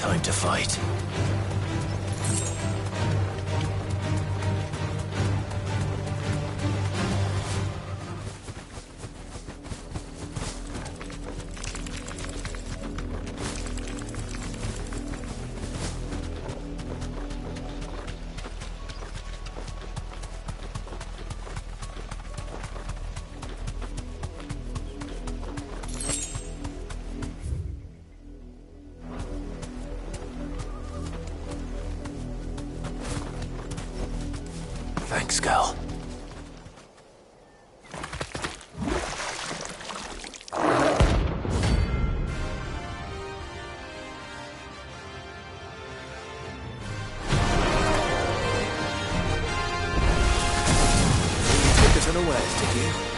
Time to fight. Thanks, Cal. Took us unawares, did you?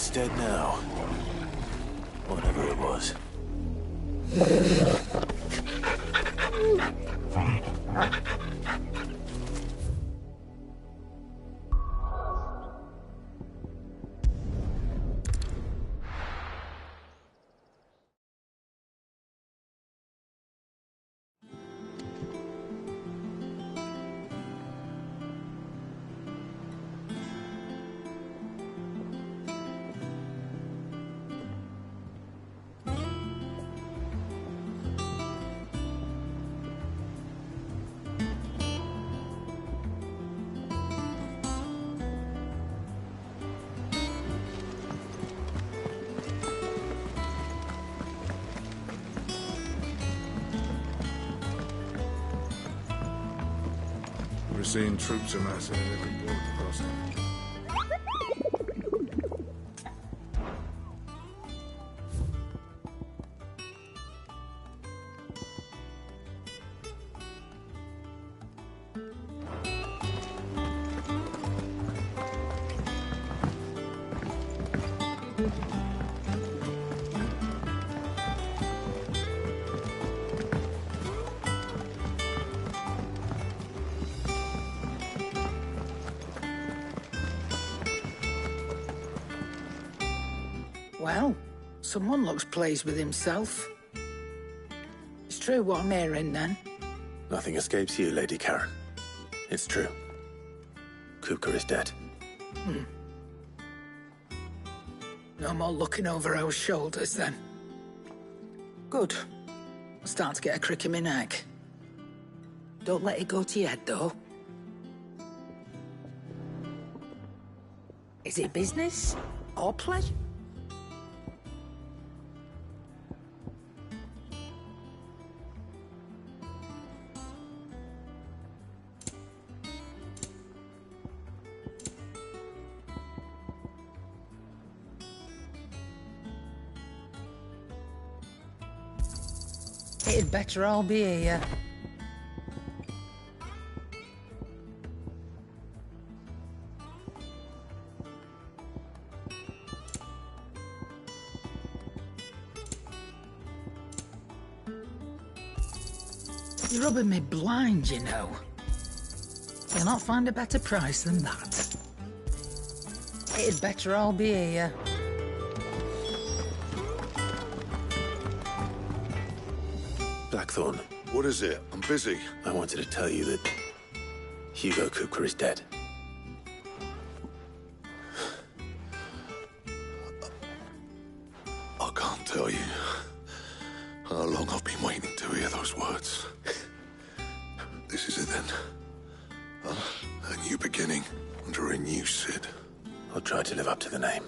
It's dead now. Whatever it was. We're seeing troops amassing at every border crossing. Well, someone looks pleased with himself. It's true what I'm hearing, then. Nothing escapes you, Lady Karen. It's true. Kupka is dead. No more looking over our shoulders, then. Good. I'm starting to get a crick in my neck. Don't let it go to your head, though. Is it business or pleasure? It'd better all be here. You're rubbing me blind, you know. You'll not find a better price than that. It'd better all be here. Blackthorn, What is it? I'm busy. I wanted to tell you that Hugo Kupka is dead. I can't tell you how long I've been waiting to hear those words. This is it then. A new beginning under a new Sid. I'll try to live up to the name.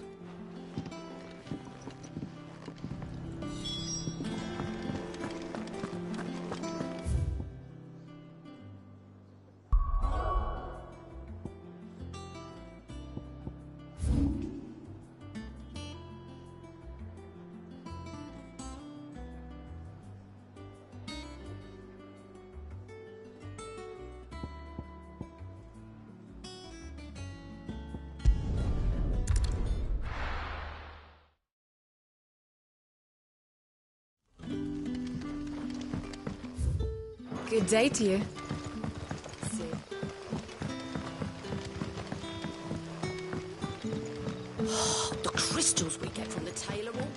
Good day to you. The crystals we get from the tailor all.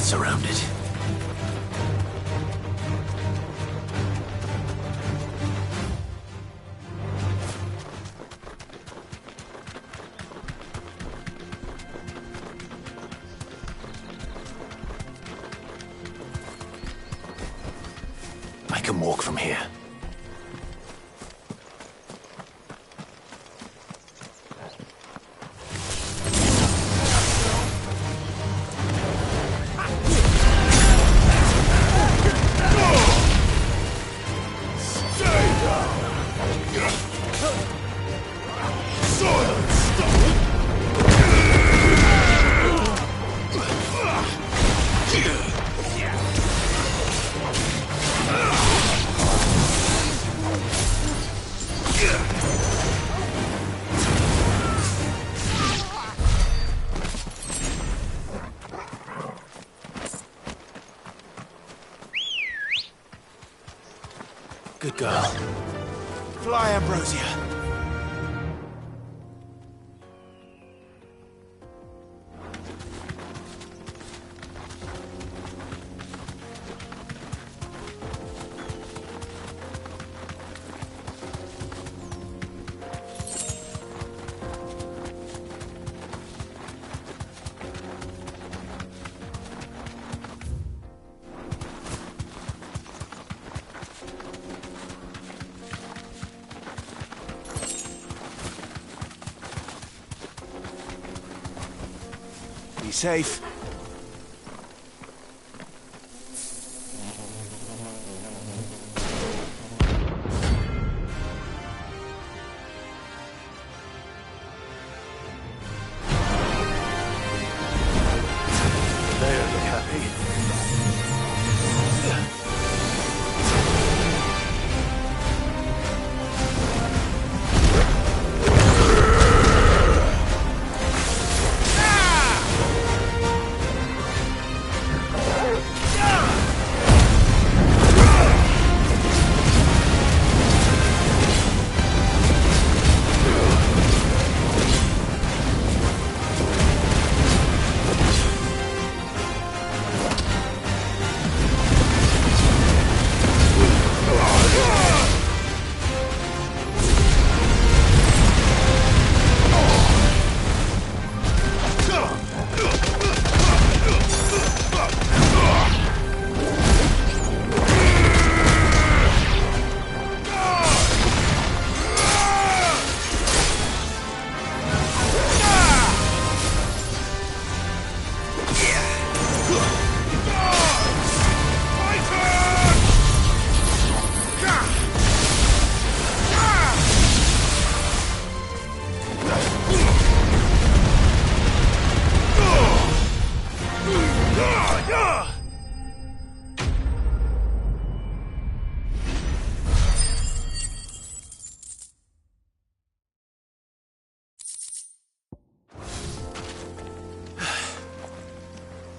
Surrounded. I can walk from here. Good girl. Fly, Ambrosia. Be safe. They don't look happy.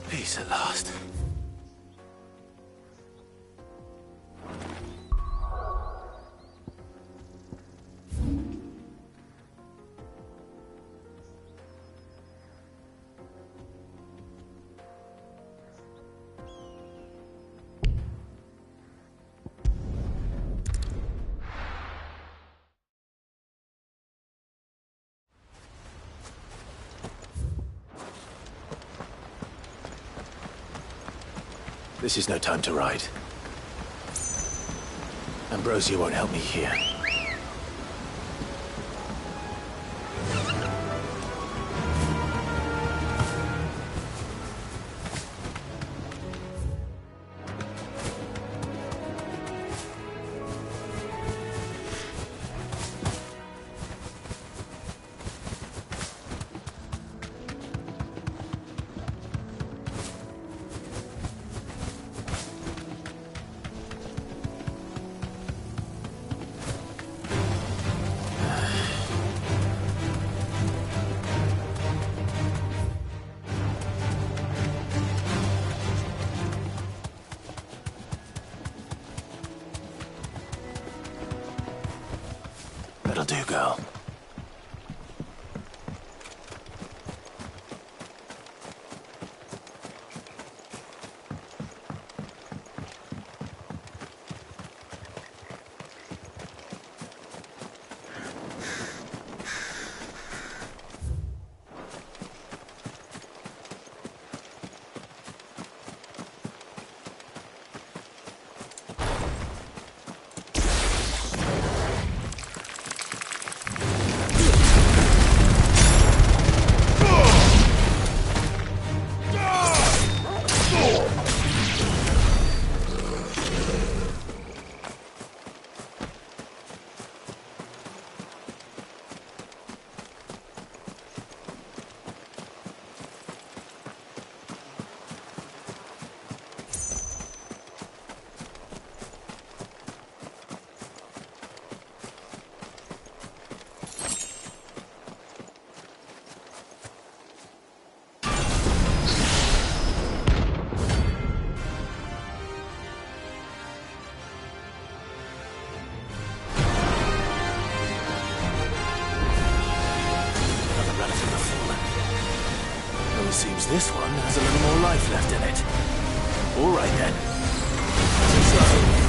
Peace at last. This is no time to ride. Ambrosia won't help me here. That'll do, girl. This one has a little more life left in it. All right then. Too slow.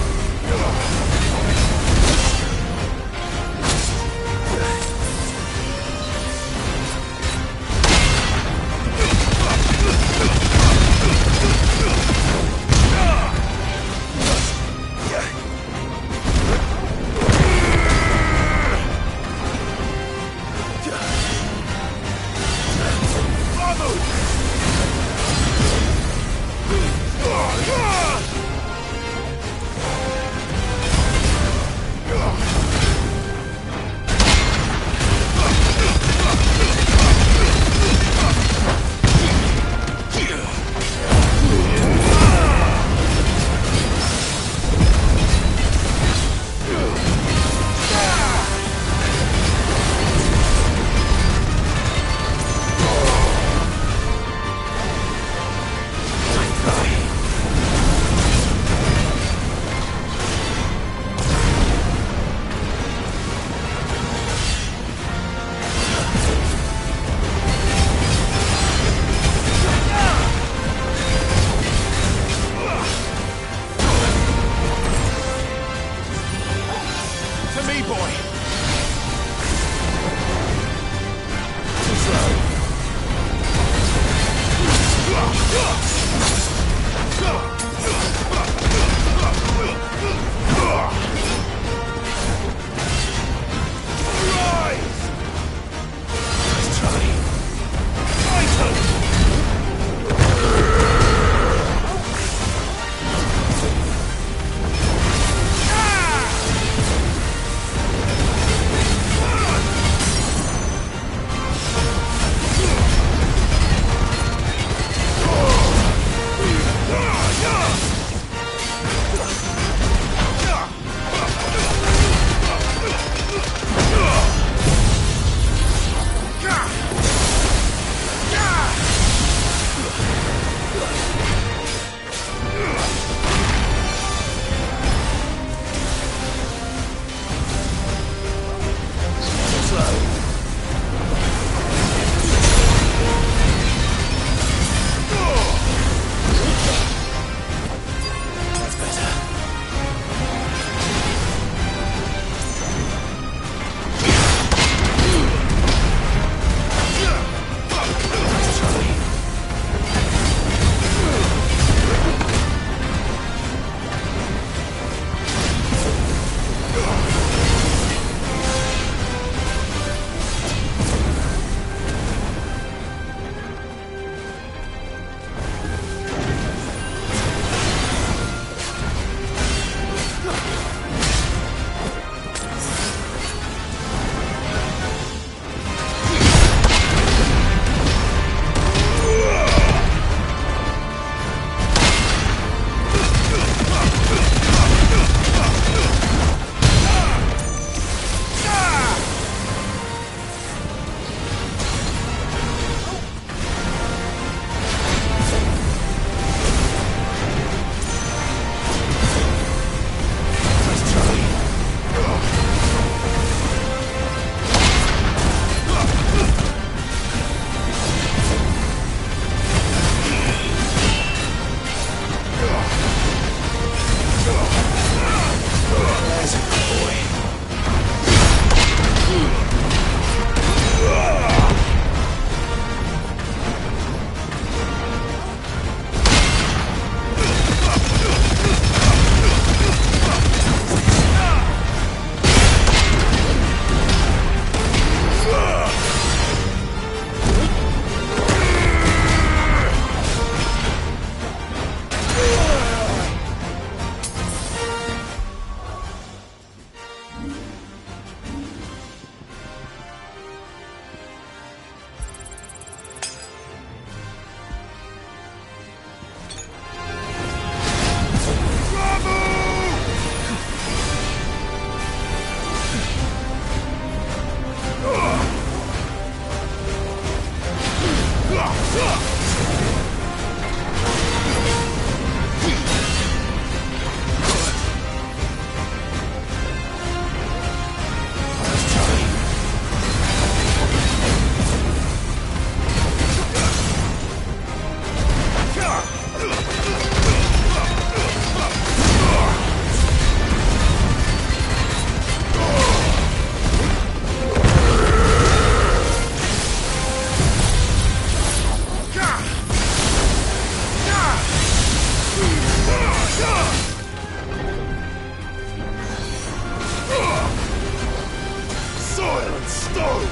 stone!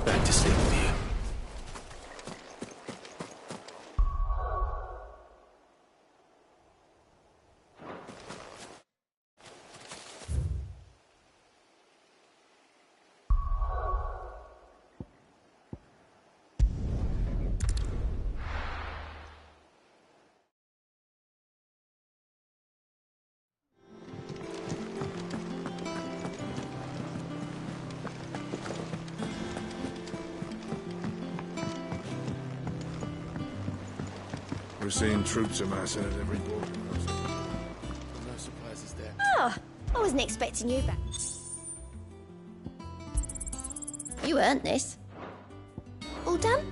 Back to sleep with you. We're seeing troops amassing at every border. No surprises there. Oh, I wasn't expecting you back. You earned this. All done?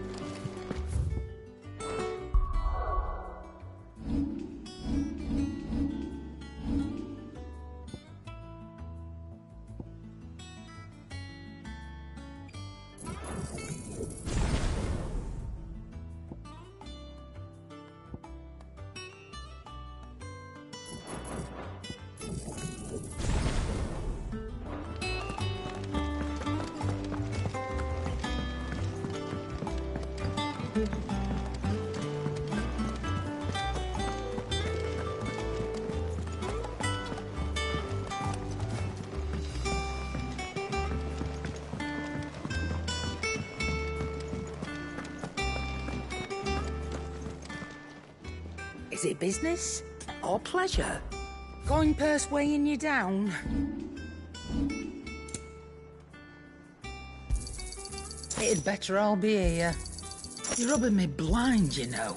Is it business or pleasure? Coin purse weighing you down? It'd better all be here. You're rubbing me blind, you know.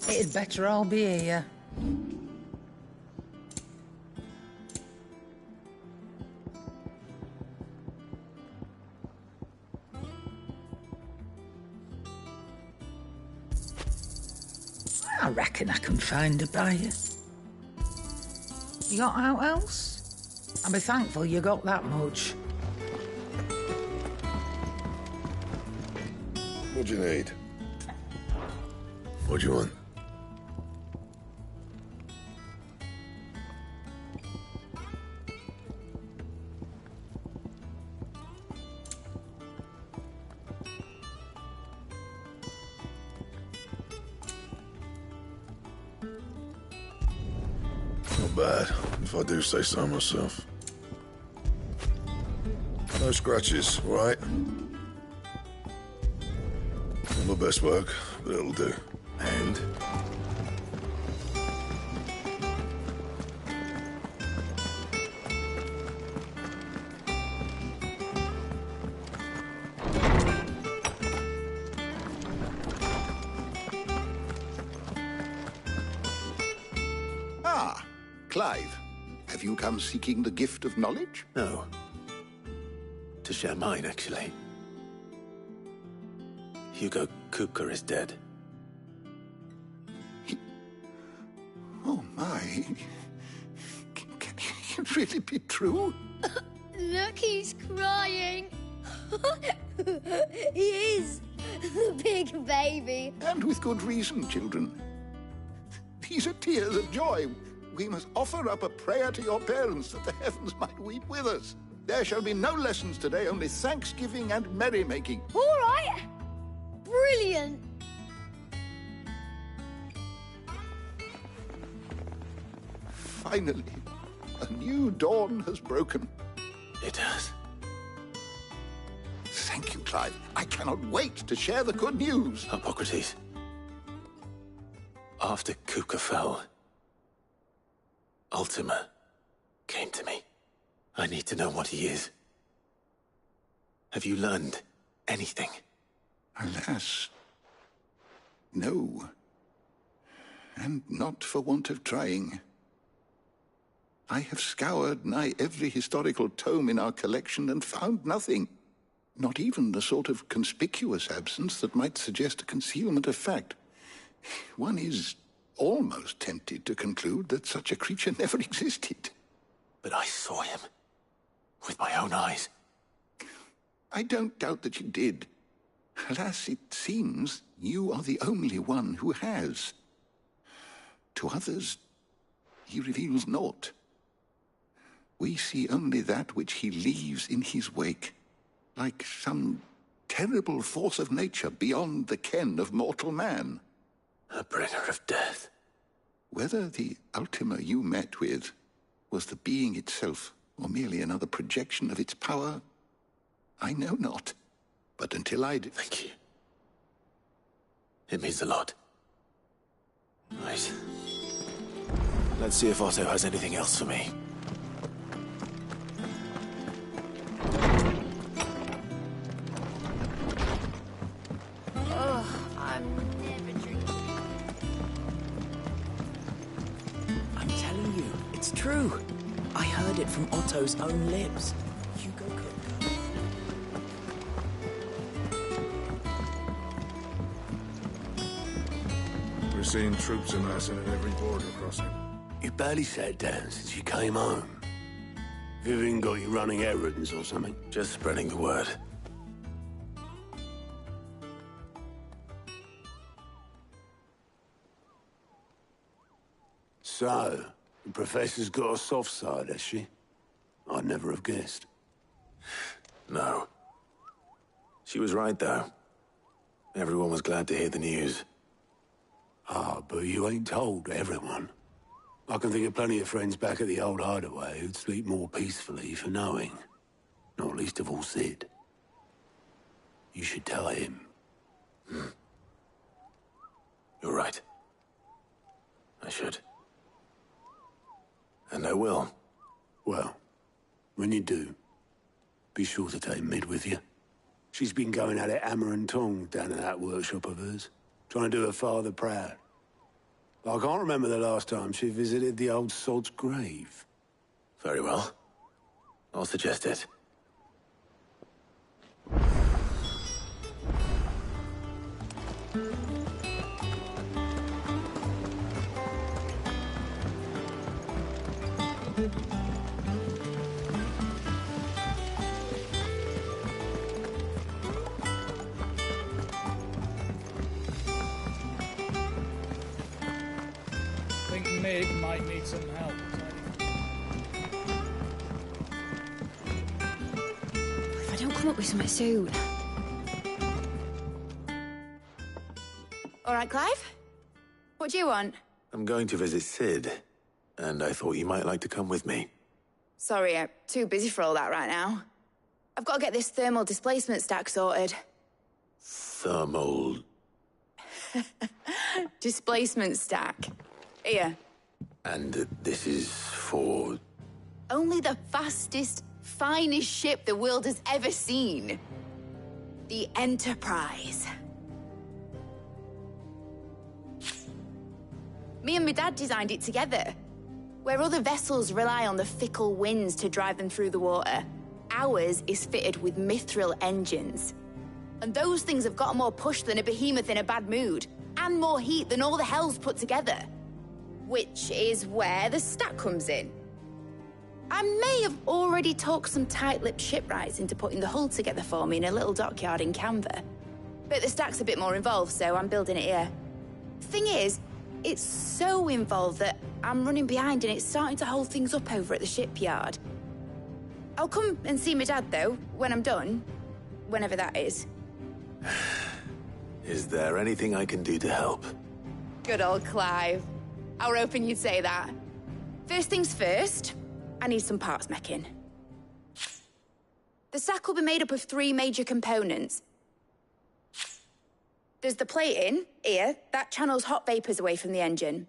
It'd better all be here. I reckon I can find a buyer. You got out else? I'll be thankful you got that much. What do you need? What do you want? Not bad, if I do say so myself. No scratches, all right? Not my best work, but it'll do. And? Ah, Clive. Have you come seeking the gift of knowledge? No. To share mine, actually. Hugo Kupka is dead. Oh, my. Can it really be true? Look, he's crying. He is. The big baby. And with good reason, children. These are tears of joy. We must offer up a prayer to your parents that the heavens might weep with us. There shall be no lessons today, only thanksgiving and merrymaking. All right. Brilliant. Finally, a new dawn has broken. It has. Thank you, Clive. I cannot wait to share the good news. Hippocrates. After Kupka fell, Ultima came to me. I need to know what he is. Have you learned anything? Alas, no. And not for want of trying. I have scoured nigh every historical tome in our collection and found nothing. Not even the sort of conspicuous absence that might suggest a concealment of fact. One is almost tempted to conclude that such a creature never existed. But I saw him. With my own eyes. I don't doubt that you did. Alas, it seems you are the only one who has. To others, he reveals naught. We see only that which he leaves in his wake, like some terrible force of nature beyond the ken of mortal man. A bringer of death. Whether the Ultima you met with was the being itself, or merely another projection of its power, I know not. But until I do... Thank you. It means a lot. Right. Let's see if Otto has anything else for me. I'm never drinking. I'm telling you, it's true. I heard it from Otto's own lips. Hugo Kupka. We're seeing troops amassing at every border crossing. You barely sat down since you came home. Vivian got you running errands or something? Just spreading the word. So, the Professor's got a soft side, has she? I'd never have guessed. No. She was right, though. Everyone was glad to hear the news. Ah, but you ain't told everyone. I can think of plenty of friends back at the old hideaway who'd sleep more peacefully for knowing. Not least of all Sid. You should tell him. You're right. I should. And I will. Well, when you do, be sure to take Mid with you. She's been going at it hammer and tong down at that workshop of hers, trying to do her father proud. I can't remember the last time she visited the old sod's grave. Very well. I'll suggest it. I think Mid might need some help. If I don't come up with something soon. All right, Clive? What do you want? I'm going to visit Sid. and I thought you might like to come with me. Sorry, I'm too busy for all that right now. I've got to get this thermal displacement stack sorted. Thermal... Displacement stack. Here. And this is for... Only the fastest, finest ship the world has ever seen. The Enterprise. Me and my dad designed it together. Where other vessels rely on the fickle winds to drive them through the water, ours is fitted with mithril engines. And those things have got more push than a behemoth in a bad mood, and more heat than all the hells put together. Which is where the stack comes in. I may have already talked some tight-lipped shipwrights into putting the hull together for me in a little dockyard in Canva. But the stack's a bit more involved, so I'm building it here. Thing is, it's so involved that I'm running behind and it's starting to hold things up over at the shipyard. I'll come and see my dad, though, when I'm done. Whenever that is. Is there anything I can do to help? Good old Clive. I were hoping you'd say that. First things first, I need some parts meching. The stack will be made up of 3 major components. There's the plating, here, that channels hot vapors away from the engine.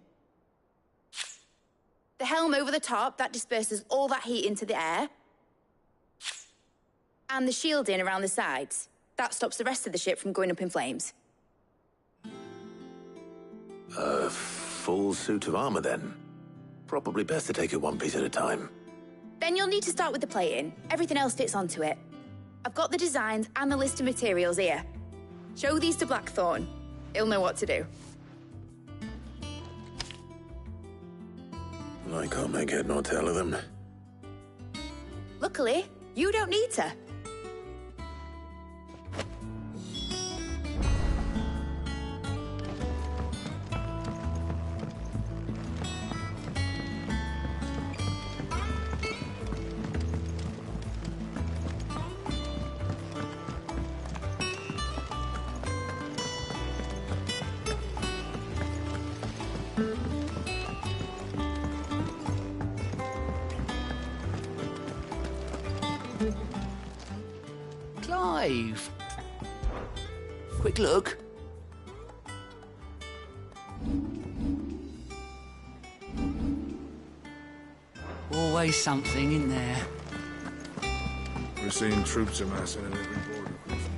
The helm over the top, that disperses all that heat into the air. And the shielding around the sides. That stops the rest of the ship from going up in flames. A full suit of armor, then. Probably best to take it one piece at a time. Then you'll need to start with the plating. Everything else fits onto it. I've got the designs and the list of materials here. Show these to Blackthorn. He'll know what to do. I can't make head nor tail of them. Luckily, you don't need to. Clive. Quick look. Always something in there. We're seeing troops amassing at every border crossing.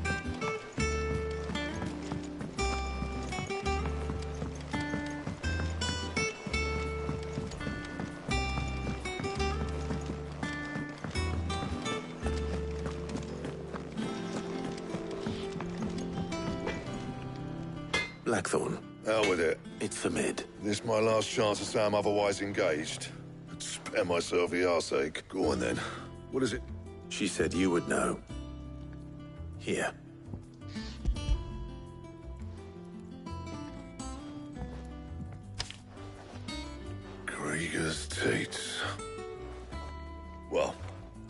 Blackthorn. Hell with it. It's for mid. This my last chance to say I'm otherwise engaged. I'd spare myself for your sake. Go on then. What is it? She said you would know. Here. Krieger's Tates. Well,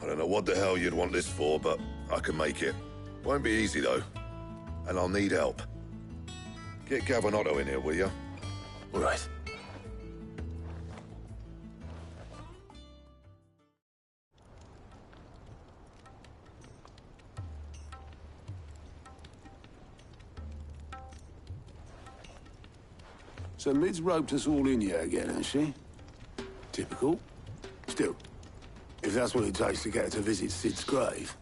I don't know what the hell you'd want this for, but I can make it. Won't be easy, though. And I'll need help. Get Gav and Otto in here, will you? All right. So Mid's roped us all in here again, has she? Typical. Still, if that's what it takes to get her to visit Sid's grave,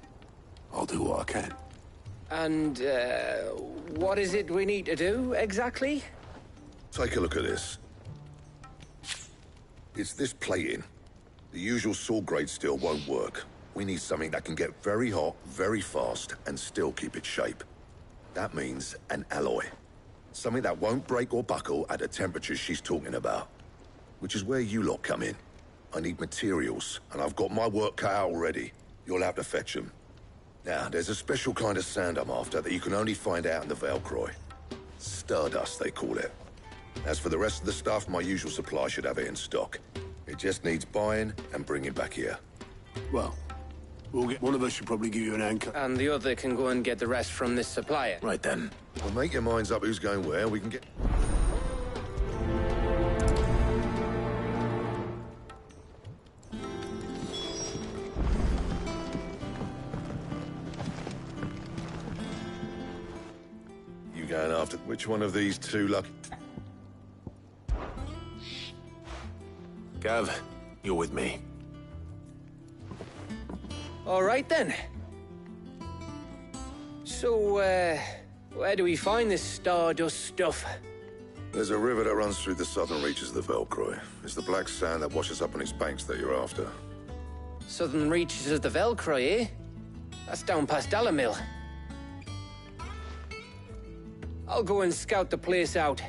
I'll do what I can. And, what is it we need to do, exactly? Take a look at this. It's this plating. The usual sword-grade steel won't work. We need something that can get very hot, very fast, and still keep its shape. That means an alloy. Something that won't break or buckle at the temperatures she's talking about. Which is where you lot come in. I need materials, and I've got my work cut out already. You'll have to fetch them. Now, there's a special kind of sand I'm after that you can only find out in the Valcroy. Stardust, they call it. As for the rest of the stuff, my usual supply should have it in stock. It just needs buying and bringing back here. Well, one of us should probably give you an anchor. And the other can go and get the rest from this supplier. Right then. Well, make your minds up who's going where, we can get... going after. Which one of these two lucky... Gav, you're with me. All right, then. So, where do we find this Stardust stuff? There's a river that runs through the southern reaches of the Velcroy. It's the black sand that washes up on its banks that you're after. Southern reaches of the Velcroy, eh? That's down past Dalamil. I'll go and scout the place out.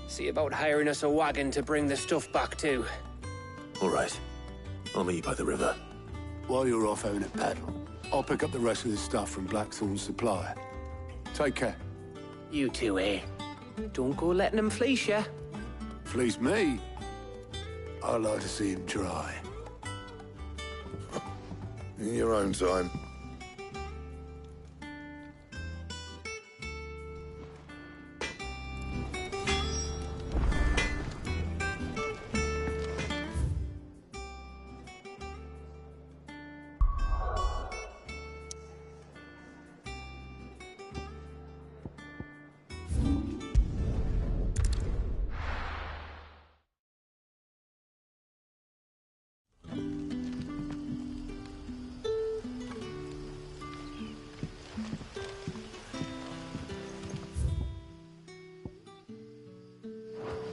See about hiring us a wagon to bring the stuff back to. All right. I'll meet you by the river. While you're off having a paddle, I'll pick up the rest of the stuff from Blackthorn's supply. Take care. You two, eh? Don't go letting them fleece ya. Fleece me? I'd like to see him try. In your own time.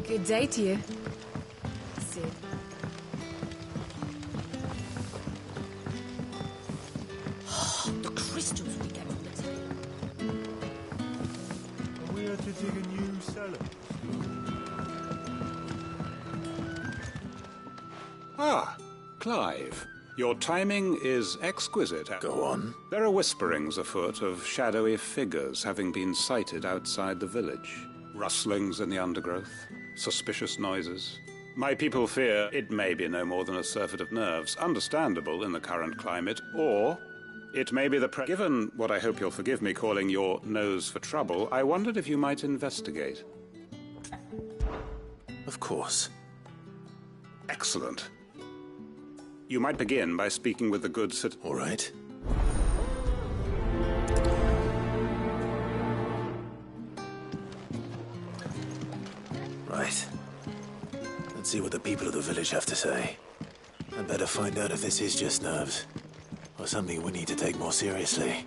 Good day to you. Sid. The crystals we get from the table. We are to dig a new cellar. Ah, Clive. Your timing is exquisite. Go on. There are whisperings afoot of shadowy figures having been sighted outside the village. Rustlings in the undergrowth, suspicious noises. My people fear it may be no more than a surfeit of nerves, understandable in the current climate, or it may be Given what I hope you'll forgive me calling your nose for trouble, I wondered if you might investigate. Of course. Excellent. You might begin by speaking with the good citizen. All right. Right. Let's see what the people of the village have to say. I'd better find out if this is just nerves, or something we need to take more seriously.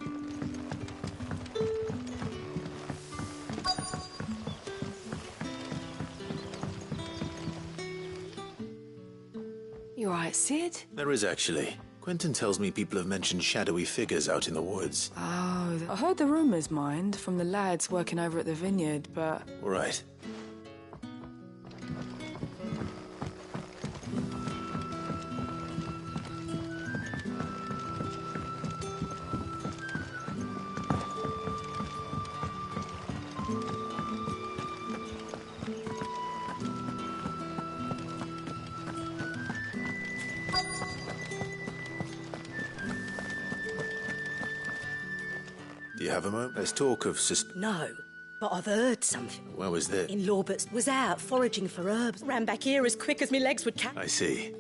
You alright, Sid? There is actually. Quentin tells me people have mentioned shadowy figures out in the woods. Oh, I heard the rumours, mind, from the lads working over at the vineyard, but... All right. Do you have a moment? There's talk of No, but I've heard something. Where was this? In Lorbert's. Was out foraging for herbs. Ran back here as quick as my legs would carry. I see.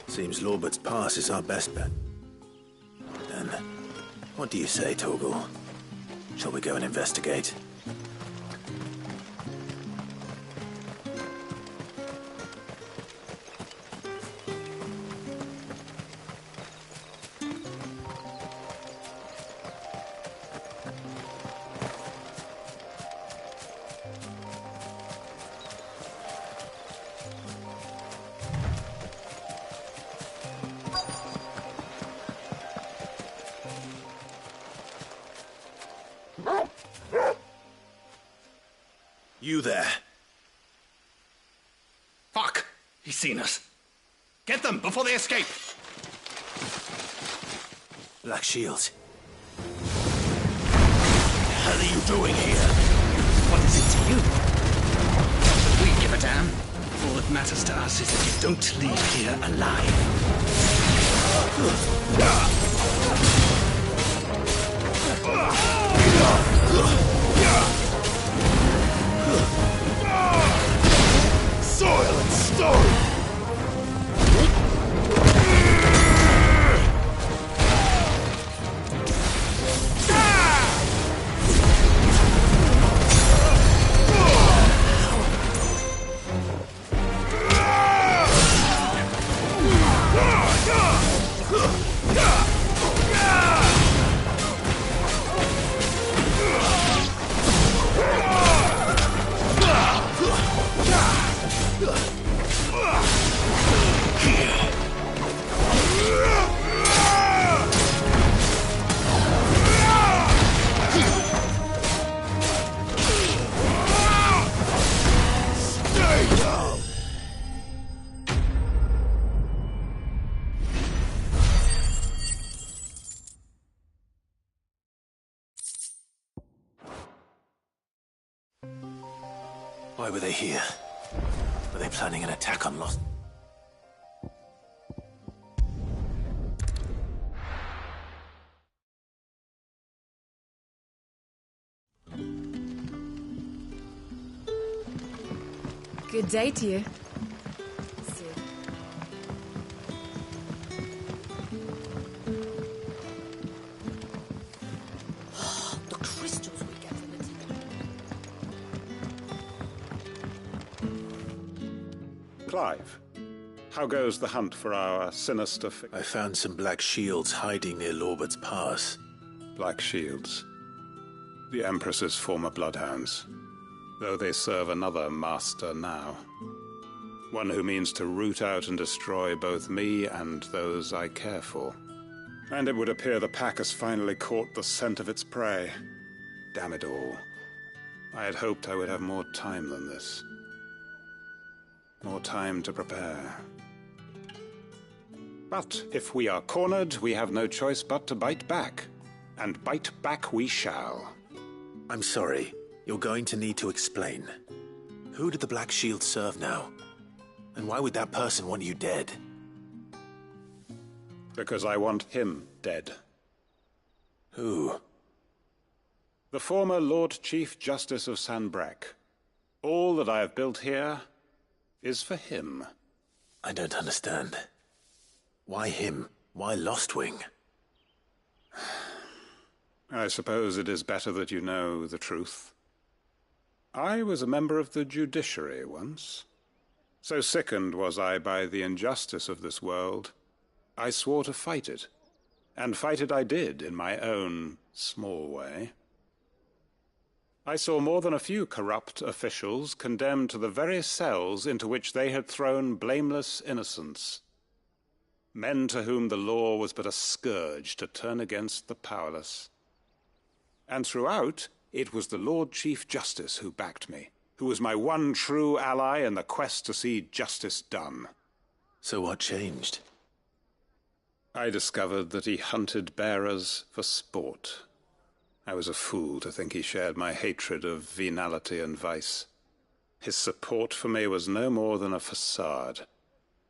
Seems Lorbert's Pass is our best bet. Then, what do you say, Torgal? Shall we go and investigate? You there. Fuck! He's seen us. Get them before they escape! Black Shields. What the hell are you doing here? What is it to you? Not that we give a damn. All that matters to us is that you don't leave here alive. Soil and stone! Why were they here? Were they planning an attack on Lost? Good day to you. The crystals we get from the Clive, how goes the hunt for our sinister I found some black shields hiding near Lorbert's Pass. Black shields. The Empress's former bloodhounds. Though they serve another master now. One who means to root out and destroy both me and those I care for. And it would appear the pack has finally caught the scent of its prey. Damn it all. I had hoped I would have more time than this. More time to prepare. But if we are cornered, we have no choice but to bite back. And bite back we shall. I'm sorry. You're going to need to explain. Who did the Black Shield serve now? And why would that person want you dead? Because I want him dead. Who? The former Lord Chief Justice of Sanbreque. All that I have built here is for him. I don't understand. Why him? Why Lostwing? I suppose it is better that you know the truth. I was a member of the judiciary once. So sickened was I by the injustice of this world, I swore to fight it. And fight it I did, in my own small way. I saw more than a few corrupt officials condemned to the very cells into which they had thrown blameless innocents. Men to whom the law was but a scourge to turn against the powerless. And throughout, it was the Lord Chief Justice who backed me, who was my one true ally in the quest to see justice done. So what changed? I discovered that he hunted bearers for sport. I was a fool to think he shared my hatred of venality and vice. His support for me was no more than a facade,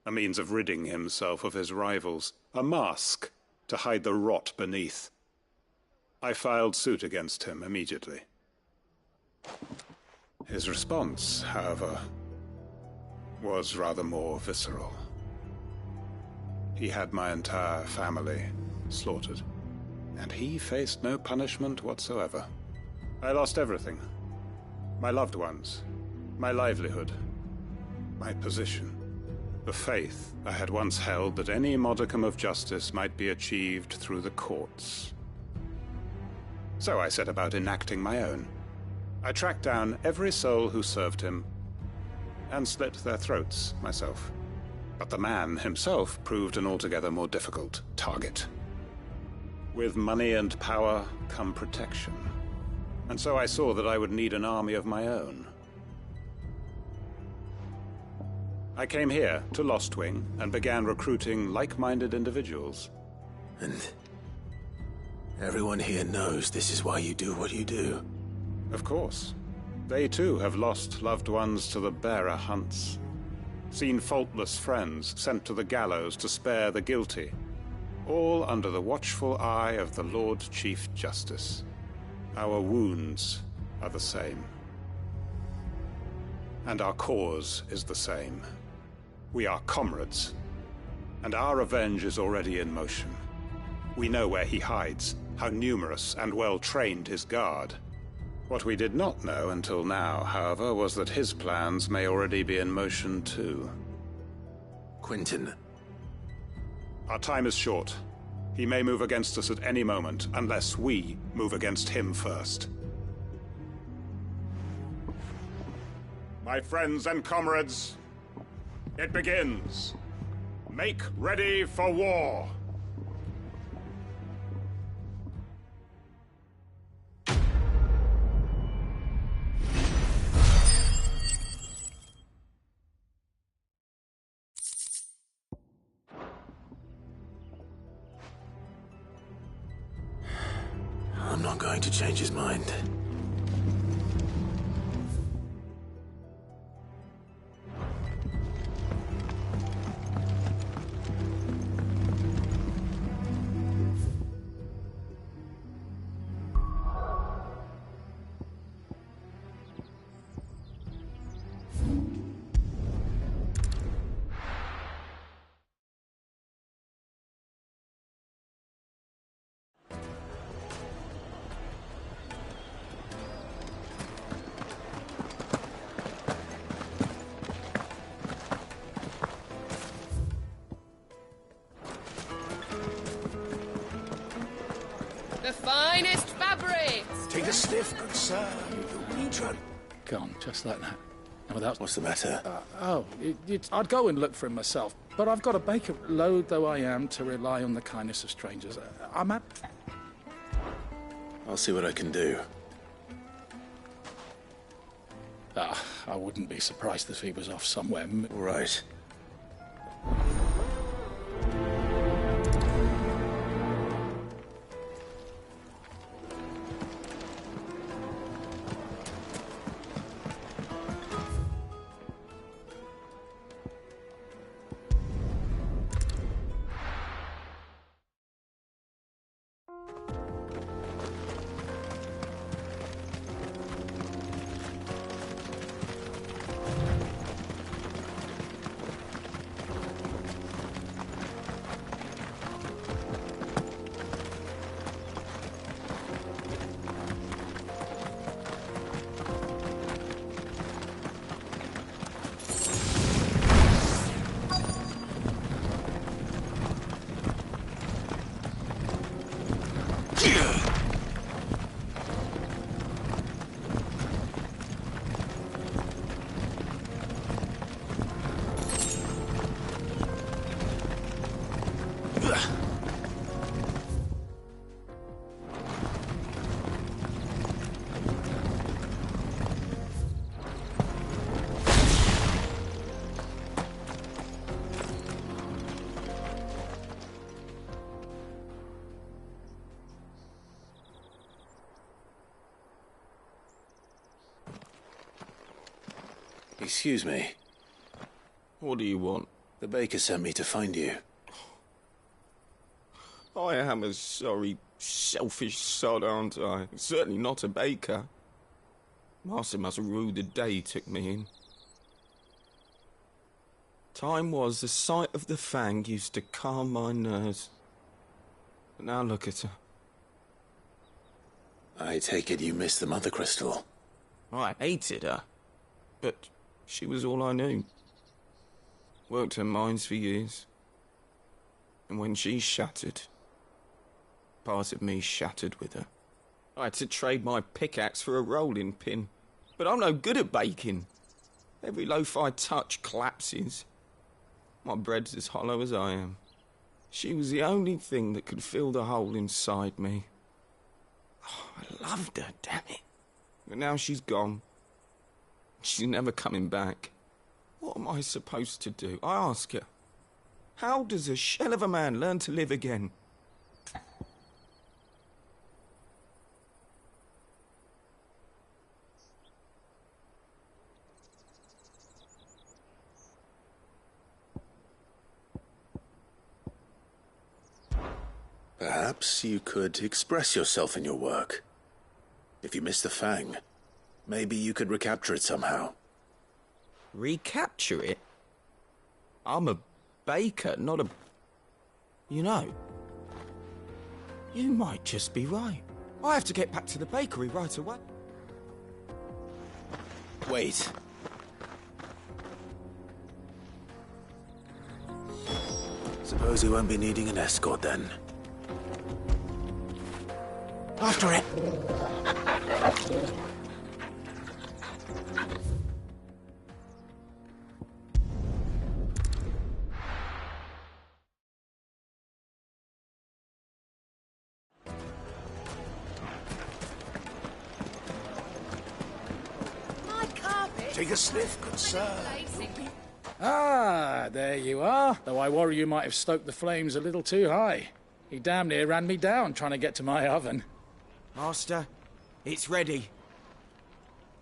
a means of ridding himself of his rivals, a mask to hide the rot beneath. I filed suit against him immediately. His response, however, was rather more visceral. He had my entire family slaughtered, and he faced no punishment whatsoever. I lost everything. My loved ones, my livelihood, my position, the faith I had once held that any modicum of justice might be achieved through the courts. So I set about enacting my own. I tracked down every soul who served him, and slit their throats myself. But the man himself proved an altogether more difficult target. With money and power come protection, and so I saw that I would need an army of my own. I came here to Lostwing and began recruiting like-minded individuals. And everyone here knows this is why you do what you do. Of course. They too have lost loved ones to the bearer hunts. Seen faultless friends sent to the gallows to spare the guilty. All under the watchful eye of the Lord Chief Justice. Our wounds are the same. And our cause is the same. We are comrades. And our revenge is already in motion. We know where he hides, how numerous and well-trained his guard. What we did not know until now, however, was that his plans may already be in motion too. Quentin. Our time is short. He may move against us at any moment, unless we move against him first. My friends and comrades, it begins. Make ready for war. I'm not going to change his mind. The finest fabrics! Take a sniff, good sir. The Weedron. Gone, just like that. And without... What's the matter? I'd go and look for him myself, but I've got a baker, loath though I am to rely on the kindness of strangers. I'm at... I'll see what I can do. I wouldn't be surprised if he was off somewhere. Right. Excuse me. What do you want? The baker sent me to find you. I am a sorry, selfish sod, aren't I? Certainly not a baker. Master must rue the day he took me in. Time was the sight of the fang used to calm my nerves. But now look at her. I take it you missed the Mother Crystal. I hated her. But she was all I knew. Worked her mines for years. And when she shattered, part of me shattered with her. I had to trade my pickaxe for a rolling pin. But I'm no good at baking. Every loaf I touch collapses. My bread's as hollow as I am. She was the only thing that could fill the hole inside me. Oh, I loved her, damn it. But now she's gone. She's never coming back. What am I supposed to do? I ask her. How does a shell of a man learn to live again? Perhaps you could express yourself in your work. If you miss the fang, maybe you could recapture it somehow. Recapture it? I'm a baker, not a... You know, you might just be right. I have to get back to the bakery right away. Wait. Suppose he won't be needing an escort then. After it! Take a sniff, good sir. Ah, there you are. Though I worry you might have stoked the flames a little too high. He damn near ran me down trying to get to my oven. Master, it's ready.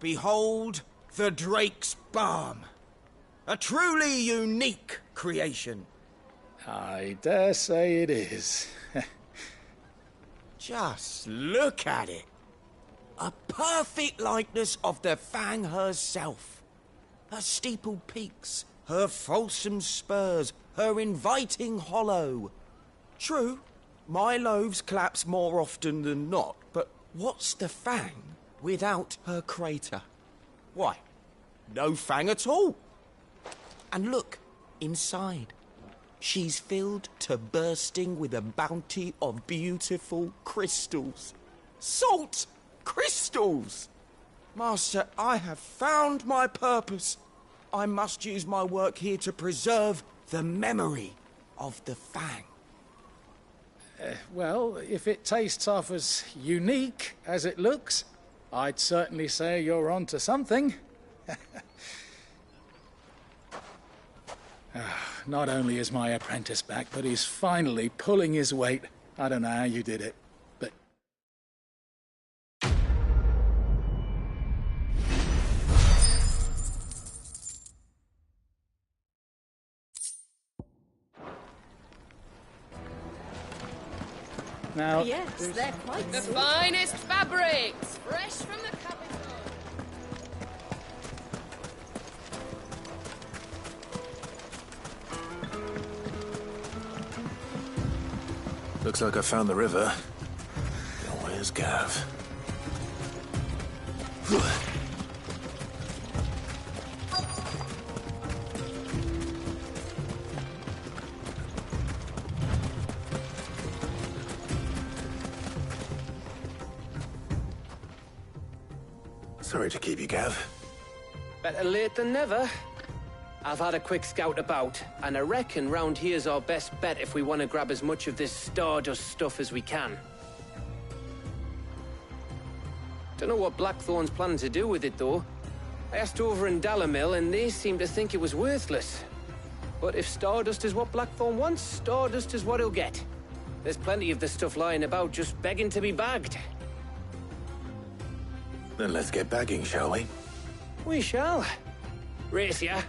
Behold the Drake's Balm. A truly unique creation. I dare say it is. Just look at it. A perfect likeness of the Fang herself. Her steepled peaks, her fulsome spurs, her inviting hollow. True, my loaves collapse more often than not, but what's the Fang without her crater? Why, no Fang at all. And look, inside. She's filled to bursting with a bounty of beautiful crystals. Salt crystals! Master, I have found my purpose. I must use my work here to preserve the memory of the Fang. Well, if it tastes half as unique as it looks, I'd certainly say you're onto something. Not only is my apprentice back, but he's finally pulling his weight. I don't know how you did it, but... Now, Yes, they're quite the finest fabrics, fresh from the capital. Looks like I found the river. Now where's Gav? Sorry to keep you, Gav. Better late than never. I've had a quick scout about, and I reckon round here's our best bet if we want to grab as much of this Stardust stuff as we can. Don't know what Blackthorn's planning to do with it, though. I asked over in Dalamil, and they seem to think it was worthless. But if Stardust is what Blackthorn wants, Stardust is what he'll get. There's plenty of this stuff lying about, just begging to be bagged. Then let's get bagging, shall we? We shall. Race ya.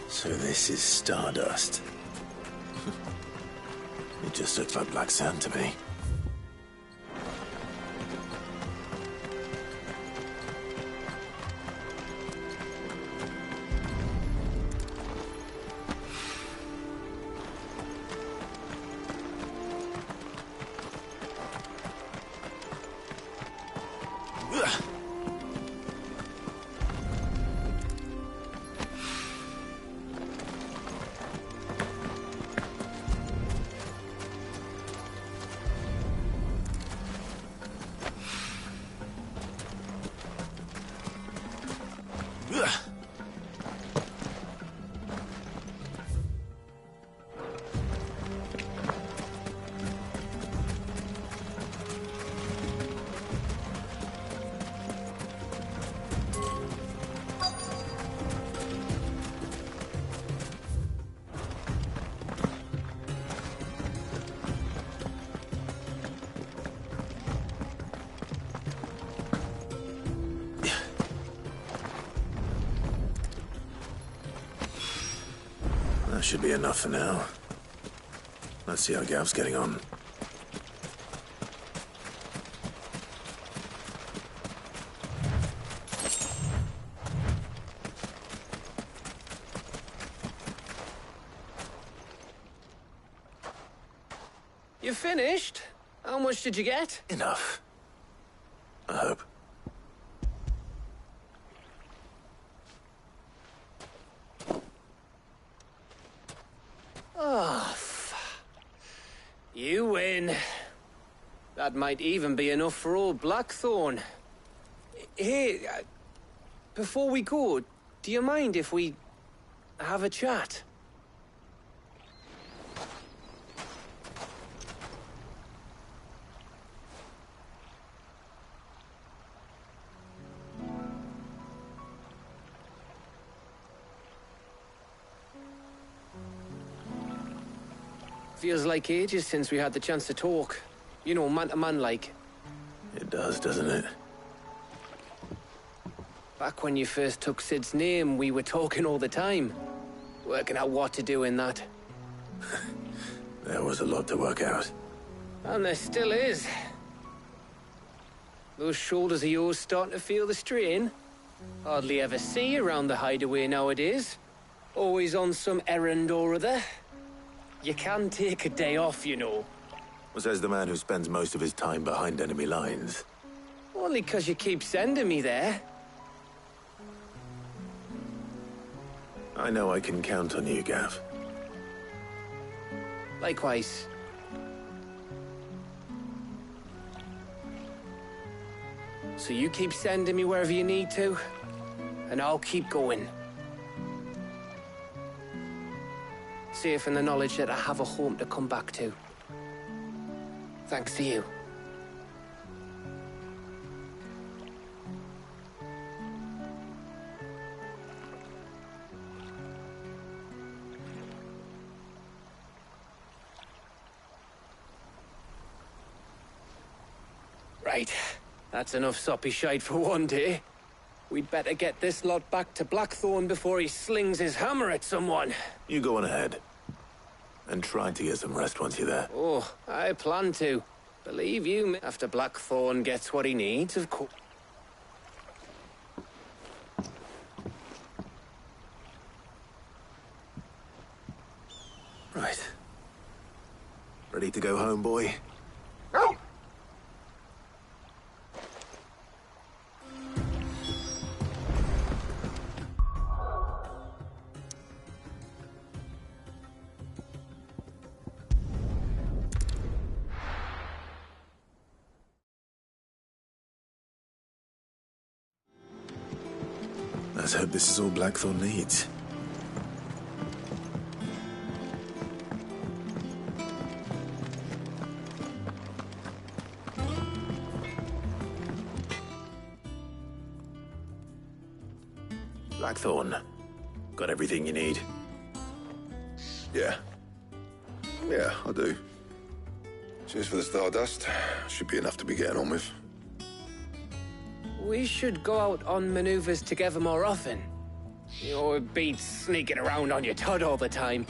So this is Stardust. It just looks like black sand to me. That should be enough for now. Let's see how Gav's getting on. You finished? How much did you get? Enough. I hope. Oh, you win. That might even be enough for old Blackthorn. Hey, before we go, do you mind if we have a chat? Feels like ages since we had the chance to talk. You know, man to man like. It does, doesn't it? Back when you first took Sid's name, we were talking all the time. Working out what to do in that. There was a lot to work out. And there still is. Those shoulders of yours starting to feel the strain. Hardly ever see you around the hideaway nowadays. Always on some errand or other. You can take a day off, you know. Says the man who spends most of his time behind enemy lines. Only 'cause you keep sending me there. I know I can count on you, Gav. Likewise. So you keep sending me wherever you need to, and I'll keep going. Safe in the knowledge that I have a home to come back to. Thanks to you. Right. That's enough soppy shite for one day. We'd better get this lot back to Blackthorn before he slings his hammer at someone. You go on ahead. And try to get some rest once you're there. Oh, I plan to. Believe you me, after Blackthorn gets what he needs, of course. Right. Ready to go home, boy? Let's hope this is all Blackthorn needs. Blackthorn, got everything you need? Yeah. Yeah, I do. Cheers for the stardust. Should be enough to be getting on with. We should go out on maneuvers together more often. You know, it beats sneaking around on your Todd all the time.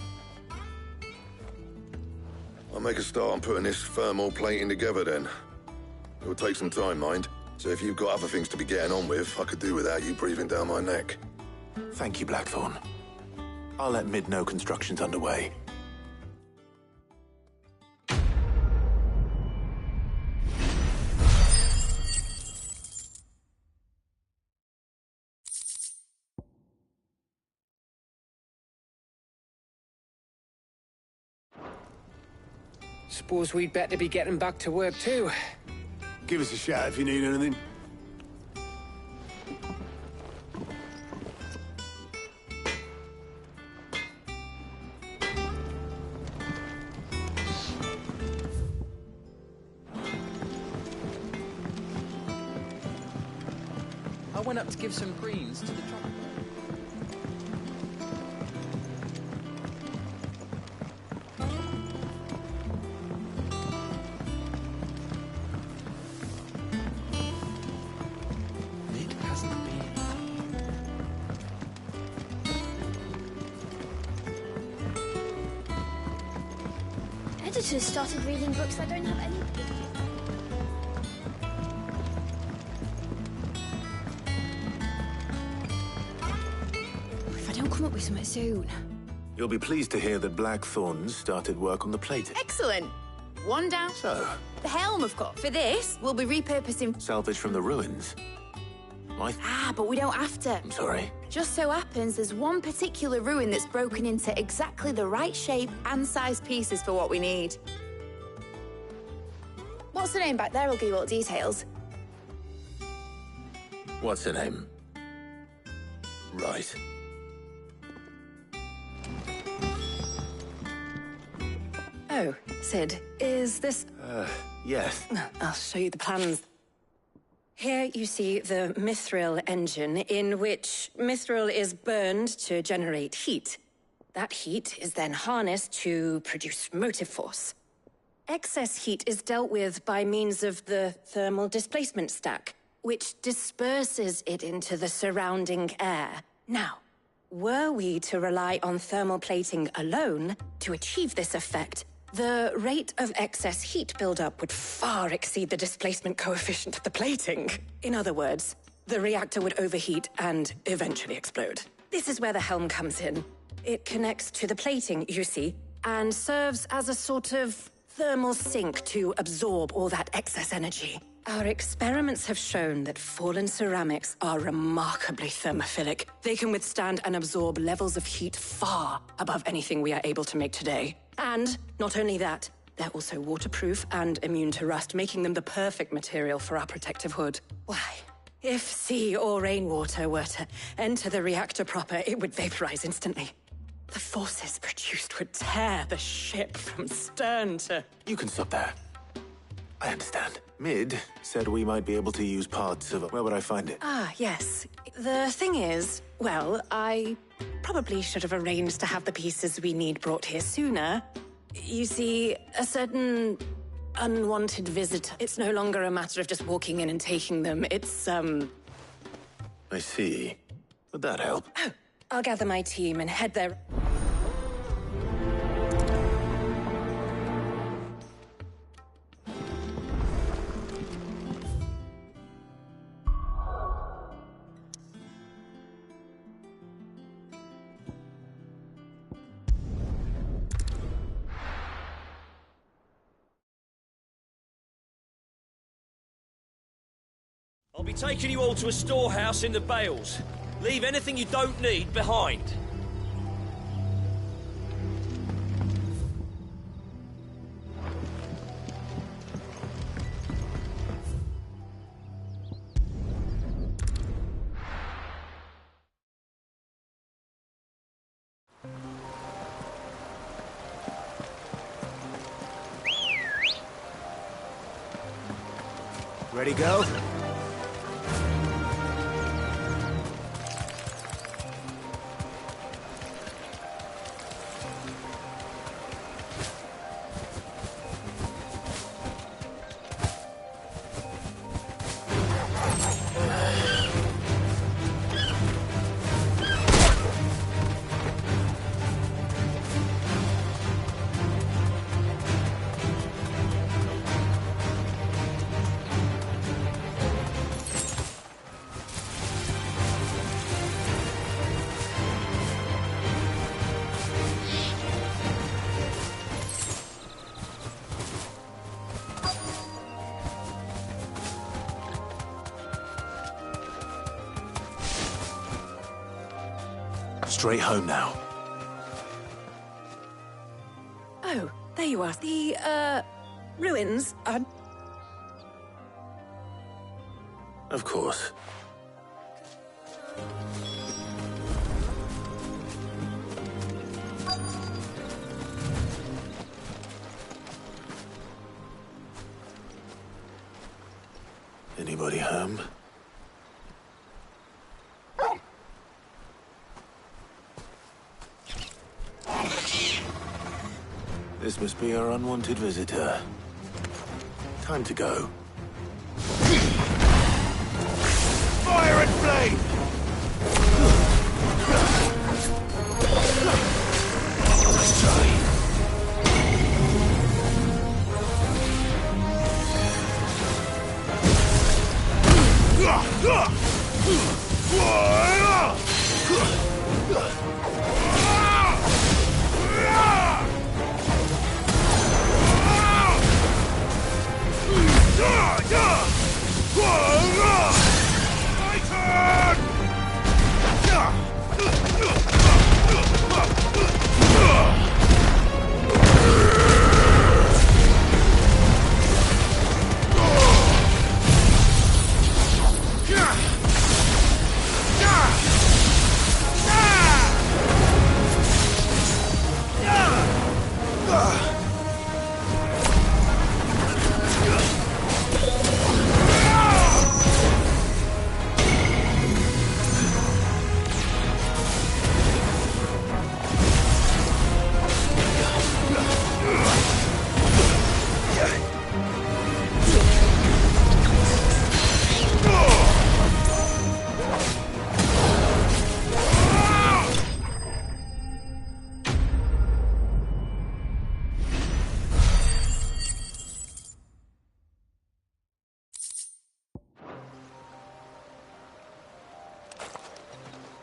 I'll make a start on putting this thermal plating together then. It'll take some time, mind. So if you've got other things to be getting on with, I could do without you breathing down my neck. Thank you, Blackthorn. I'll let Mid know construction's underway. Suppose we'd better be getting back to work too. Give us a shout if you need anything. I went up to give some greens to the truck. It hasn't been. Editors started reading books that don't have any pages. If I don't come up with something soon. You'll be pleased to hear that Blackthorn's started work on the plating. Excellent. One down. So, The helm, of course. For this, we'll be repurposing... salvage from the ruins. But we don't have to. I'm sorry. Just so happens there's one particular ruin that's broken into exactly the right shape and size pieces for what we need. What's the name back there? I'll give you all the details. What's her name? Right. Oh, Sid, is this... Yes. I'll show you the plans. Here you see the mithril engine, in which mithril is burned to generate heat. That heat is then harnessed to produce motive force. Excess heat is dealt with by means of the thermal displacement stack, which disperses it into the surrounding air. Now, Were we to rely on thermal plating alone to achieve this effect, the rate of excess heat buildup would far exceed the displacement coefficient of the plating. In other words, the reactor would overheat and eventually explode. This is where the helm comes in. It connects to the plating, you see, and serves as a sort of thermal sink to absorb all that excess energy. Our experiments have shown that fallen ceramics are remarkably thermophilic. They can withstand and absorb levels of heat far above anything we are able to make today. And not only that, they're also waterproof and immune to rust, making them the perfect material for our protective hood. Why, if sea or rainwater were to enter the reactor proper, it would vaporize instantly. The forces produced would tear the ship from stern to... You can stop there. I understand. Mid said we might be able to use parts of it. Where would I find it? Ah, yes. The thing is, well, I probably should have arranged to have the pieces we need brought here sooner. You see, a certain unwanted visitor. It's no longer a matter of just walking in and taking them. It's, I see. Would that help? Oh, I'll gather my team and head there. I'll be taking you all to a storehouse in the Bales. Leave anything you don't need behind. Ready, go? Straight home now. Oh, there you are. The, ruins are... Of course. Anybody home? This must be our unwanted visitor. Time to go. Fire and flame! Let's try.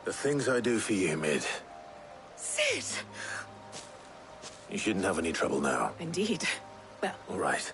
The things I do for you, Mid. Sid! You shouldn't have any trouble now. Indeed. Well... All right.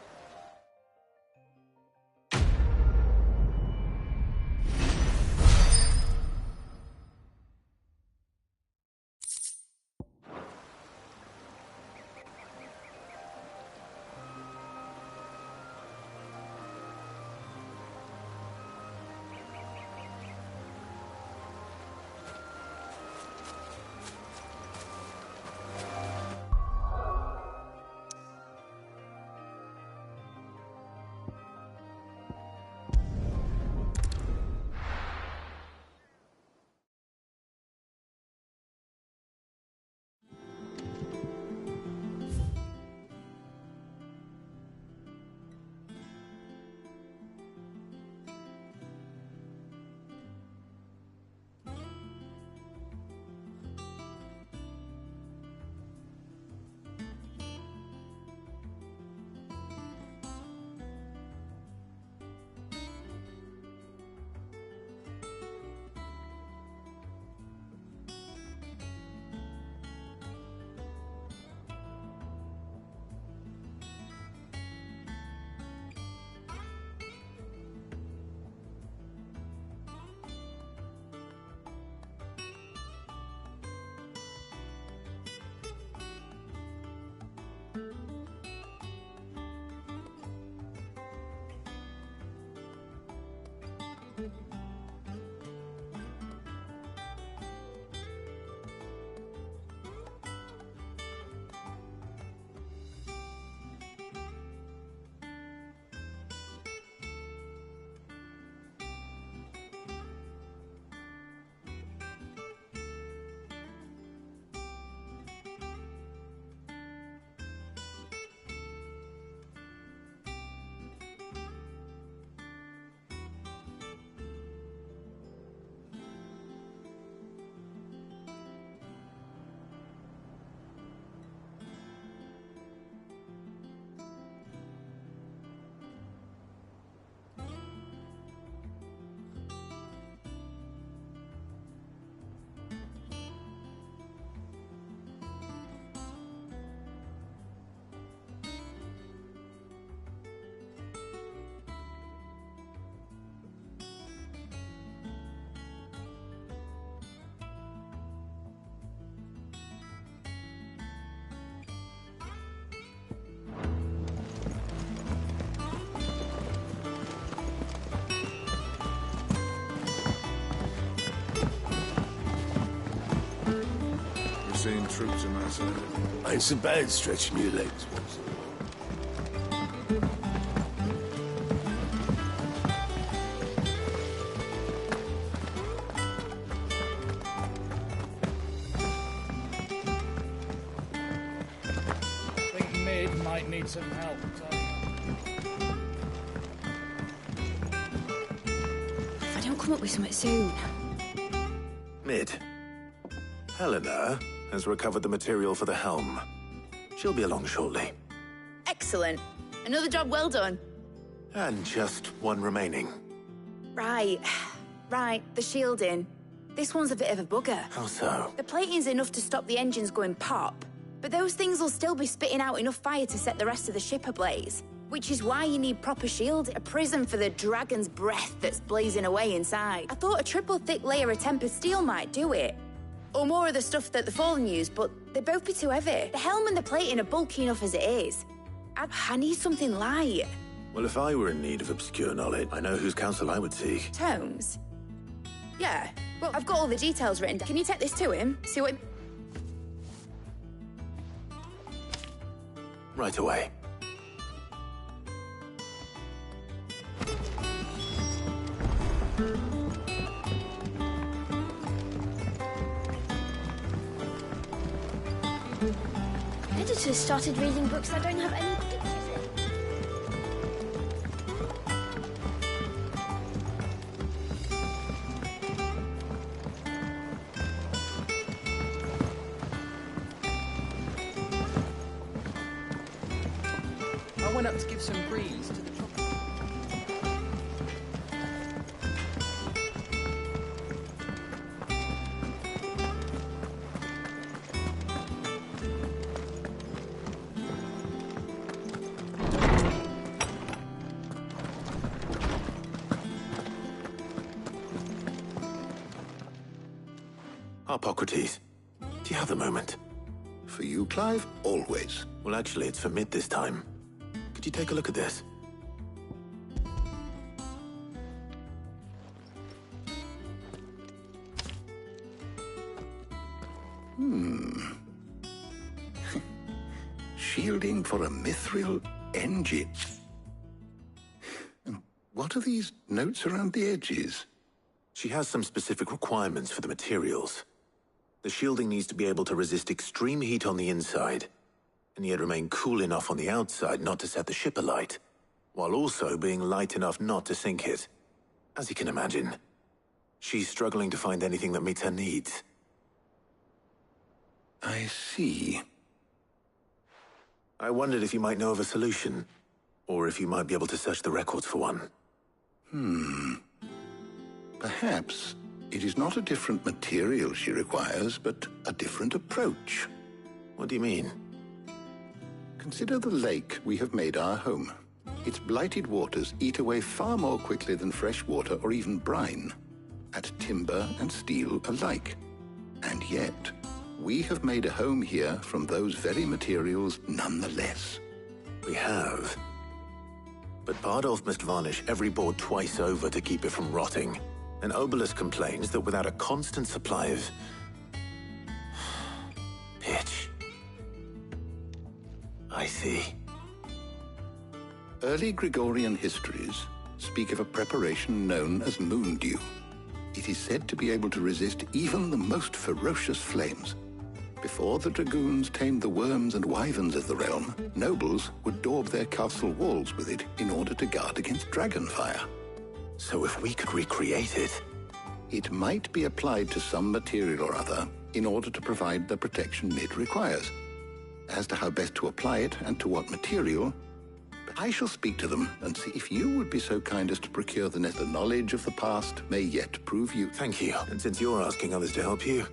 Seeing troops amassing. Ain't so bad stretching your legs once I think Mid might need some help. If I don't come up with something soon. Mid. Helena has recovered the material for the helm. She'll be along shortly. Excellent. Another job well done. And just one remaining. Right. Right, the shielding. This one's a bit of a bugger. How so? The plating's enough to stop the engines going pop, but those things will still be spitting out enough fire to set the rest of the ship ablaze. Which is why you need proper shield, a prism for the dragon's breath that's blazing away inside. I thought a triple thick layer of tempered steel might do it. Or more of the stuff that the Fallen use, but they'd both be too heavy. The helm and the plating are bulky enough as it is. I need something light. Well, if I were in need of obscure knowledge, I know whose counsel I would seek. Tomes? Yeah. Well, I've got all the details written down. Can you take this to him? See what... Right away. Editors started reading books that don't have any pictures in. I went up to give some greens to the tropical. Hippocrates, do you have a moment? For you, Clive, always. Well, actually, it's for mid this time. Could you take a look at this? Shielding for a mithril engine. And what are these notes around the edges? She has some specific requirements for the materials. The shielding needs to be able to resist extreme heat on the inside, and yet remain cool enough on the outside not to set the ship alight, while also being light enough not to sink it. As you can imagine, she's struggling to find anything that meets her needs. I see. I wondered if you might know of a solution, or if you might be able to search the records for one. Perhaps it is not a different material she requires, but a different approach. What do you mean? Consider the lake we have made our home. Its blighted waters eat away far more quickly than fresh water or even brine, at timber and steel alike. And yet, we have made a home here from those very materials nonetheless. We have. But Bardolph must varnish every board twice over to keep it from rotting. And Obelisk complains that without a constant supply of pitch. I see. Early Gregorian histories speak of a preparation known as moon dew. It is said to be able to resist even the most ferocious flames. Before the dragoons tamed the worms and wyverns of the realm, nobles would daub their castle walls with it in order to guard against dragonfire. So if we could recreate it... It might be applied to some material or other in order to provide the protection it requires. As to how best to apply it and to what material, I shall speak to them and see if you would be so kind as to procure the knowledge of the past may yet prove you. Thank you. And since you're asking others to help you...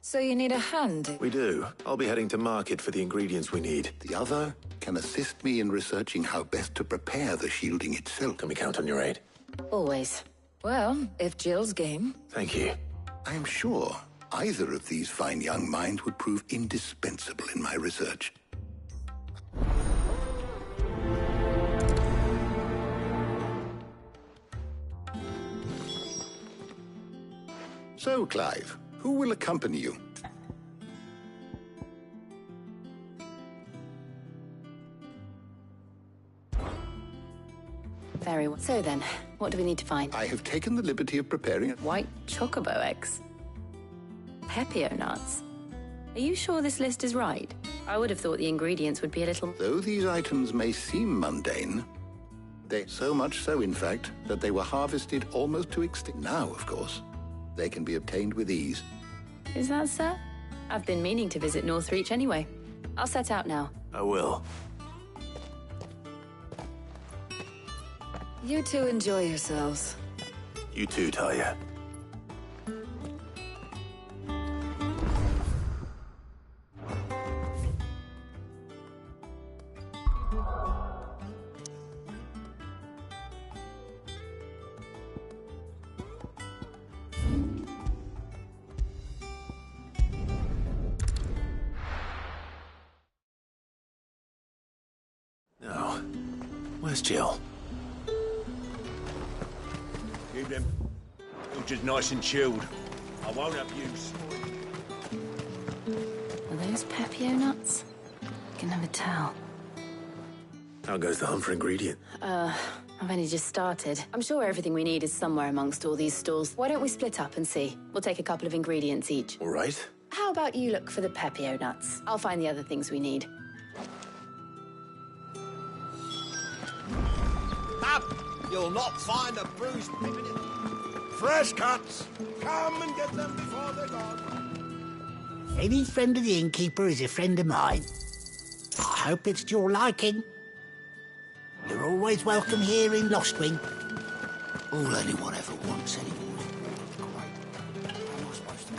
So you need a hand? We do. I'll be heading to market for the ingredients we need. The other can assist me in researching how best to prepare the shielding itself. Can we count on your aid? Always. Well, if Jill's game. Thank you. I am sure either of these fine young minds would prove indispensable in my research. So, Clive, who will accompany you? Very well. So then, what do we need to find? I have taken the liberty of preparing a White chocobo eggs. Pepio nuts. Are you sure this list is right? I would have thought the ingredients would be a little... Though these items may seem mundane, they so much so, in fact, that they were harvested almost to extinction. Now, of course, they can be obtained with ease. Is that so? I've been meaning to visit Northreach anyway. I'll set out now. I will. You two enjoy yourselves. You too, Talia. Now, where's Jill? Keep them just nice and chilled. I won't have you. Are those Pepio nuts? I can never tell. How goes the hunt for ingredient? I've only just started. I'm sure everything we need is somewhere amongst all these stalls. Why don't we split up and see? We'll take a couple of ingredients each. All right. How about you look for the Pepio nuts? I'll find the other things we need. Up! You'll not find a bruised pippin. Fresh cuts! Come and get them before they're gone. Any friend of the innkeeper is a friend of mine. I hope it's to your liking. You're always welcome here in Lostwing. All anyone ever wants anymore.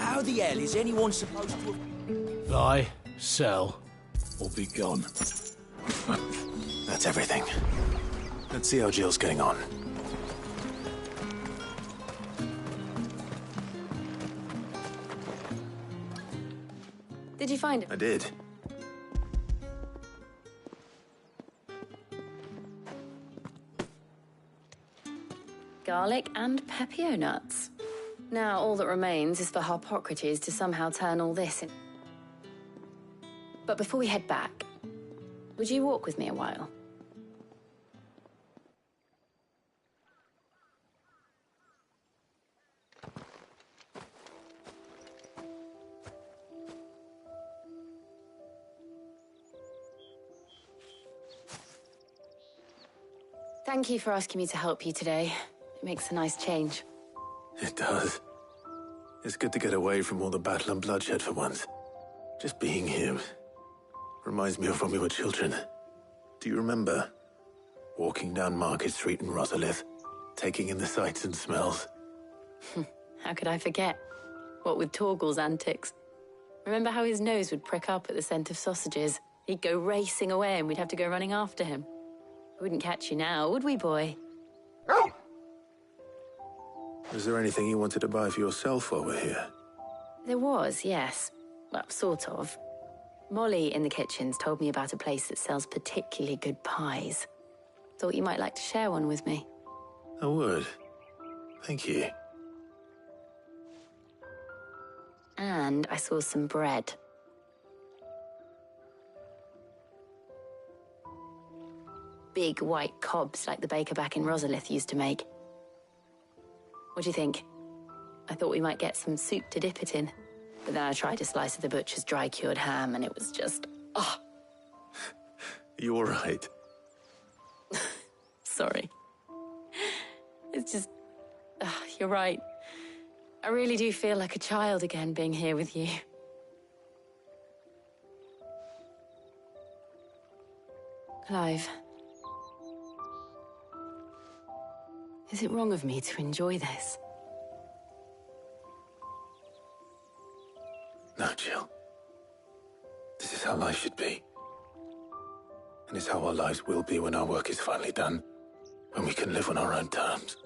How the hell is anyone supposed to have... Buy, sell, or be gone. That's everything. Let's see how Jill's getting on. Did you find it? I did. Garlic and pepio nuts. Now all that remains is for Harpocrates to somehow turn all this in. But before we head back, would you walk with me a while? Thank you for asking me to help you today. It makes a nice change. It does. It's good to get away from all the battle and bloodshed for once. Just being here reminds me of when we were children. Do you remember? Walking down Market Street in Rosalith, taking in the sights and smells. How could I forget? What with Torgal's antics. Remember how his nose would prick up at the scent of sausages? He'd go racing away and we'd have to go running after him. We wouldn't catch you now, would we, boy? Is there anything you wanted to buy for yourself while we're here? There was, yes. Well, sort of. Molly in the kitchens told me about a place that sells particularly good pies. Thought you might like to share one with me. I would. Thank you. And I saw some bread. Big white cobs like the baker back in Rosalith used to make. What do you think? I thought we might get some soup to dip it in. But then I tried a slice of the butcher's dry-cured ham and it was just... oh. You all right? Sorry. It's just... you're right. I really do feel like a child again being here with you. Clive. Is it wrong of me to enjoy this? No, Jill. This is how life should be. And it's how our lives will be when our work is finally done. When we can live on our own terms.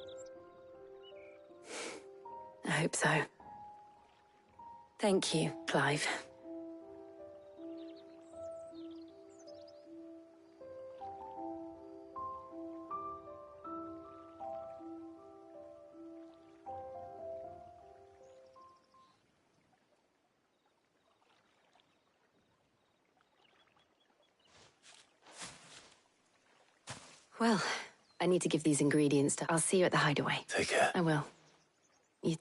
I hope so. Thank you, Clive. Well, I need to give these ingredients to... I'll see you at the hideaway. Take care. I will. You...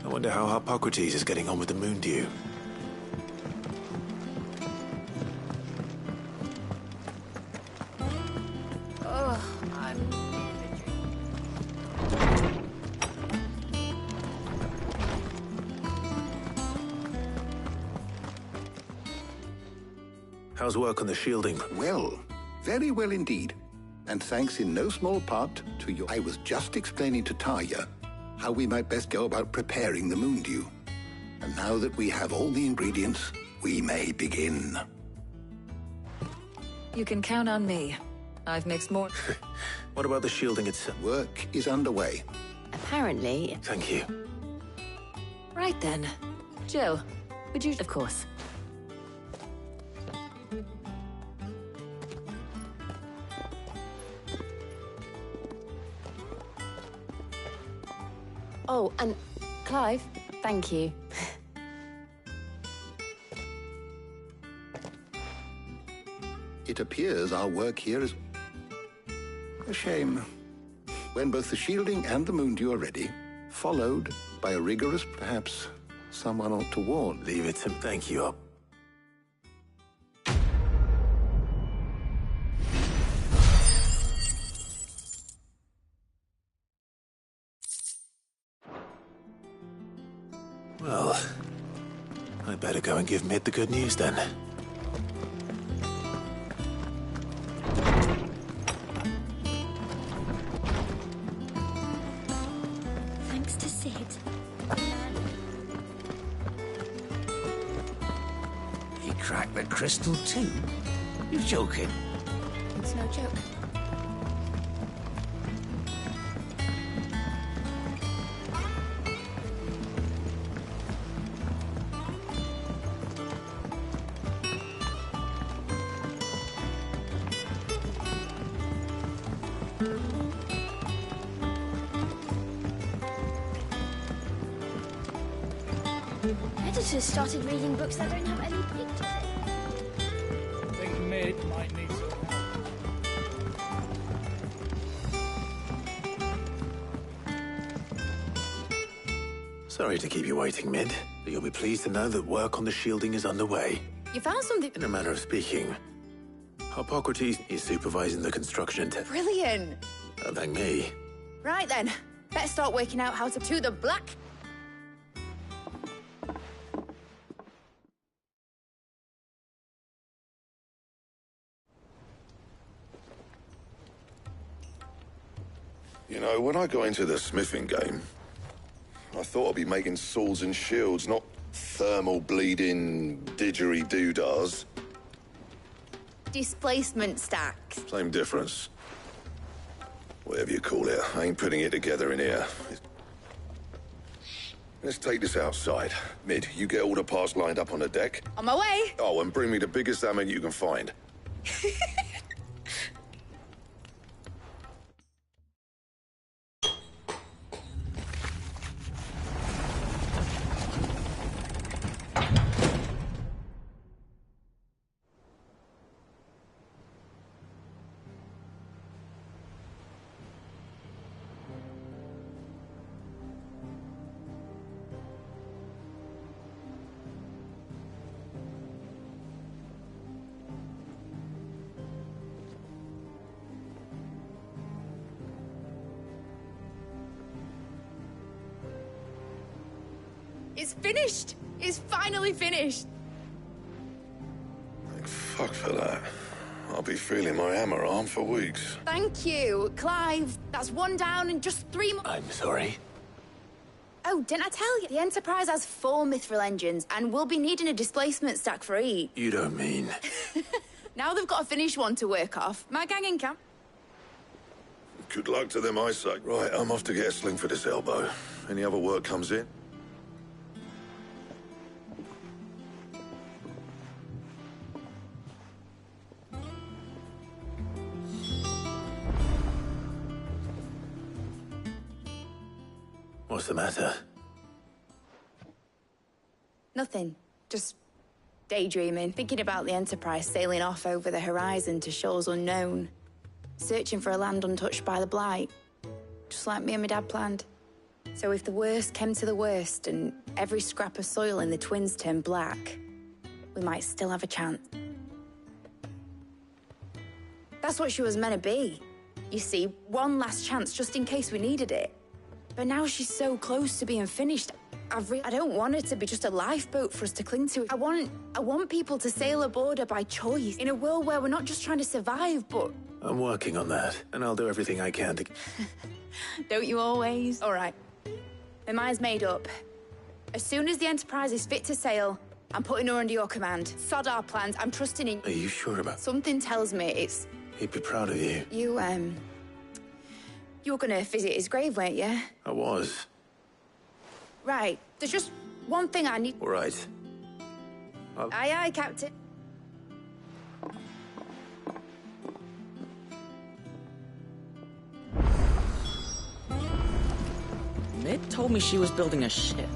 I wonder how Harpocrates is getting on with the moon dew. Oh, I'm... How's work on the shielding? Well, very well indeed. And thanks in no small part to you. I was just explaining to Tarja how we might best go about preparing the moon dew. And now that we have all the ingredients, we may begin. You can count on me. I've mixed more... What about the shielding itself? Work is underway. Apparently... Thank you. Right then. Jill, would you... Of course. Oh, and Clive, thank you. It appears our work here is... a shame. When both the shielding and the moon dew are ready, followed by a rigorous, perhaps someone ought to warn. Leave it to... Thank you. Well, I'd better go and give Mid the good news then. Thanks to Sid. He cracked the crystal too? You're joking. It's no joke. Editors started reading books that don't have any pictures in. I think Mid might need some help. Sorry to keep you waiting, Mid, but you'll be pleased to know that work on the shielding is underway. You found something. In a manner of speaking, Hippocrates is supervising the construction and Brilliant. thank me. Right then, better start working out how to do the black. You know, when I got into the smithing game, I thought I'd be making swords and shields, not thermal bleeding didgeridoo-dahs. Displacement stacks. Same difference. Whatever you call it, I ain't putting it together in here. Let's take this outside. Mid, you get all the parts lined up on the deck. On my way. Oh, and bring me the biggest hammer you can find. It's finished. It's finally finished. Thank fuck for that. I'll be feeling my hammer arm for weeks. Thank you, Clive. That's one down and just 3 more. I'm sorry. Oh, didn't I tell you? The Enterprise has 4 mithril engines, and we'll be needing a displacement stack for each. You don't mean... Now they've got a finished one to work off. My gang in camp. Good luck to them, I say. Right, I'm off to get a sling for this elbow. Any other work comes in? What's the matter? Nothing. Just daydreaming. Thinking about the Enterprise sailing off over the horizon to shores unknown. Searching for a land untouched by the Blight. Just like me and my dad planned. So if the worst came to the worst and every scrap of soil in the Twins turned black, we might still have a chance. That's what she was meant to be. You see, one last chance just in case we needed it. But now she's so close to being finished. I don't want her to be just a lifeboat for us to cling to. I want people to sail aboard her by choice. In a world where we're not just trying to survive, but... I'm working on that, and I'll do everything I can to... Don't you always? All right. My mind's made up. As soon as the Enterprise is fit to sail, I'm putting her under your command. Sod our plans. I'm trusting in... Are you sure about... Something tells me it's... He'd be proud of you. You were gonna visit his grave, weren't you? I was. Right. There's just one thing I need... All right. Aye, aye, Captain. Mid told me she was building a ship.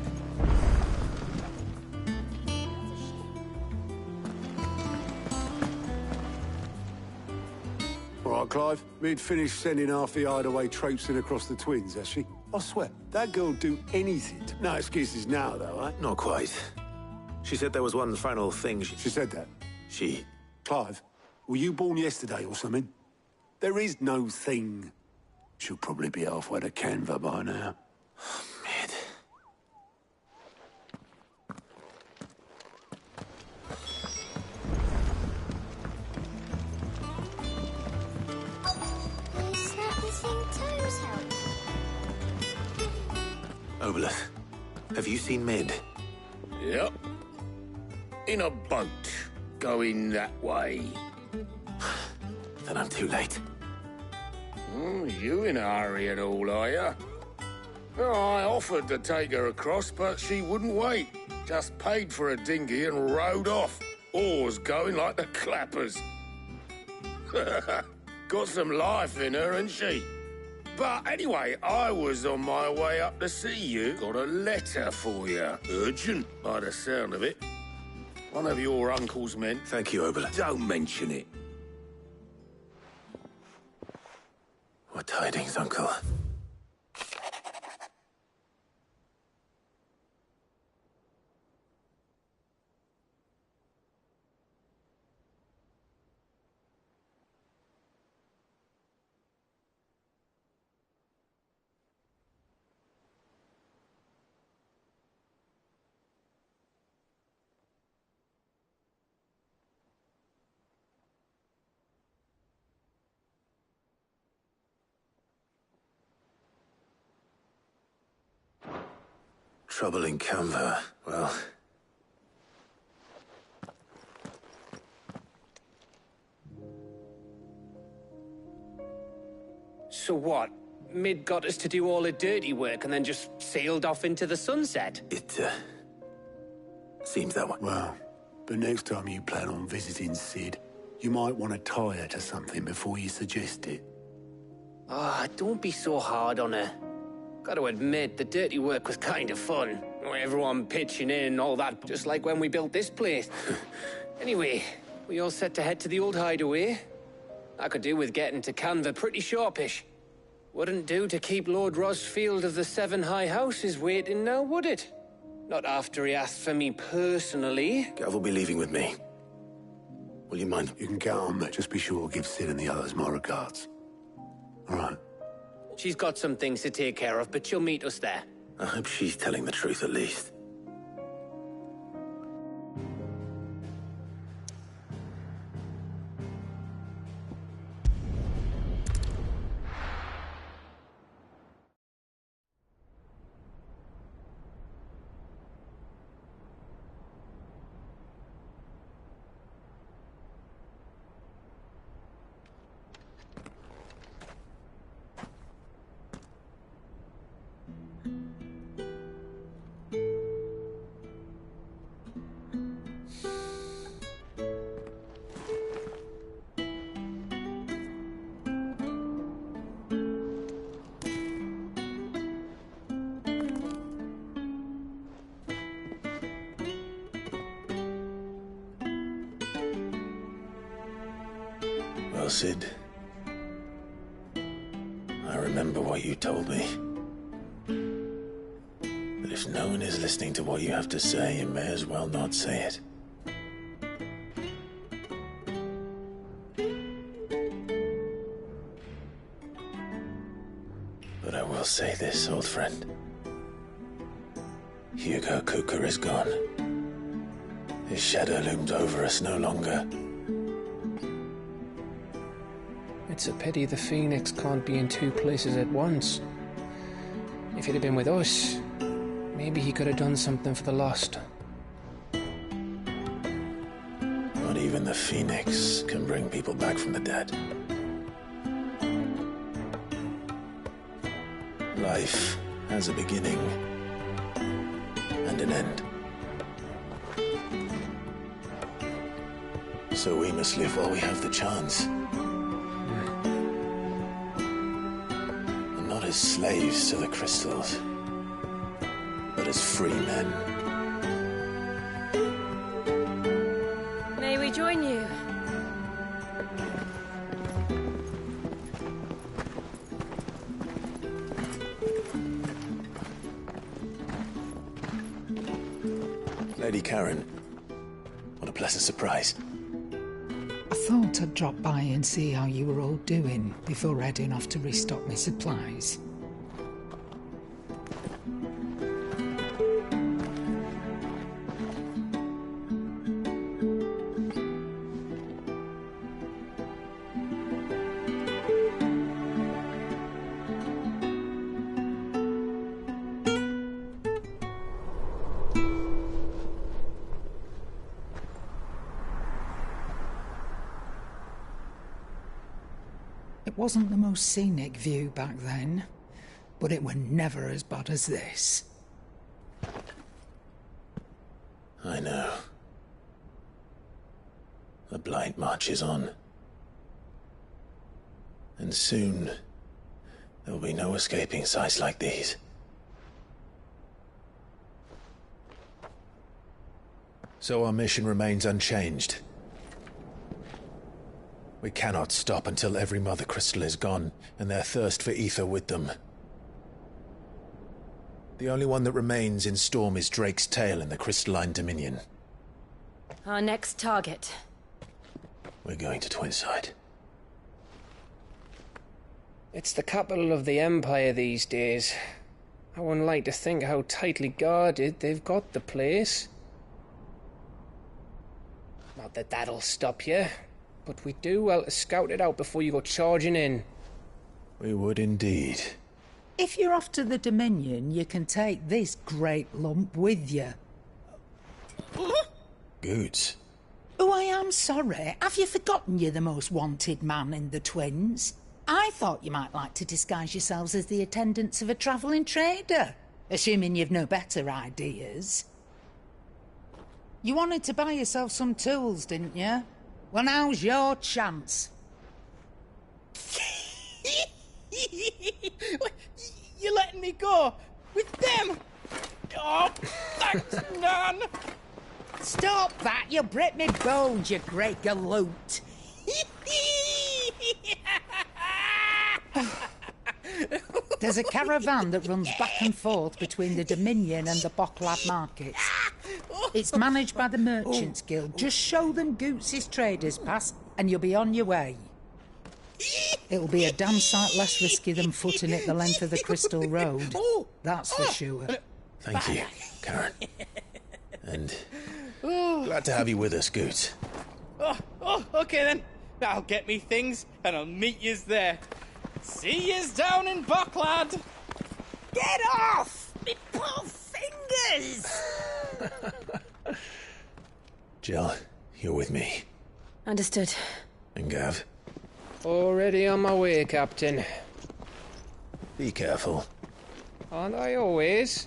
All right, Clive. Mid finished sending half the hideaway traipsing across the Twins, has she? I swear, that girl'll do anything. No excuses now, though, eh? Not quite. She said there was one final thing She said that? She... Clive, were you born yesterday or something? There is no thing. She'll probably be halfway to Canva by now. Mid. Obolus, have you seen Mid? Yep. In a boat, going that way. Then I'm too late. You in a hurry at all, are you? Oh, I offered to take her across, but she wouldn't wait. Just paid for a dinghy and rowed off. Oars going like the clappers. Got some life in her, ain't she? But anyway, I was on my way up to see you. Got a letter for you. Urgent, by the sound of it. One of your uncle's men. Thank you, Obolus. Don't mention it. What tidings, Uncle? Trouble in Canva. Well... So what? Mid got us to do all the dirty work and then just sailed off into the sunset? It, seems that way. Well, but next time you plan on visiting Sid, you might want to tie her to something before you suggest it. Ah, don't be so hard on her. Gotta admit, the dirty work was kind of fun. Everyone pitching in and all that, just like when we built this place. Anyway, we all set to head to the old hideaway. I could do with getting to Canva pretty sharpish. Wouldn't do to keep Lord Rosfield of the Seven High Houses waiting now, would it? Not after he asked for me personally. Gav will be leaving with me. Will you mind? You can count on that. Just be sure to give Sid and the others my regards. All right. She's got some things to take care of, but she'll meet us there. I hope she's telling the truth at least. Well, Sid, I remember what you told me. That if no one is listening to what you have to say, you may as well not say it. But I will say this, old friend. Hugo Cooker is gone. His shadow looms over us no longer. It's a pity the Phoenix can't be in two places at once. If he'd have been with us, maybe he could have done something for the lost. Not even the Phoenix can bring people back from the dead. Life has a beginning and an end. So we must live while we have the chance. And not as slaves to the crystals, but as free men. May we join you? Lady Karen, what a pleasant surprise. I thought I'd drop by and see how you were all doing before heading off to restock my supplies. wasn't the most scenic view back then, but it were never as bad as this. I know. The Blight marches on. And soon, there will be no escaping sights like these. So our mission remains unchanged. We cannot stop until every Mother Crystal is gone, and their thirst for ether with them. The only one that remains in Storm is Drake's tail in the Crystalline Dominion. Our next target. We're going to Twinside. It's the capital of the Empire these days. I wouldn't like to think how tightly guarded they've got the place. Not that that'll stop you, but we do well to scout it out before you go charging in. We would indeed. If you're off to the Dominion, you can take this great lump with you. Goods. Oh, I am sorry. Have you forgotten you're the most wanted man in the Twins? I thought you might like to disguise yourselves as the attendants of a travelling trader, assuming you've no better ideas. You wanted to buy yourself some tools, didn't you? Well, now's your chance. You're letting me go with them? Oh, thanks, Nan. Stop that! You'll break me bones, you great galoot. There's a caravan that runs back and forth between the Dominion and the Bocklad markets. It's managed by the Merchants Guild. Just show them Goots' traders pass and you'll be on your way. It'll be a damn sight less risky than footing it the length of the Crystal Road. That's for sure. Thank you, Karen. And glad to have you with us, Goots. Okay then. I'll get me things and I'll meet yous there. See yous down in Bocklad. Get off! Me poor fingers! Jill, you're with me. Understood. And Gav? Already on my way, Captain. Be careful. Aren't I always?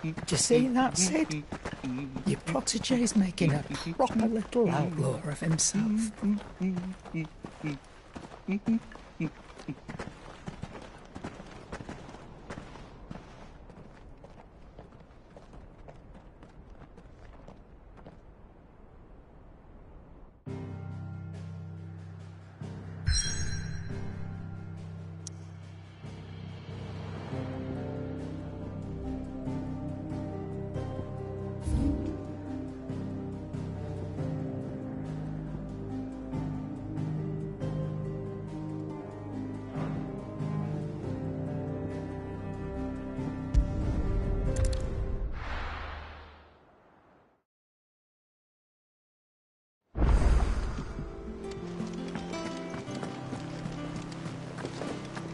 Do you see that, Sid? Your protege's making a proper little outlaw of himself.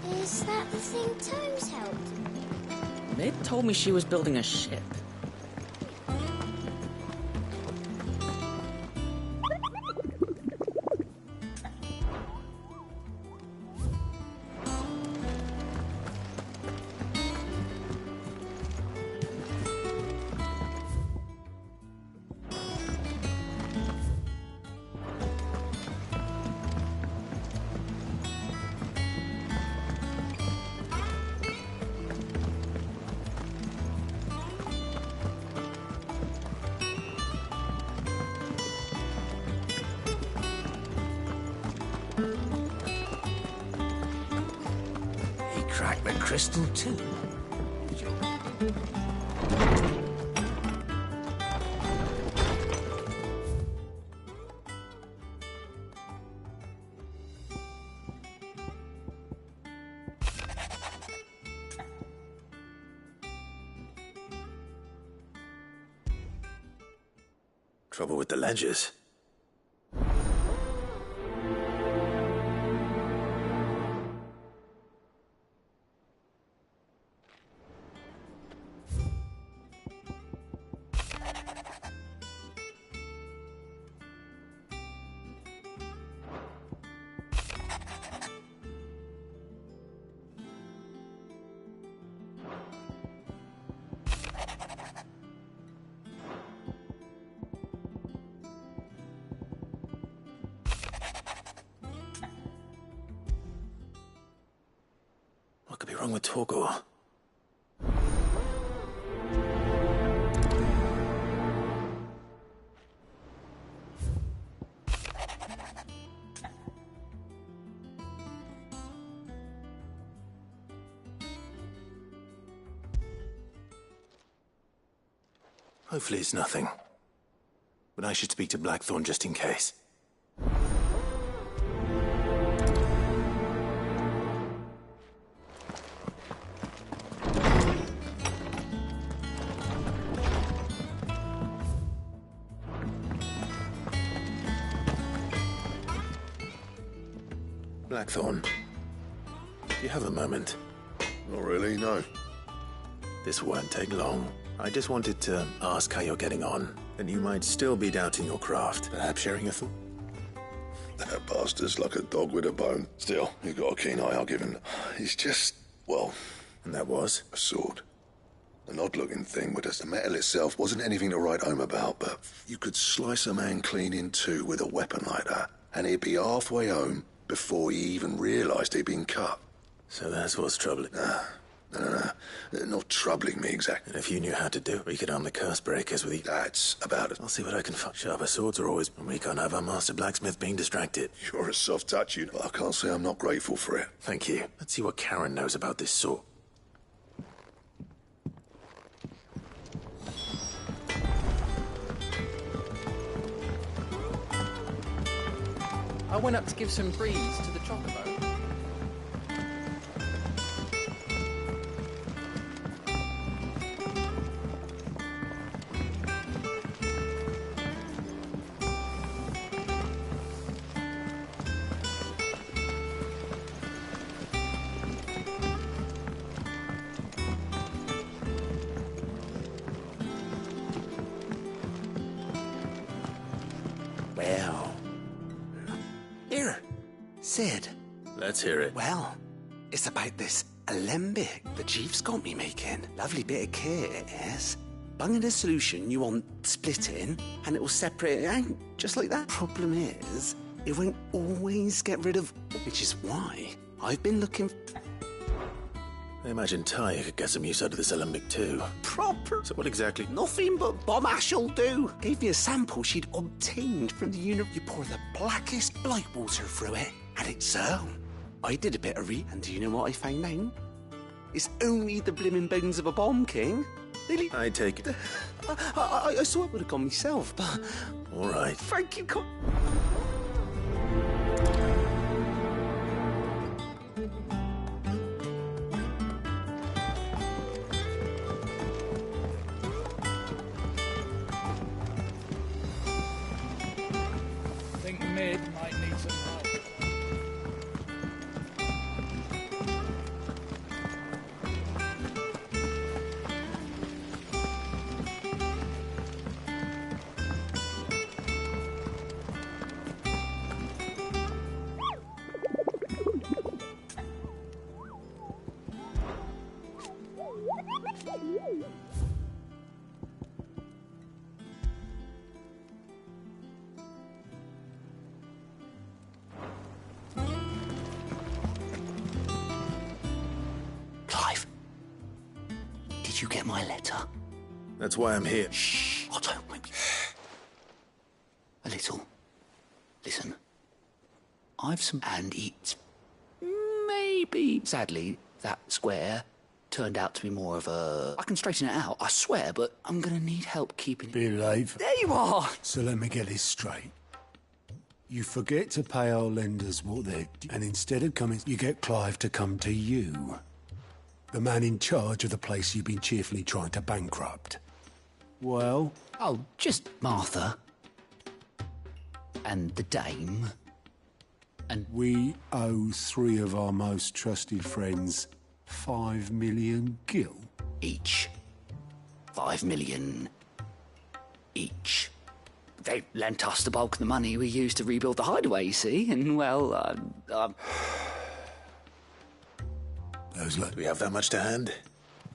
Is that the thing Tomes helped? Mid told me she was building a ship. He cracked the crystal too. Trouble with the ledgers. wrong with Torgor? Hopefully it's nothing. But I should speak to Blackthorn just in case. Blackthorn, do you have a moment? Not really, no. This won't take long. I just wanted to ask how you're getting on, and you might still be doubting your craft. Perhaps sharing a thought? That bastard's like a dog with a bone. Still, he's got a keen eye, I'll give him. He's just, well... And that was? A sword. An odd-looking thing, but the metal itself wasn't anything to write home about, but you could slice a man clean in two with a weapon like that, and he'd be halfway home before he even realised he'd been cut. So that's what's troubling. No. Not troubling me exactly. And if you knew how to do it, we could arm the curse breakers with That's about it. I'll see what I can find. Sharper swords are always... We can't have our master blacksmith being distracted. You're a soft touch, you know. I can't say I'm not grateful for it. Thank you. Let's see what Karen knows about this sword. I went up to give some breeze to the chocobo. Well. Here, Sid. Let's hear it. Well, it's about this alembic the chief's got me making. Lovely bit of kit, it is. Bung in a solution you want splitting, and it will separate it out, just like that. Problem is, it won't always get rid of... Which is why I've been looking... I imagine Ty could get some use out of this alembic too. Proper... So what exactly? Nothing but bomb ash'll do. Gave me a sample she'd obtained from the You pour the blackest blight water through it, and it's so. I did a bit of and do you know what I found out? It's only the blimmin' bones of a bomb king. Really? I take it. I saw it would have gone myself, but... All right. Thank you, I think mid might need some help. Clive, did you get my letter? That's why I'm here. Shh. Oh, don't make me... A little. Listen. I've some... And it's... Maybe... Sadly, that square turned out to be more of a... I can straighten it out, I swear, but I'm gonna need help keeping... Behave. There you are! So let me get this straight. You forget to pay our lenders what they're... And instead of coming, you get Clive to come to you. The man in charge of the place you've been cheerfully trying to bankrupt. Well? Oh, just Martha. And the dame. And... We owe 3 of our most trusted friends 5 million gil. Each. 5 million each. They lent us the bulk of the money we used to rebuild the hideaway, you see, and, well, Do we have that much to hand?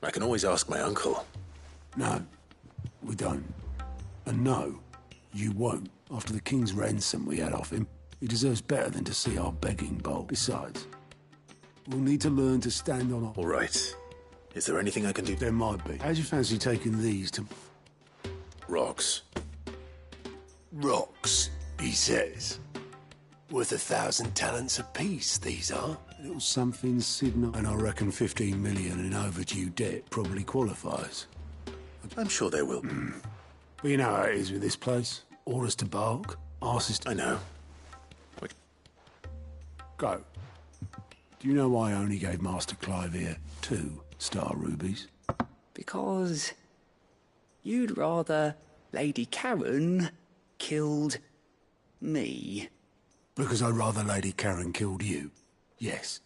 I can always ask my uncle. No, we don't. And no, you won't. After the king's ransom we had off him, he deserves better than to see our begging bowl. Besides, We'll need to learn to stand on our... All right. Is there anything I can do? There might be. How'd you fancy taking these to... Rocks. Rocks, he says. Worth 1,000 talents apiece, these are. A little something, Sidna, and I reckon 15 million in overdue debt probably qualifies. I'm sure they will. But you know how it is with this place. Orders to bark, arses to... I know. Go. Do you know why I only gave Master Clive here 2 star rubies? Because you'd rather Lady Karen killed me. Because I'd rather Lady Karen killed you. Yes.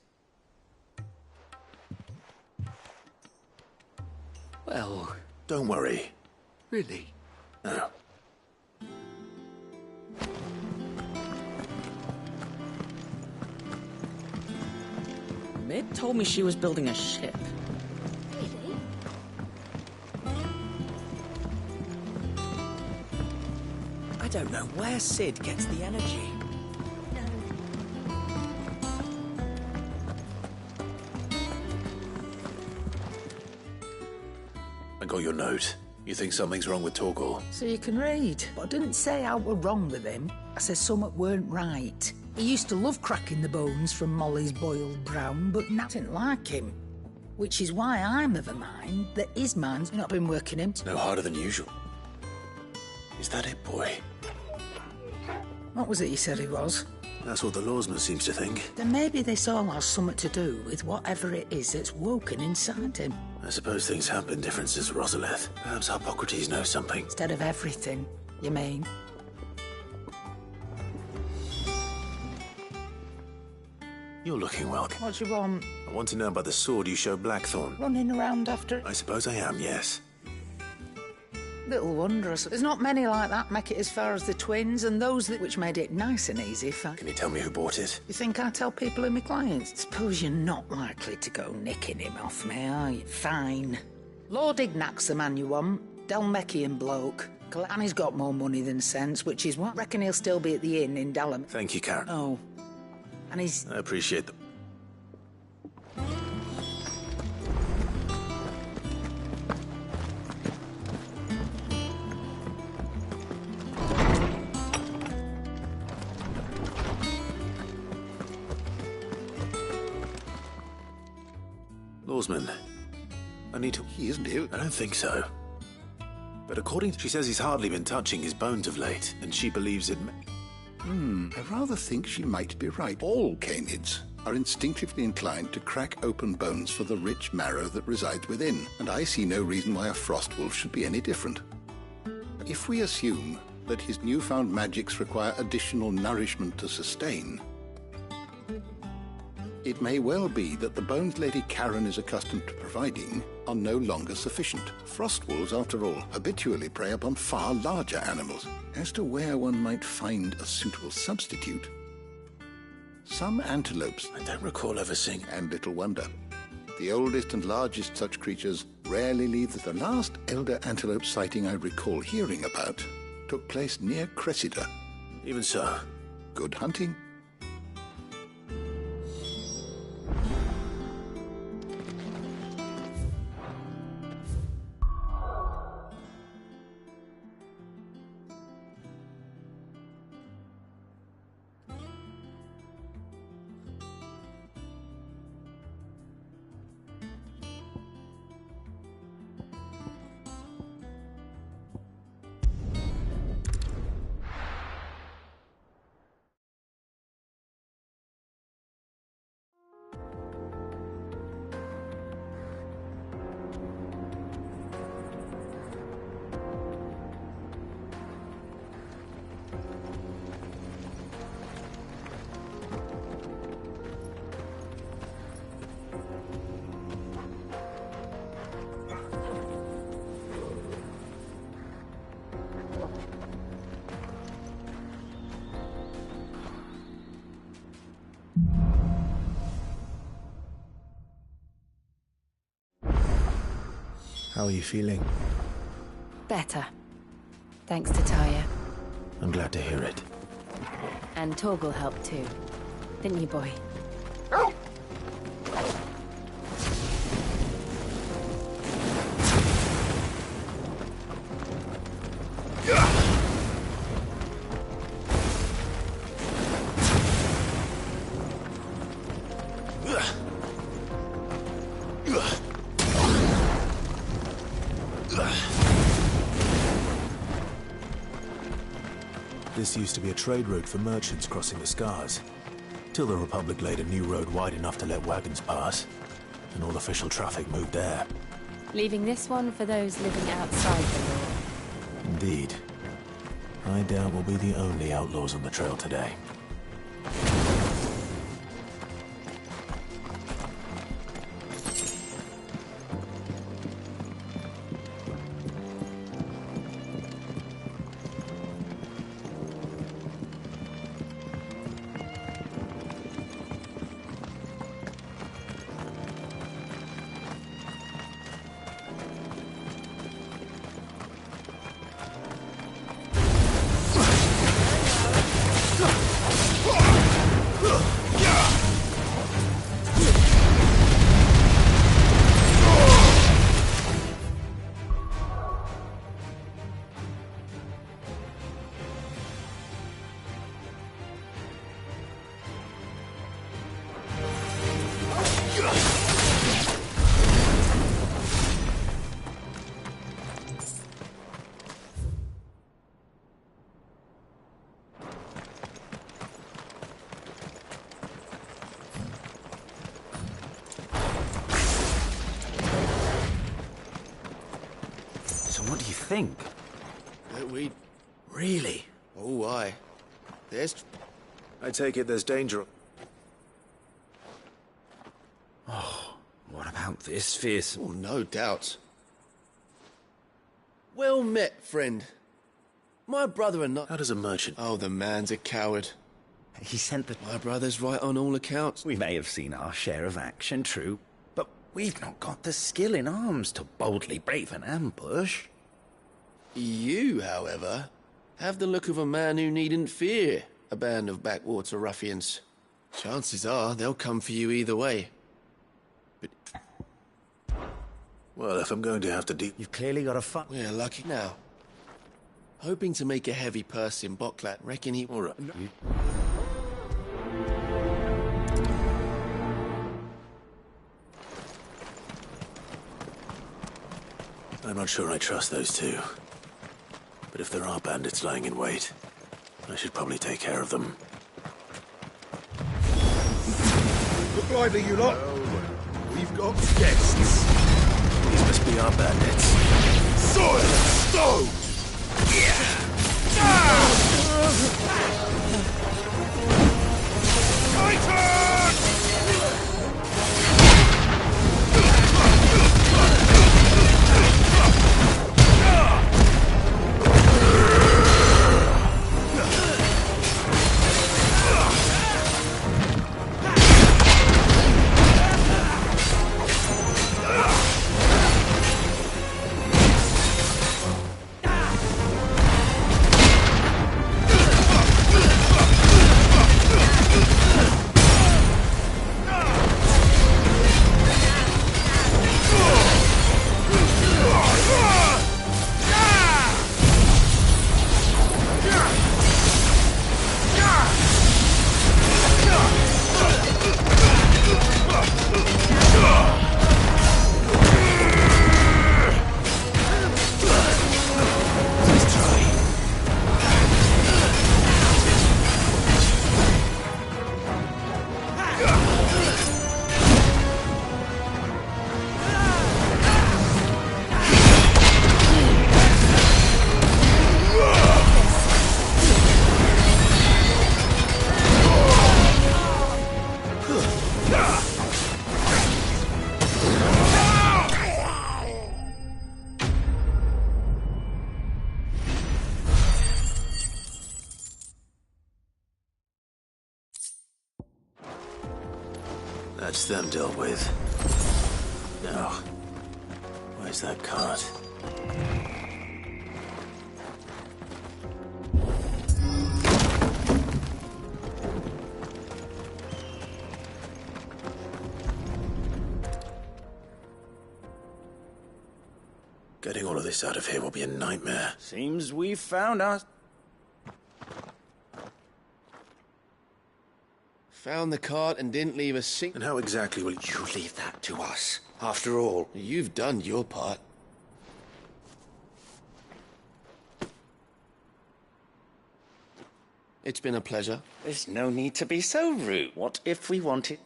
Well... Don't worry. Really? No. Mid told me she was building a ship. Really? I don't know where Sid gets the energy. I got your note. You think something's wrong with Torgal? So you can read. But I didn't say I were wrong with him. I said something weren't right. He used to love cracking the bones from Molly's boiled brown, but Nat didn't like him. Which is why I'm of a mind that his mind's not been working him. No harder than usual. Is that it, boy? What was it he said he was? That's what the lawsman seems to think. Then maybe this all has something to do with whatever it is that's woken inside him. I suppose things have been different since Rosalith. Perhaps Hippocrates knows something. Instead of everything, you mean? You're looking well. What do you want? I want to know about the sword you showed Blackthorn. Running around after it? I suppose I am, yes. Little wondrous. There's not many like that make it as far as the twins, and those which made it nice and easy for... Can you tell me who bought it? You think I tell people who my clients? Suppose you're not likely to go nicking him off me, are you? Fine. Lord Ignac's the man you want. Dalmekian bloke. And he's got more money than sense, which is what? I reckon he'll still be at the inn in Dallam. Thank you, Karen. Oh. And he's... I appreciate them. Lawsman, I need to... He isn't ill. I don't think so. But according to... She says he's hardly been touching his bones of late, and she believes it... I rather think she might be right. All canids are instinctively inclined to crack open bones for the rich marrow that resides within, and I see no reason why a frostwolf should be any different. If we assume that his newfound magics require additional nourishment to sustain, it may well be that the bones Lady Karen is accustomed to providing are no longer sufficient. Frostwolves, after all, habitually prey upon far larger animals. As to where one might find a suitable substitute, some antelopes... I don't recall ever seeing... And little wonder. The oldest and largest such creatures rarely leave. The last elder antelope sighting I recall hearing about took place near Cressida. Even so. Good hunting. How are you feeling? Better. Thanks to Taya. I'm glad to hear it. And Torgal helped too. Didn't you, boy? This used to be a trade route for merchants crossing the Scars, till the Republic laid a new road wide enough to let wagons pass, and all official traffic moved there. Leaving this one for those living outside the law. Indeed. I doubt we'll be the only outlaws on the trail today. What do you think? That we... Really? Oh, aye. There's... I take it there's danger. Oh, what about this fierce? Oh, no doubt. Well met, friend. My brother and I... How does a merchant... Oh, the man's a coward. He sent the... My brother's right on all accounts. We may have seen our share of action, true, but we've not got the skill in arms to boldly brave an ambush. You, however, have the look of a man who needn't fear a band of backwater ruffians. Chances are they'll come for you either way. But... Well, if I'm going to have to You've clearly got a fight. We're lucky now. Hoping to make a heavy purse in Boklat, reckon he... All right. I'm not sure I trust those two. But if there are bandits lying in wait, I should probably take care of them. Look lively, you lot. We've got guests. These must be our bandits. Sword and stone! That's them dealt with. Now, where's that cart? Getting all of this out of here will be a nightmare. Seems we've found our... Found the cart and didn't leave a sink. And how exactly will you leave that to us? After all, you've done your part. It's been a pleasure. There's no need to be so rude. What if we wanted...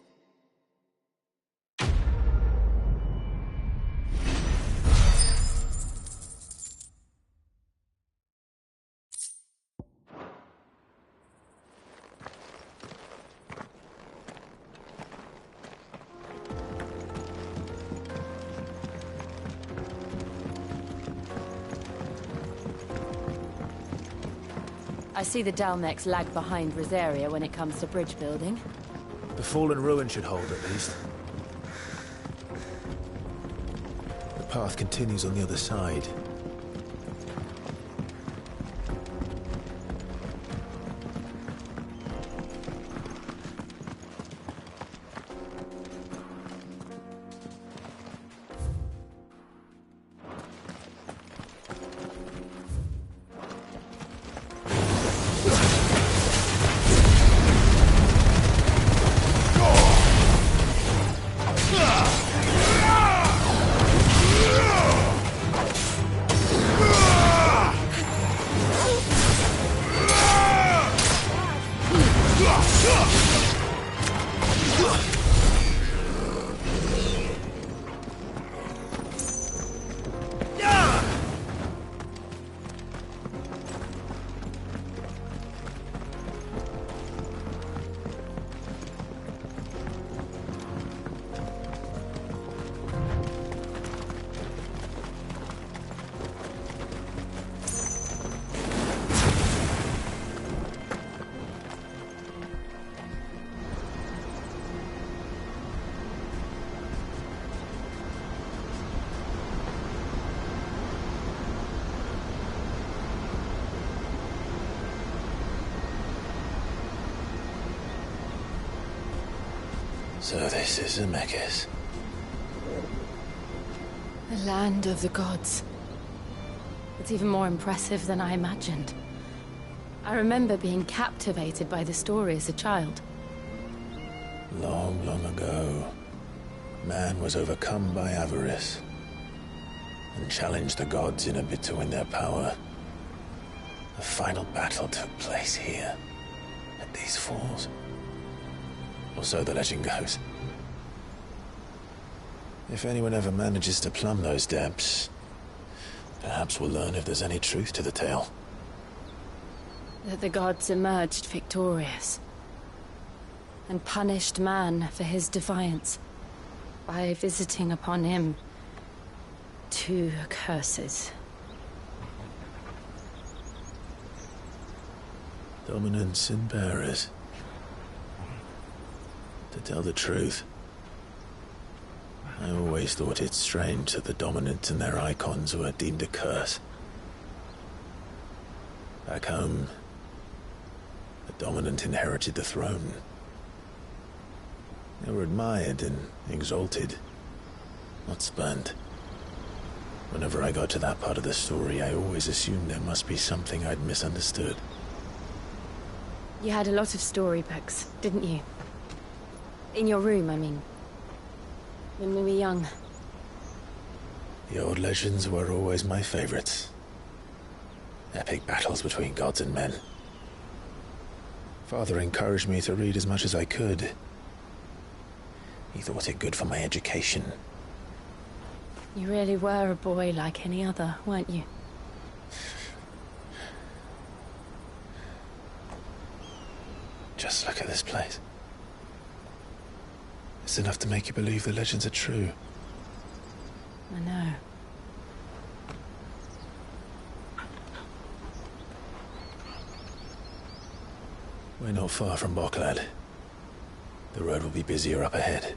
I see the Dalmex lag behind Rosaria when it comes to bridge building. The fallen ruin should hold, at least. The path continues on the other side. So this is Zemeckis. The land of the gods. It's even more impressive than I imagined. I remember being captivated by the story as a child. Long, long ago, man was overcome by avarice and challenged the gods in a bid to win their power. The final battle took place here, at these falls. Or so the legend goes. If anyone ever manages to plumb those depths, perhaps we'll learn if there's any truth to the tale. That the gods emerged victorious and punished man for his defiance by visiting upon him 2 curses. Dominants and bearers. To tell the truth, I always thought it strange that the dominants and their icons were deemed a curse. Back home, the dominant inherited the throne. They were admired and exalted, not spurned. Whenever I got to that part of the story, I always assumed there must be something I'd misunderstood. You had a lot of storybooks, didn't you? In your room, I mean. When we were young. The old legends were always my favorites. Epic battles between gods and men. Father encouraged me to read as much as I could. He thought it good for my education. You really were a boy like any other, weren't you? Just look at this place. It's enough to make you believe the legends are true. I know. We're not far from Boklad. The road will be busier up ahead.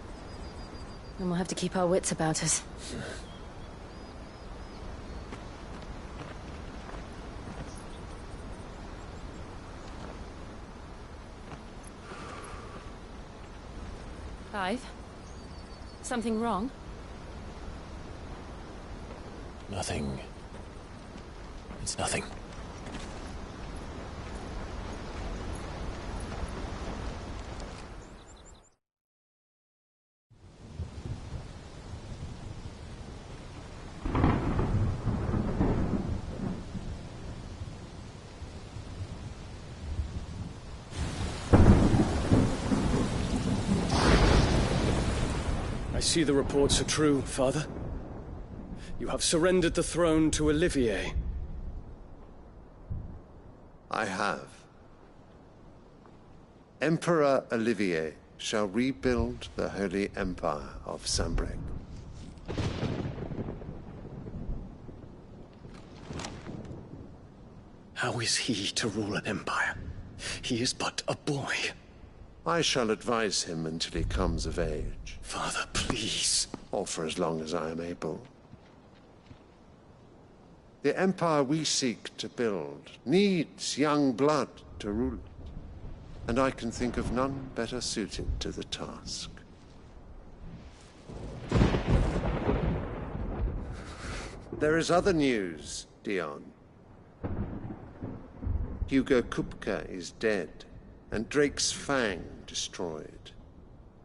And we'll have to keep our wits about us. Clive? Something wrong? Nothing. It's nothing. see the reports are true, Father. You have surrendered the throne to Olivier. I have. Emperor Olivier shall rebuild the Holy Empire of Sambrec. How is he to rule an empire? He is but a boy. I shall advise him until he comes of age. Father, please. Or for as long as I am able. The empire we seek to build needs young blood to rule it, and I can think of none better suited to the task. There is other news, Dion. Hugo Kupka is dead, and Drake's Fang destroyed.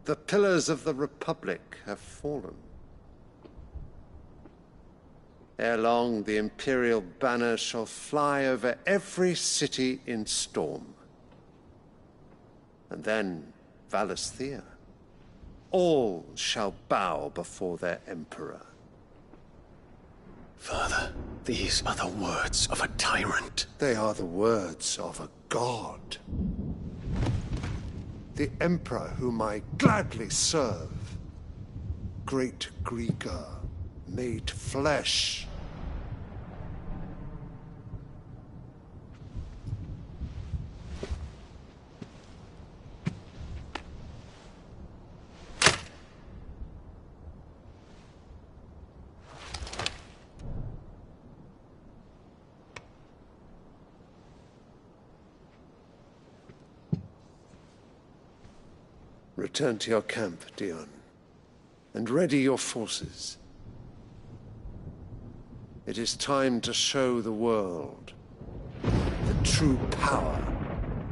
The pillars of the Republic have fallen. Ere long, the Imperial banner shall fly over every city in Storm. And then, Valisthea. All shall bow before their Emperor. Father, these are the words of a tyrant. They are the words of a god. The Emperor whom I gladly serve. Great Grieger, made flesh. Return to your camp, Dion, and ready your forces. It is time to show the world the true power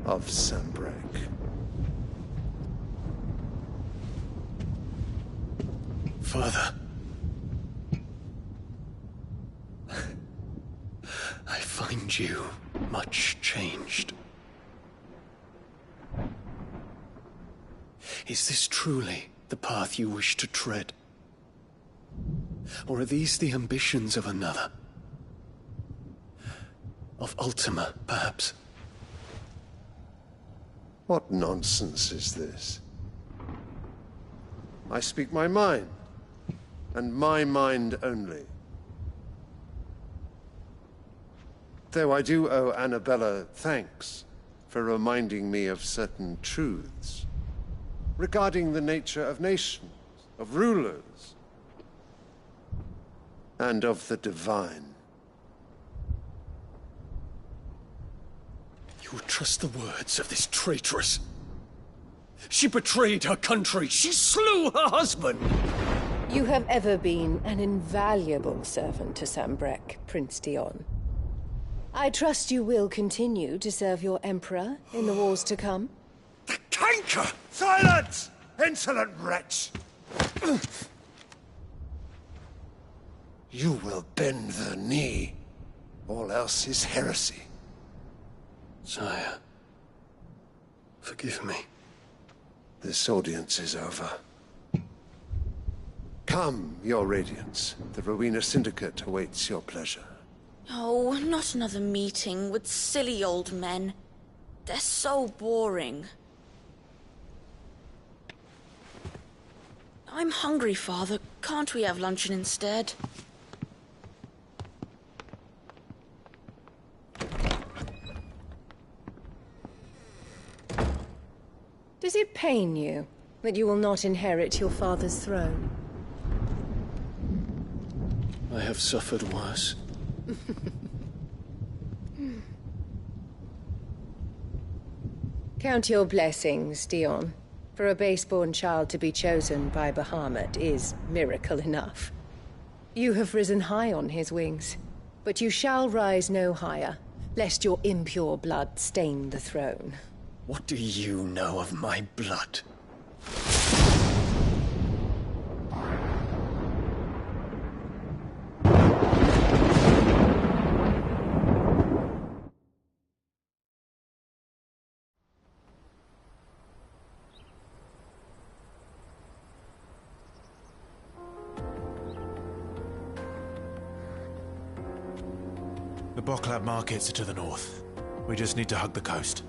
of Sambrec. Father. I find you much changed. Is this truly the path you wish to tread? Or are these the ambitions of another? Of Ultima, perhaps? What nonsense is this? I speak my mind, and my mind only. Though I do owe Annabella thanks for reminding me of certain truths regarding the nature of nations, of rulers, and of the divine. You would trust the words of this traitress? She betrayed her country. She slew her husband. You have ever been an invaluable servant to Sambrec, Prince Dion. I trust you will continue to serve your Emperor in the wars to come. The canker! Silence! Insolent wretch! You will bend the knee. All else is heresy. Sire, forgive me. This audience is over. Come, your Radiance. The Rowena Syndicate awaits your pleasure. Oh, not another meeting with silly old men. They're so boring. I'm hungry, Father. Can't we have luncheon instead? Does it pain you that you will not inherit your father's throne? I have suffered worse. Count your blessings, Dion. For a base-born child to be chosen by Bahamut is miracle enough. You have risen high on his wings, but you shall rise no higher, lest your impure blood stain the throne. What do you know of my blood? Bocklab markets are to the north. We just need to hug the coast.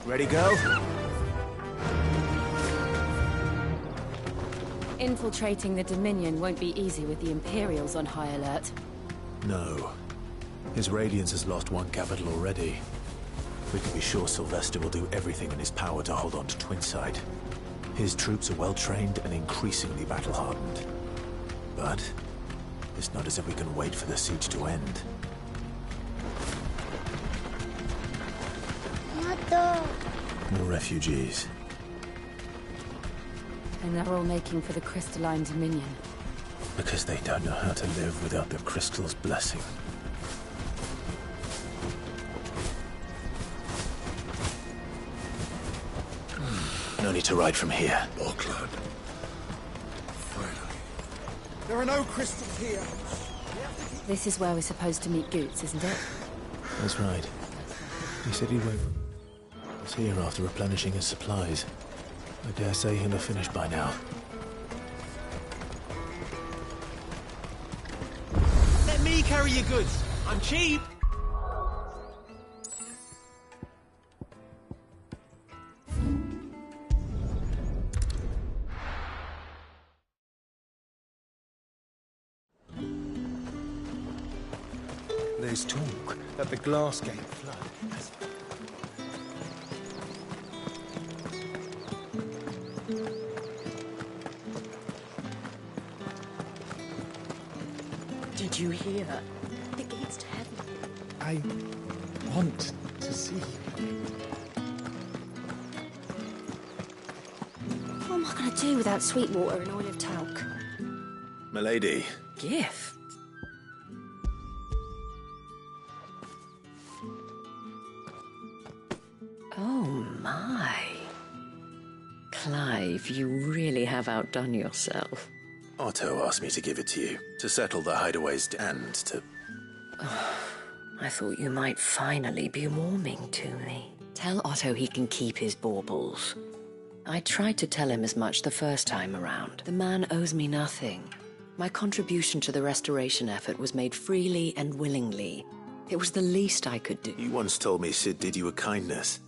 Ready, go? Infiltrating the Dominion won't be easy with the Imperials on high alert. No. His Radiance has lost one capital already. We can be sure Sylvester will do everything in his power to hold on to Twinside. His troops are well-trained and increasingly battle-hardened. But it's not as if we can wait for the siege to end. More refugees. And they're all making for the Crystalline Dominion. Because they don't know how to live without the Crystal's blessing. No need to ride from here. Auckland. Finally. There are no crystals here. This is where we're supposed to meet Goots, isn't it? That's right. He said he was here after replenishing his supplies. I dare say he'll have finished by now. Let me carry your goods. I'm cheap. There's talk that the Glass Gate flood has... Did you hear? The gates to heaven. I want to see. What am I going to do without sweet water and oil of talc? Milady. Gift? Oh my. Clive, you really have outdone yourself. Otto asked me to give it to you, to settle the hideaways and to... I thought you might finally be warming to me. Tell Otto he can keep his baubles. I tried to tell him as much the first time around. The man owes me nothing. My contribution to the restoration effort was made freely and willingly. It was the least I could do. You once told me Sid did you a kindness.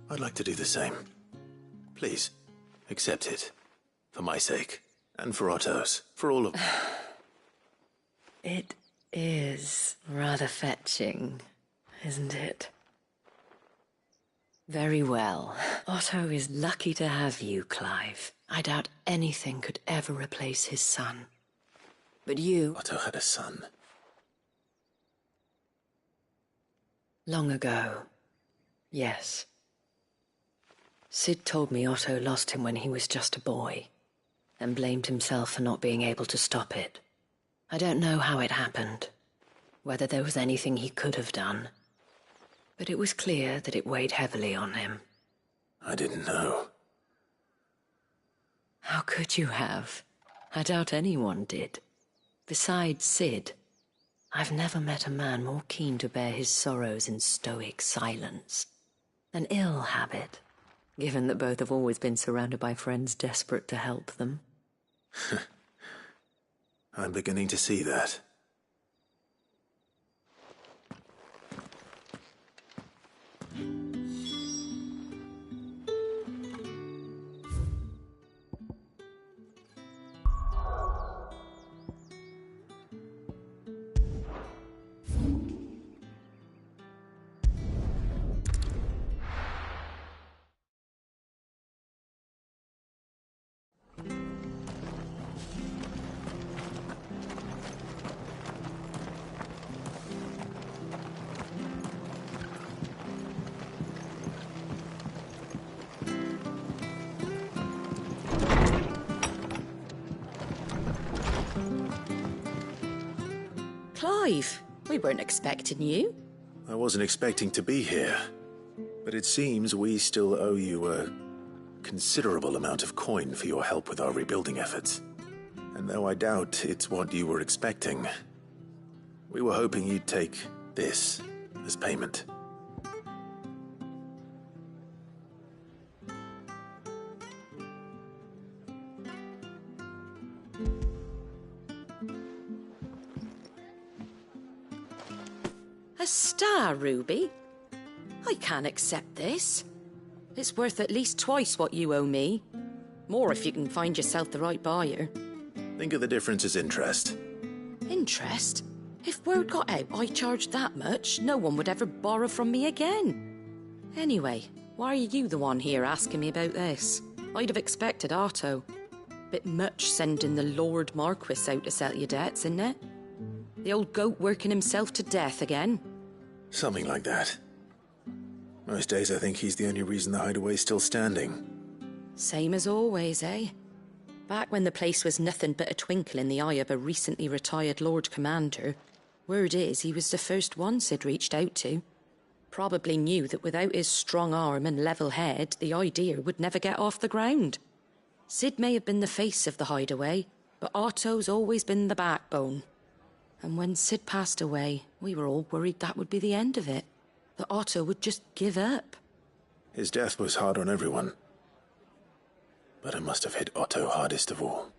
I'd like to do the same. Please, accept it. For my sake, and for Otto's, for all of... It is rather fetching, isn't it? Very well. Otto is lucky to have you, Clive. I doubt anything could ever replace his son. But you... Otto had a son. Long ago, yes. Sid told me Otto lost him when he was just a boy, and blamed himself for not being able to stop it. I don't know how it happened, whether there was anything he could have done, but it was clear that it weighed heavily on him. I didn't know. How could you have? I doubt anyone did. Besides Sid, I've never met a man more keen to bear his sorrows in stoic silence. An ill habit, given that both have always been surrounded by friends desperate to help them. I'm beginning to see that. Clive, We weren't expecting you. I wasn't expecting to be here, but it seems we still owe you a considerable amount of coin for your help with our rebuilding efforts. And though I doubt it's what you were expecting, we were hoping you'd take this as payment. A star ruby? I can't accept this. It's worth at least twice what you owe me. More if you can find yourself the right buyer. Think of the difference as interest. Interest? If word got out I charged that much, no one would ever borrow from me again. Anyway, why are you the one here asking me about this? I'd have expected Otto. Bit much sending the Lord Marquis out to settle your debts, isn't it? The old goat working himself to death again? Something like that. Most days I think he's the only reason the hideaway's still standing. Same as always, eh? Back when the place was nothing but a twinkle in the eye of a recently retired Lord Commander, word is he was the first one Sid reached out to. Probably knew that without his strong arm and level head, the idea would never get off the ground. Sid may have been the face of the hideaway, but Otto's always been the backbone. And when Sid passed away, we were all worried that would be the end of it. That Otto would just give up. His death was hard on everyone. But it must have hit Otto hardest of all.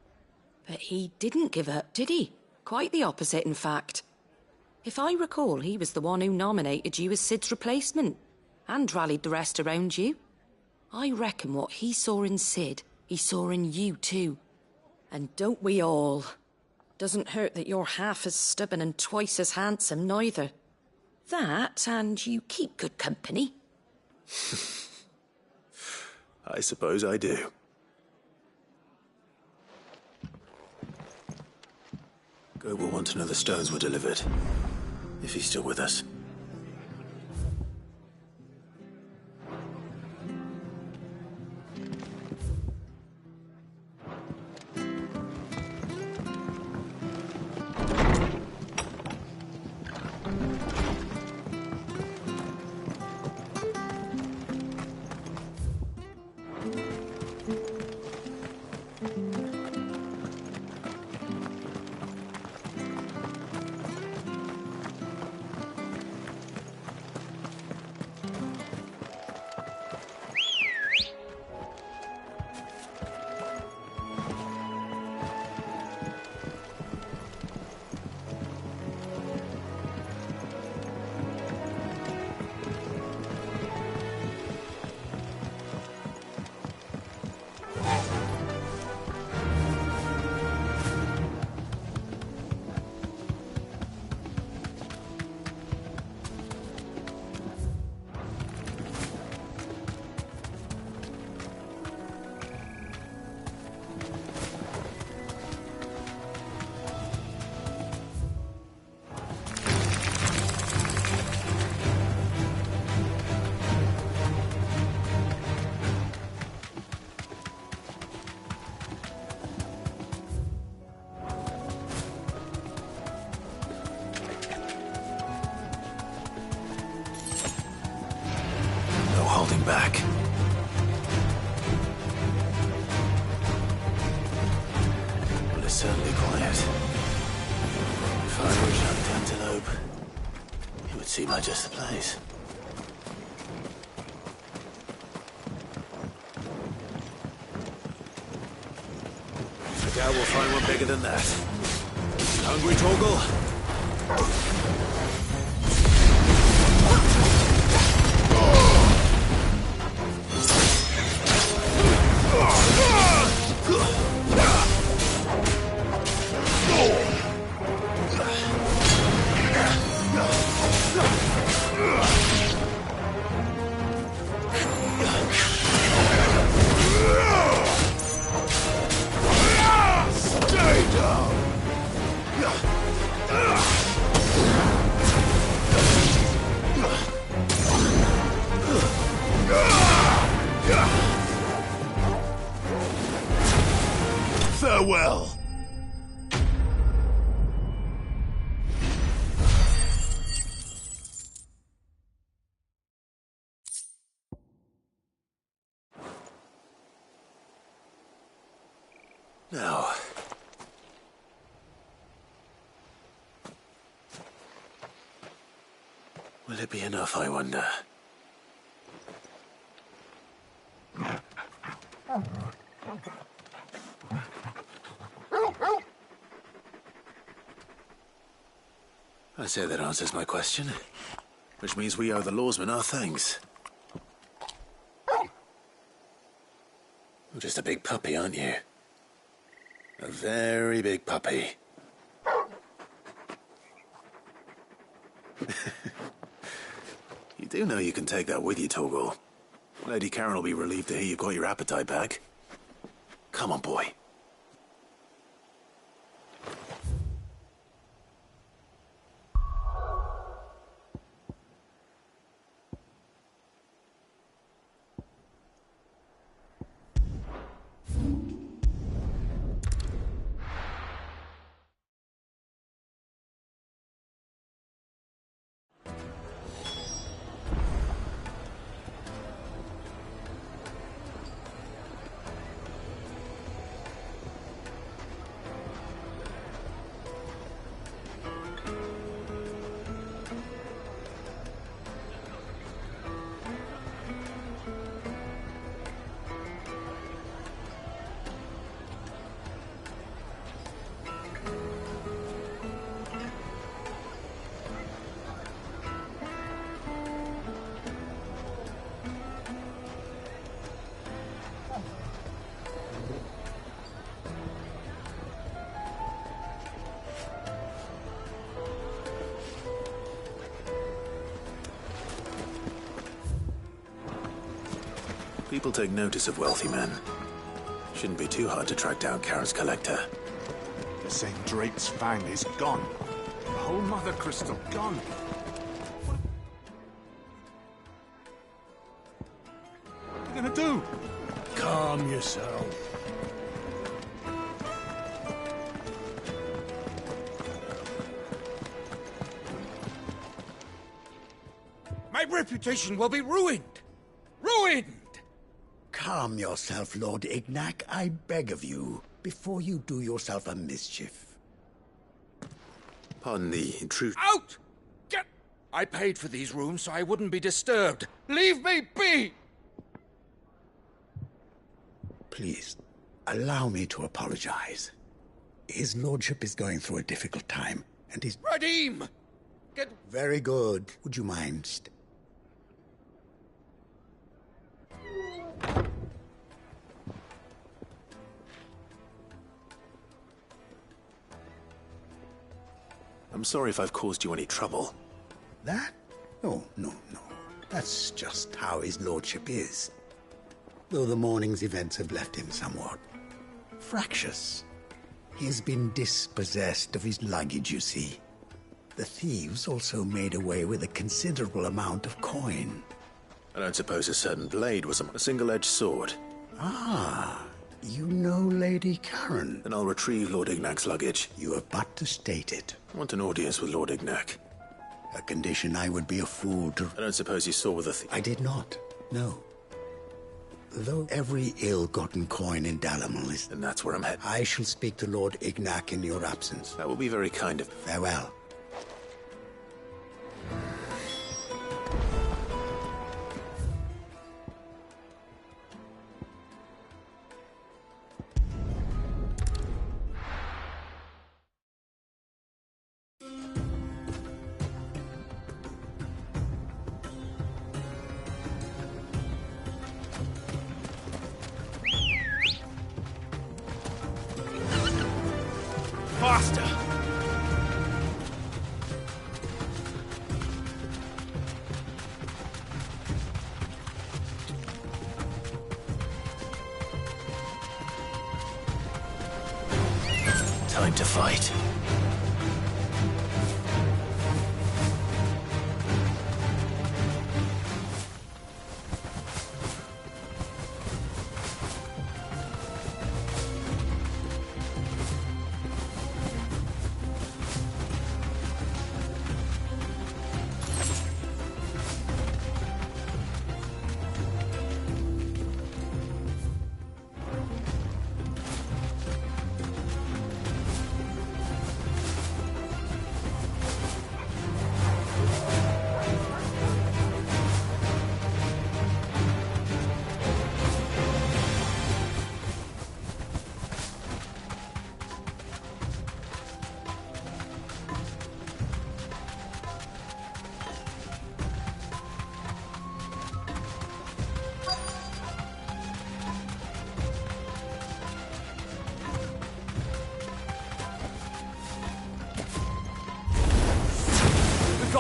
But he didn't give up, did he? Quite the opposite, in fact. If I recall, he was the one who nominated you as Sid's replacement, and rallied the rest around you. I reckon what he saw in Sid, he saw in you too. And don't we all? Doesn't hurt that you're half as stubborn and twice as handsome, neither. That, and you keep good company. I suppose I do. Goat will want to know the stones were delivered, if he's still with us. Back. Well, it's certainly quiet. If I were a young antelope, it would seem like just the place. I doubt we'll find one bigger than that. Hungry, Torgal? Stay down! Now... will it be enough, I wonder? I say that answers my question. Which means we owe the lawsmen our thanks. You're just a big puppy, aren't you? A very big puppy. You do know you can take that with you, Torgal. Lady Karen will be relieved to hear you've got your appetite back. Come on, boy. People take notice of wealthy men. Shouldn't be too hard to track down Karen's collector. The same Drake's fang is gone. The whole mother crystal gone. What are you gonna do? Calm yourself. My reputation will be ruined! Ruined! Calm yourself, Lord Ignac, I beg of you, before you do yourself a mischief. Pardon the intrusion. Out! Get... I paid for these rooms so I wouldn't be disturbed. Leave me be! Please, allow me to apologize. His lordship is going through a difficult time, and he's... Radim! Get... Very good. Would you mind... I'm sorry if I've caused you any trouble. That? Oh, no. That's just how his lordship is. Though the morning's events have left him somewhat fractious. He's been dispossessed of his luggage, you see. The thieves also made away with a considerable amount of coin. I don't suppose a certain blade was a single-edged sword. Ah, you know Lady Karen. Then I'll retrieve Lord Ignac's luggage. You have but to state it. I want an audience with Lord Ignac. A condition I would be a fool to... I don't suppose you saw with the thief. I did not, no. Though every ill-gotten coin in Dalamil is... And that's where I'm headed. I shall speak to Lord Ignac in your absence. That will be very kind of... Farewell. Faster! Time to fight.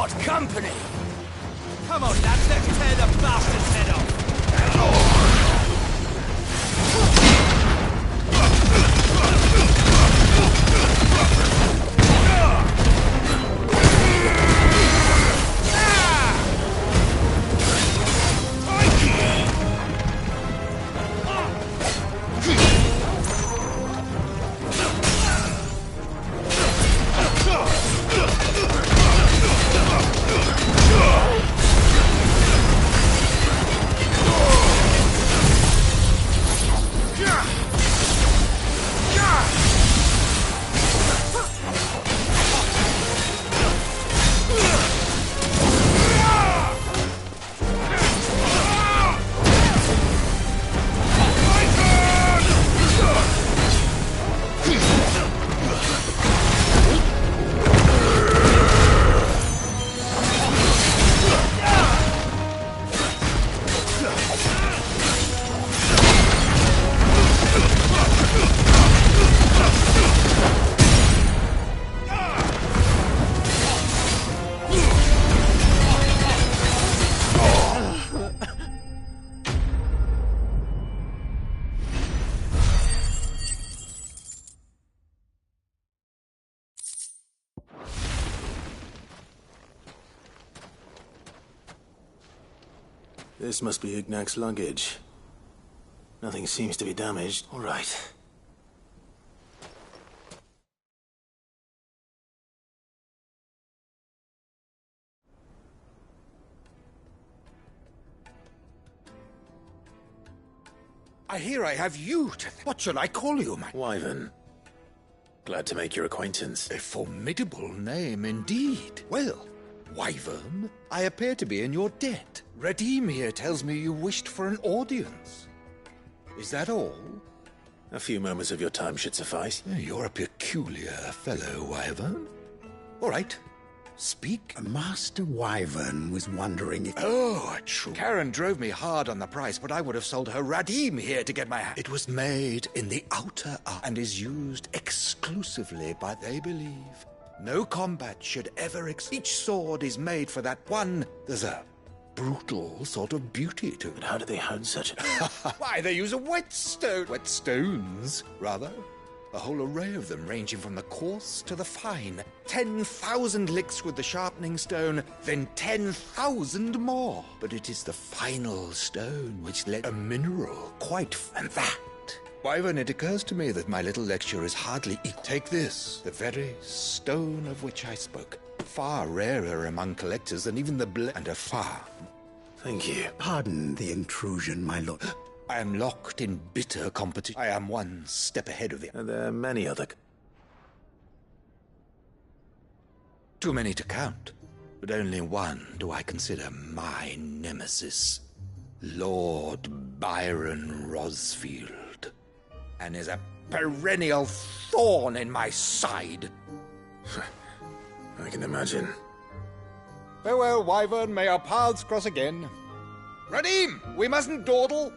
got company! Come on, lads, let's tear the bastard's head off! This must be Ignac's luggage. Nothing seems to be damaged. All right. I hear I have you to... What should I call you, man? Wyvern. Glad to make your acquaintance. A formidable name indeed. Well, Wyvern, I appear to be in your debt. Redeem here tells me you wished for an audience. Is that all? A few moments of your time should suffice. You're a peculiar fellow, Wyvern. All right. Speak. Master Wyvern was wondering if... Oh, true. Karen drove me hard on the price, but I would have sold her Radim here to get my hand. It was made in the outer arc and is used exclusively by, they believe. No combat should ever each sword is made for that one. There's a brutal sort of beauty to it. But how do they hone such a... Why, they use a whetstone. Whetstones, rather. A whole array of them, ranging from the coarse to the fine. 10,000 licks with the sharpening stone, then 10,000 more. But it is the final stone which led a mineral quite... And that... Wyvern, it occurs to me that my little lecture is hardly... Take this, the very stone of which I spoke. Far rarer among collectors than even the and a far... Thank you. Pardon the intrusion, my lord. I am locked in bitter competition. I am one step ahead of it. And there are many other... Too many to count. But only one do I consider my nemesis. Lord Byron Rosfield. And is a perennial thorn in my side. I can imagine. Farewell, Wyvern. May our paths cross again. Radim, we mustn't dawdle.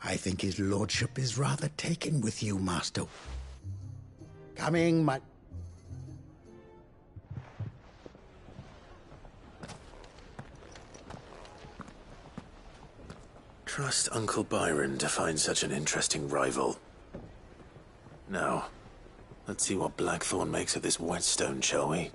I think his lordship is rather taken with you, master. Coming, my... Trust Uncle Byron to find such an interesting rival. Now, let's see what Blackthorn makes of this whetstone, shall we?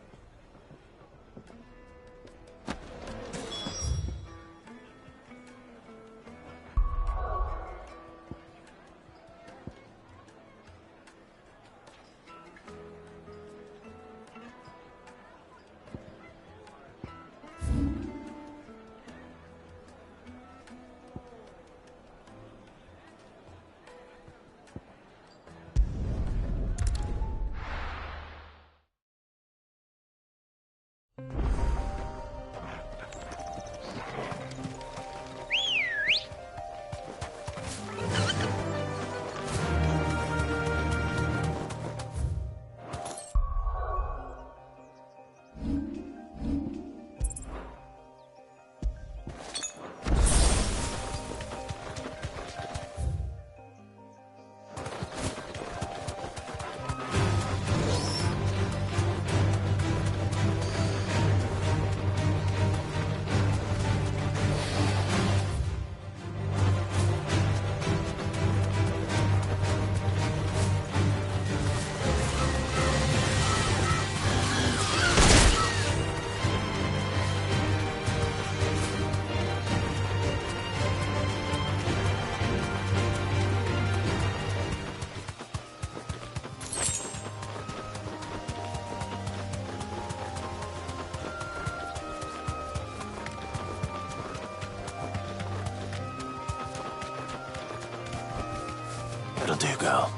It'll do, girl.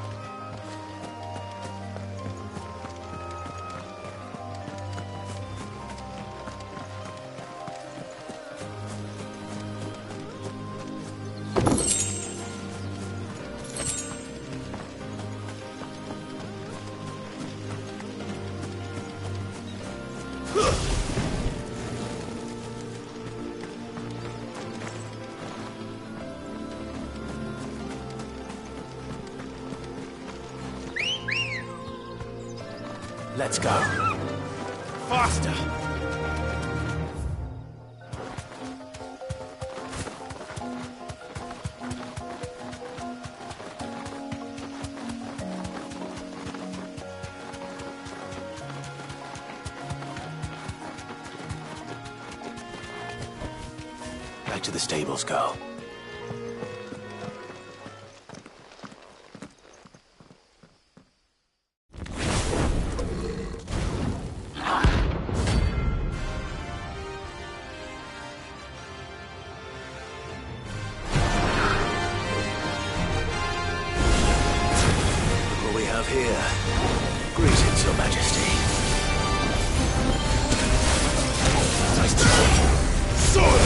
Let's go. Faster! Back to the stables, girl. What we have here. Greetings, Your Majesty. Nice to meet you. Sword!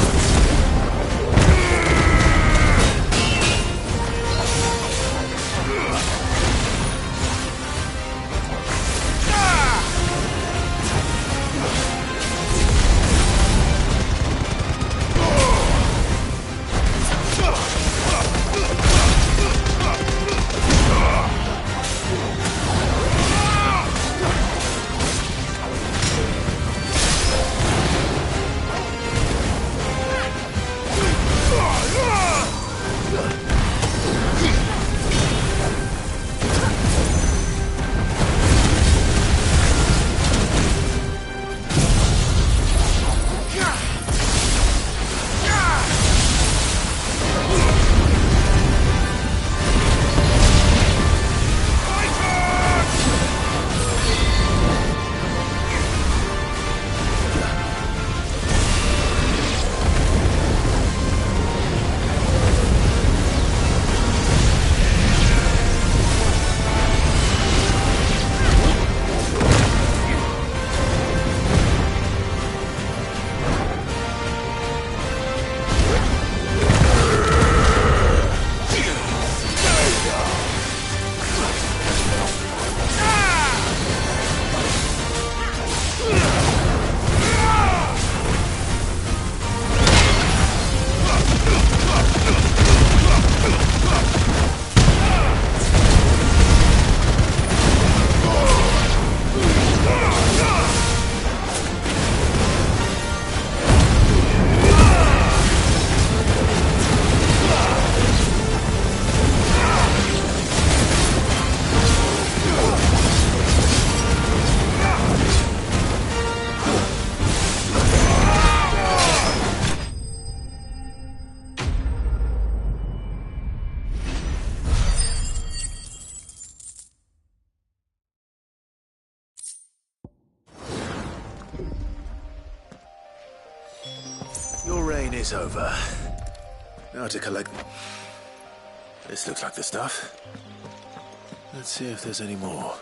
Your reign is over. Now to collect... This looks like the stuff. Let's see if there's any more.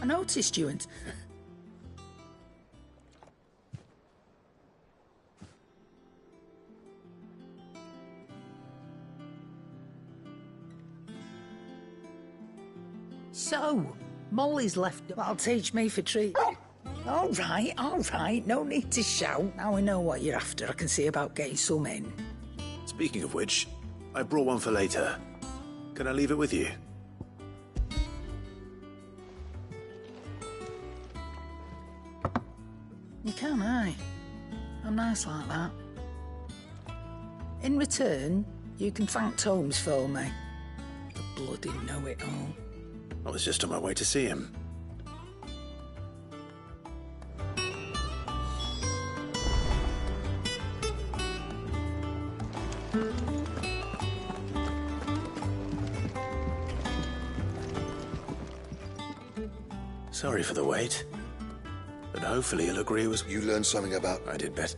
I noticed you and... So, Molly's left... That'll teach me for treat. All right, no need to shout. Now I know what you're after. I can see about getting some in. Speaking of which, I brought one for later. Can I leave it with you? You can, aye. I'm nice like that. In return, you can thank Tomes for me. The bloody know-it-all. I was just on my way to see him. Sorry for the wait. But hopefully he'll agree with... You learned something about... I did bet.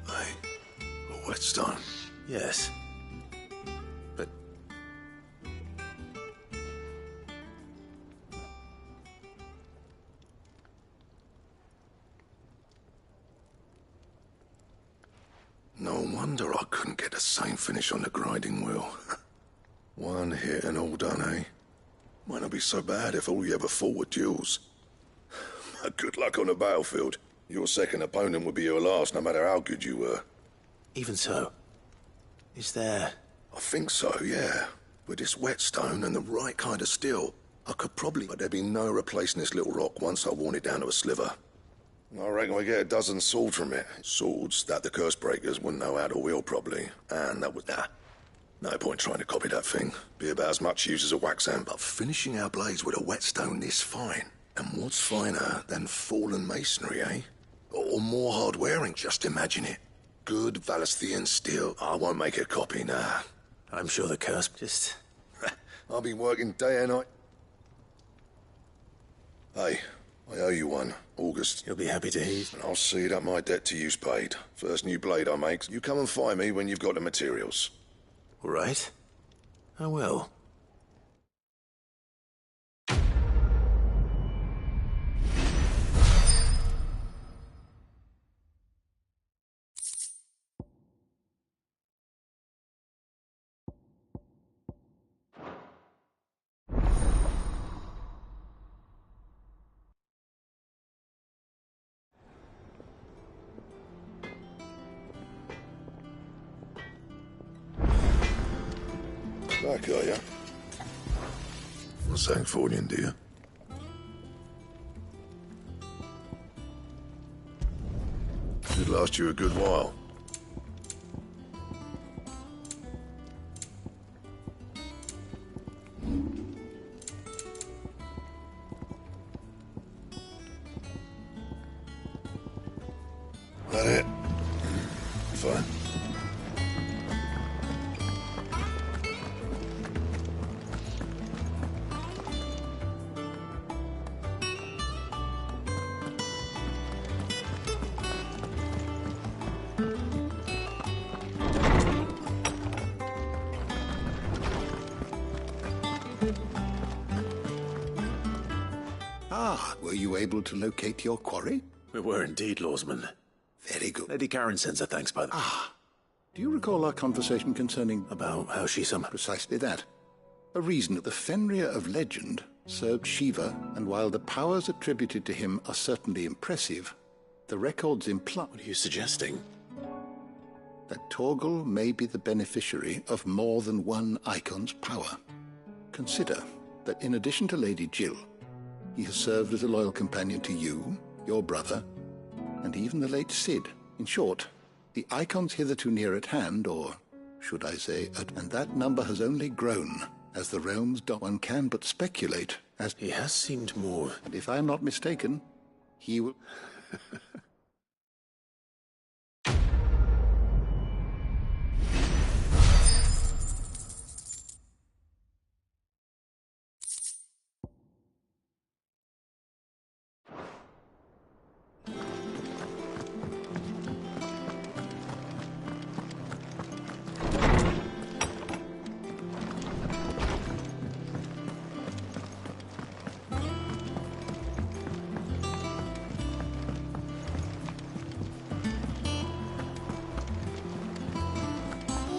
A whetstone? Yes. But... No wonder I couldn't get the same finish on the grinding wheel. One hit and all done, eh? Might not be so bad if all you ever fought were duels. Good luck on the battlefield. Your second opponent would be your last, no matter how good you were. Even so, is there... I think so, yeah. With this whetstone and the right kind of steel, I could probably... But there'd be no replacing this little rock once I worn it down to a sliver. I reckon we get a dozen swords from it. Swords that the curse breakers wouldn't know how to wield properly. And that would... No point trying to copy that thing. Be about as much use as a wax hand. But finishing our blades with a whetstone is fine. And what's finer than fallen masonry, eh? Or more hard wearing, just imagine it. Good Valesthian steel. I won't make a copy, nah. I'm sure the curse just... I'll be working day and night. Hey, I owe you one. August. You'll be happy to hear. And I'll see that my debt to you's paid. First new blade I make, you come and find me when you've got the materials. All right. I will. Back, are ya? From Sancfordian, do you? Should last you a good while. That it? Fine. Ah, were you able to locate your quarry? We were indeed, Lawsman. Very good. Lady Karen sends her thanks by the... Do you recall our conversation concerning... About how she summoned... Precisely that. A reason that the Fenrir of legend served Shiva, and while the powers attributed to him are certainly impressive, the records imply... What are you suggesting? That Torgal may be the beneficiary of more than one icon's power. Consider that in addition to Lady Jill, he has served as a loyal companion to you, your brother, and even the late Cid. In short, the icons hitherto near at hand, or should I say, and that number has only grown as the realms do. One can but speculate as... He has seemed more... And if I am not mistaken, he will...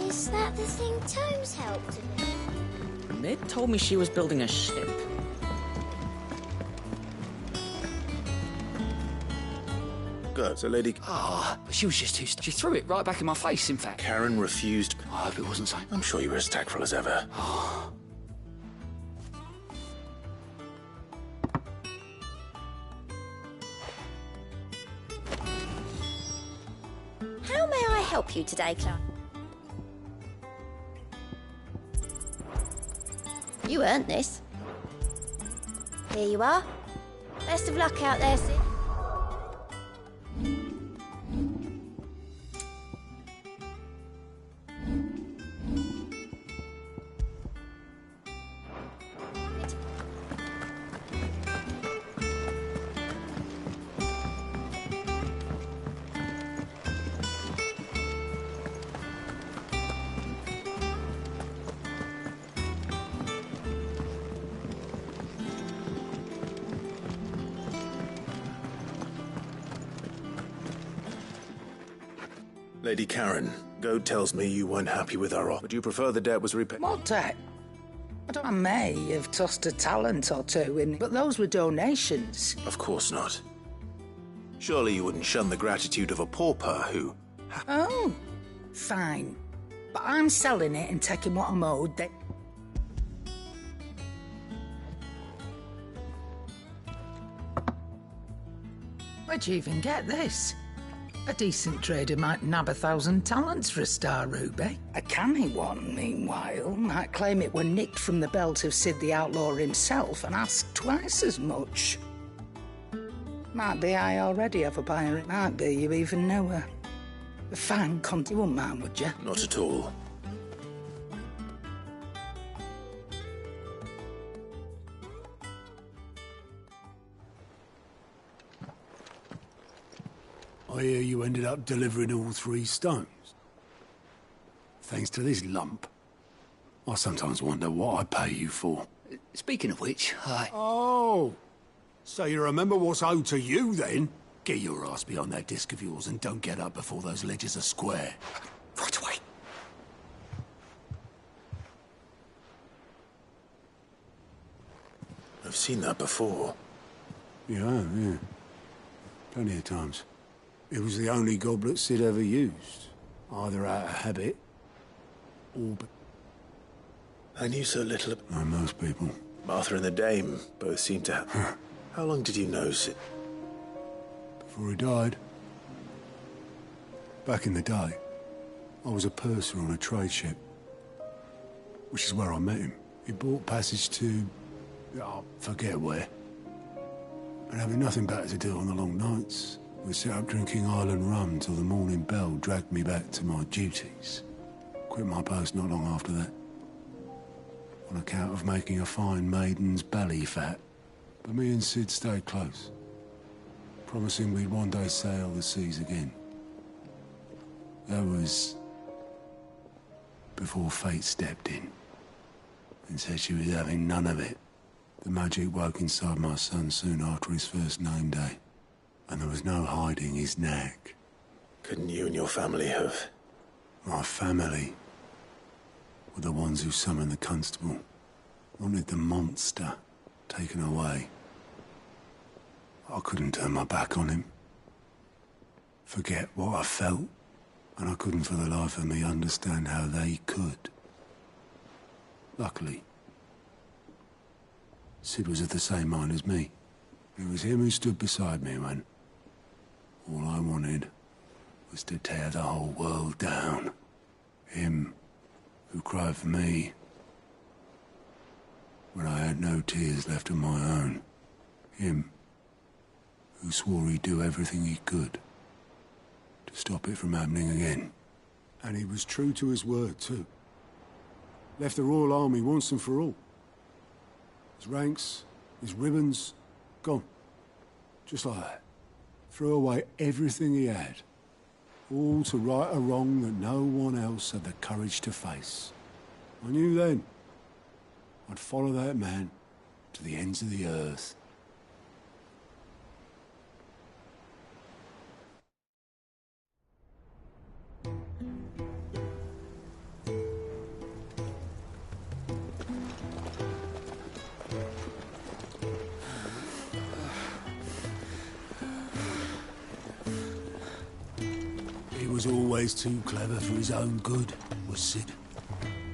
Is that the thing Tomes helped with? Mid told me she was building a ship. Good, so Lady... But she was just too... She threw it right back in my face, in fact. Karen refused... I hope it wasn't so. I'm sure you were as tactful as ever. How may I help you today, Clark? You earned this. Here you are. Best of luck out there, Sid. Lady Karen, Goad tells me you weren't happy with our offer. Would you prefer the debt was repaid? What debt? I may have tossed a talent or two in, but those were donations. Of course not. Surely you wouldn't shun the gratitude of a pauper who... Oh, fine. But I'm selling it and taking what I'm owed. Where'd you even get this? A decent trader might nab 1,000 talents for a star ruby. A canny one, meanwhile, might claim it were nicked from the belt of Sid the Outlaw himself and ask twice as much. Might be I already have a buyer. It might be you even know her. A fine cunt, you wouldn't mind, would you? Not at all. I hear you ended up delivering all 3 stones. Thanks to this lump. I sometimes wonder what I pay you for. Speaking of which, Oh! So you remember what's owed to you, then? Get your ass behind that disc of yours and don't get up before those ledgers are square. Right away. I've seen that before. Yeah. Plenty of times. It was the only goblet Sid ever used. Either out of habit, or... I knew so little of... Like most people. Martha and the Dame both seem to have... How long did you know Sid? Before he died. Back in the day, I was a purser on a trade ship. Which is where I met him. He bought passage to... I forget where. And having nothing better to do on the long nights, we set up drinking island rum till the morning bell dragged me back to my duties. Quit my post not long after that. On account of making a fine maiden's belly fat. But me and Sid stayed close. Promising we'd one day sail the seas again. That was... before fate stepped in. And said she was having none of it. The magic woke inside my son soon after his first name day. And there was no hiding his knack. Couldn't you and your family have... My family were the ones who summoned the constable. Wanted the monster taken away. I couldn't turn my back on him. Forget what I felt. And I couldn't for the life of me understand how they could. Luckily, Sid was of the same mind as me. It was him who stood beside me when all I wanted was to tear the whole world down. Him who cried for me when I had no tears left of my own. Him who swore he'd do everything he could to stop it from happening again. And he was true to his word, too. Left the Royal Army once and for all. His ranks, his ribbons, gone. Just like that. Threw away everything he had. All to right a wrong that no one else had the courage to face. I knew then I'd follow that man to the ends of the earth. He was always too clever for his own good, was Sid.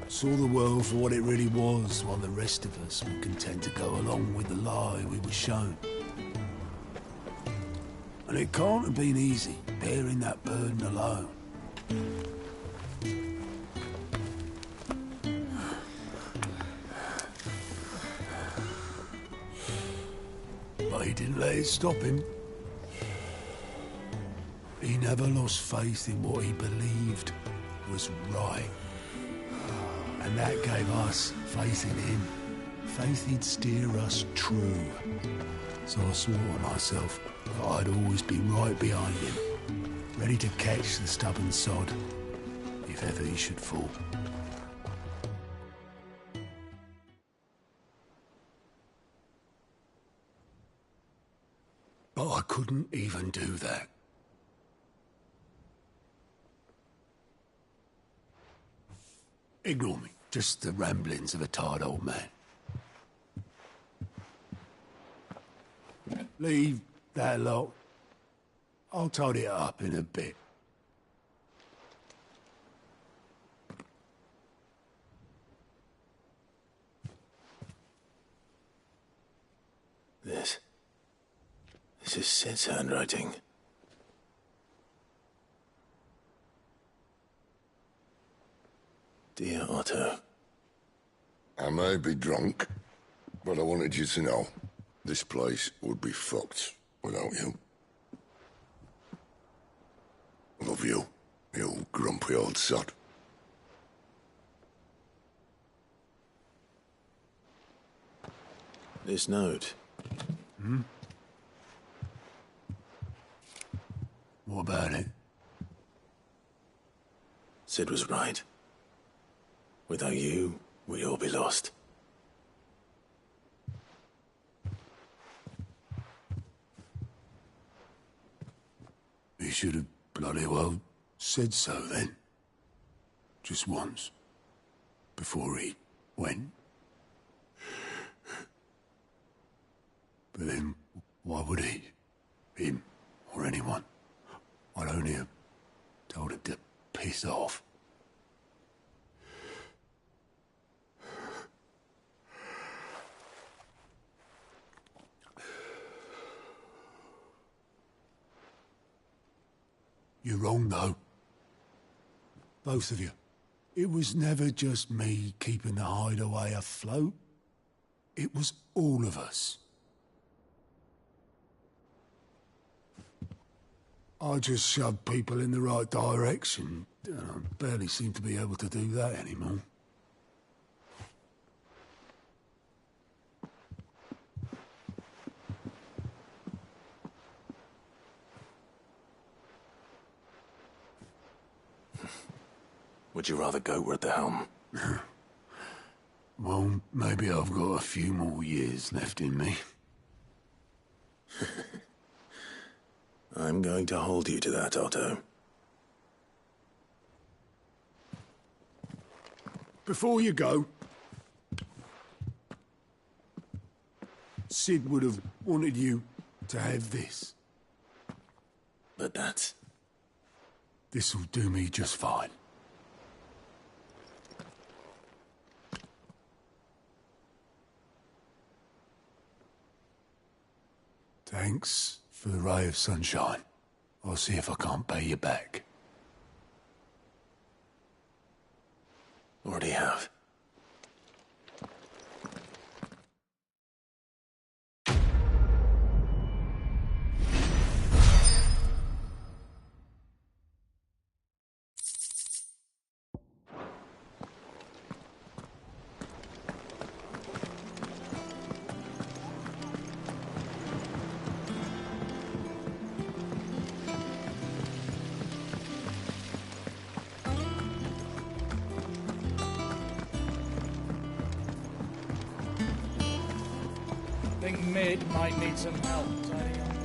Saw the world for what it really was, while the rest of us were content to go along with the lie we were shown. And it can't have been easy, bearing that burden alone. But he didn't let it stop him. He never lost faith in what he believed was right. And that gave us faith in him. Faith he'd steer us true. So I swore to myself that I'd always be right behind him, ready to catch the stubborn sod if ever he should fall. But I couldn't even do that. Ignore me. Just the ramblings of a tired old man. Leave that lot. I'll tidy it up in a bit. This is Sid's handwriting. Dear Otto. I may be drunk, but I wanted you to know this place would be fucked without you. Love you, you grumpy old sod. This note. Hmm? What about it? Sid was right. Without you, we'd all be lost. He should have bloody well said so then. Just once. Before he went. But then, why would he? Him, or anyone. I'd only have told him to piss off. You're wrong, though. Both of you. It was never just me keeping the hideaway afloat. It was all of us. I just shoved people in the right direction, and I barely seem to be able to do that anymore. Would you rather goat were at the helm? Well, maybe I've got a few more years left in me. I'm going to hold you to that, Otto. Before you go, Sid would have wanted you to have this. But that's... This'll do me just fine. Thanks for the ray of sunshine. I'll see if I can't pay you back. Already have. I think Mid might need some help tidying up.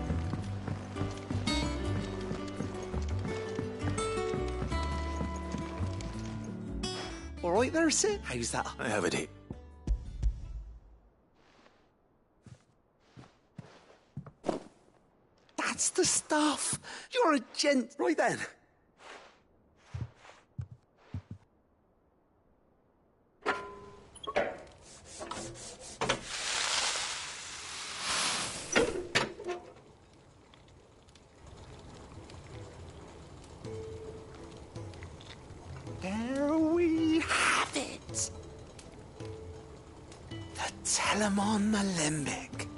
All right there, Sid? How's that? I have it here. That's the stuff. You're a gent. Right then. There we have it. The Telemon Alembic.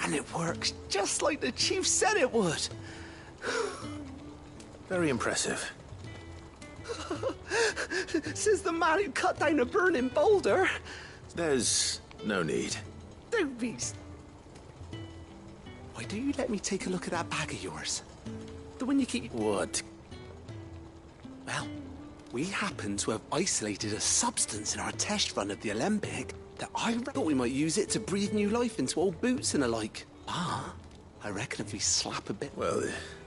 And it works just like the chief said it would. Very impressive. Says the man who cut down a burning boulder. There's no need. Don't be... Why don't you let me take a look at that bag of yours? The one you keep... What? Well, we happen to have isolated a substance in our test run of the Alembic that I thought we might use it to breathe new life into old boots and the like. Ah, I reckon if we slap a bit... Well...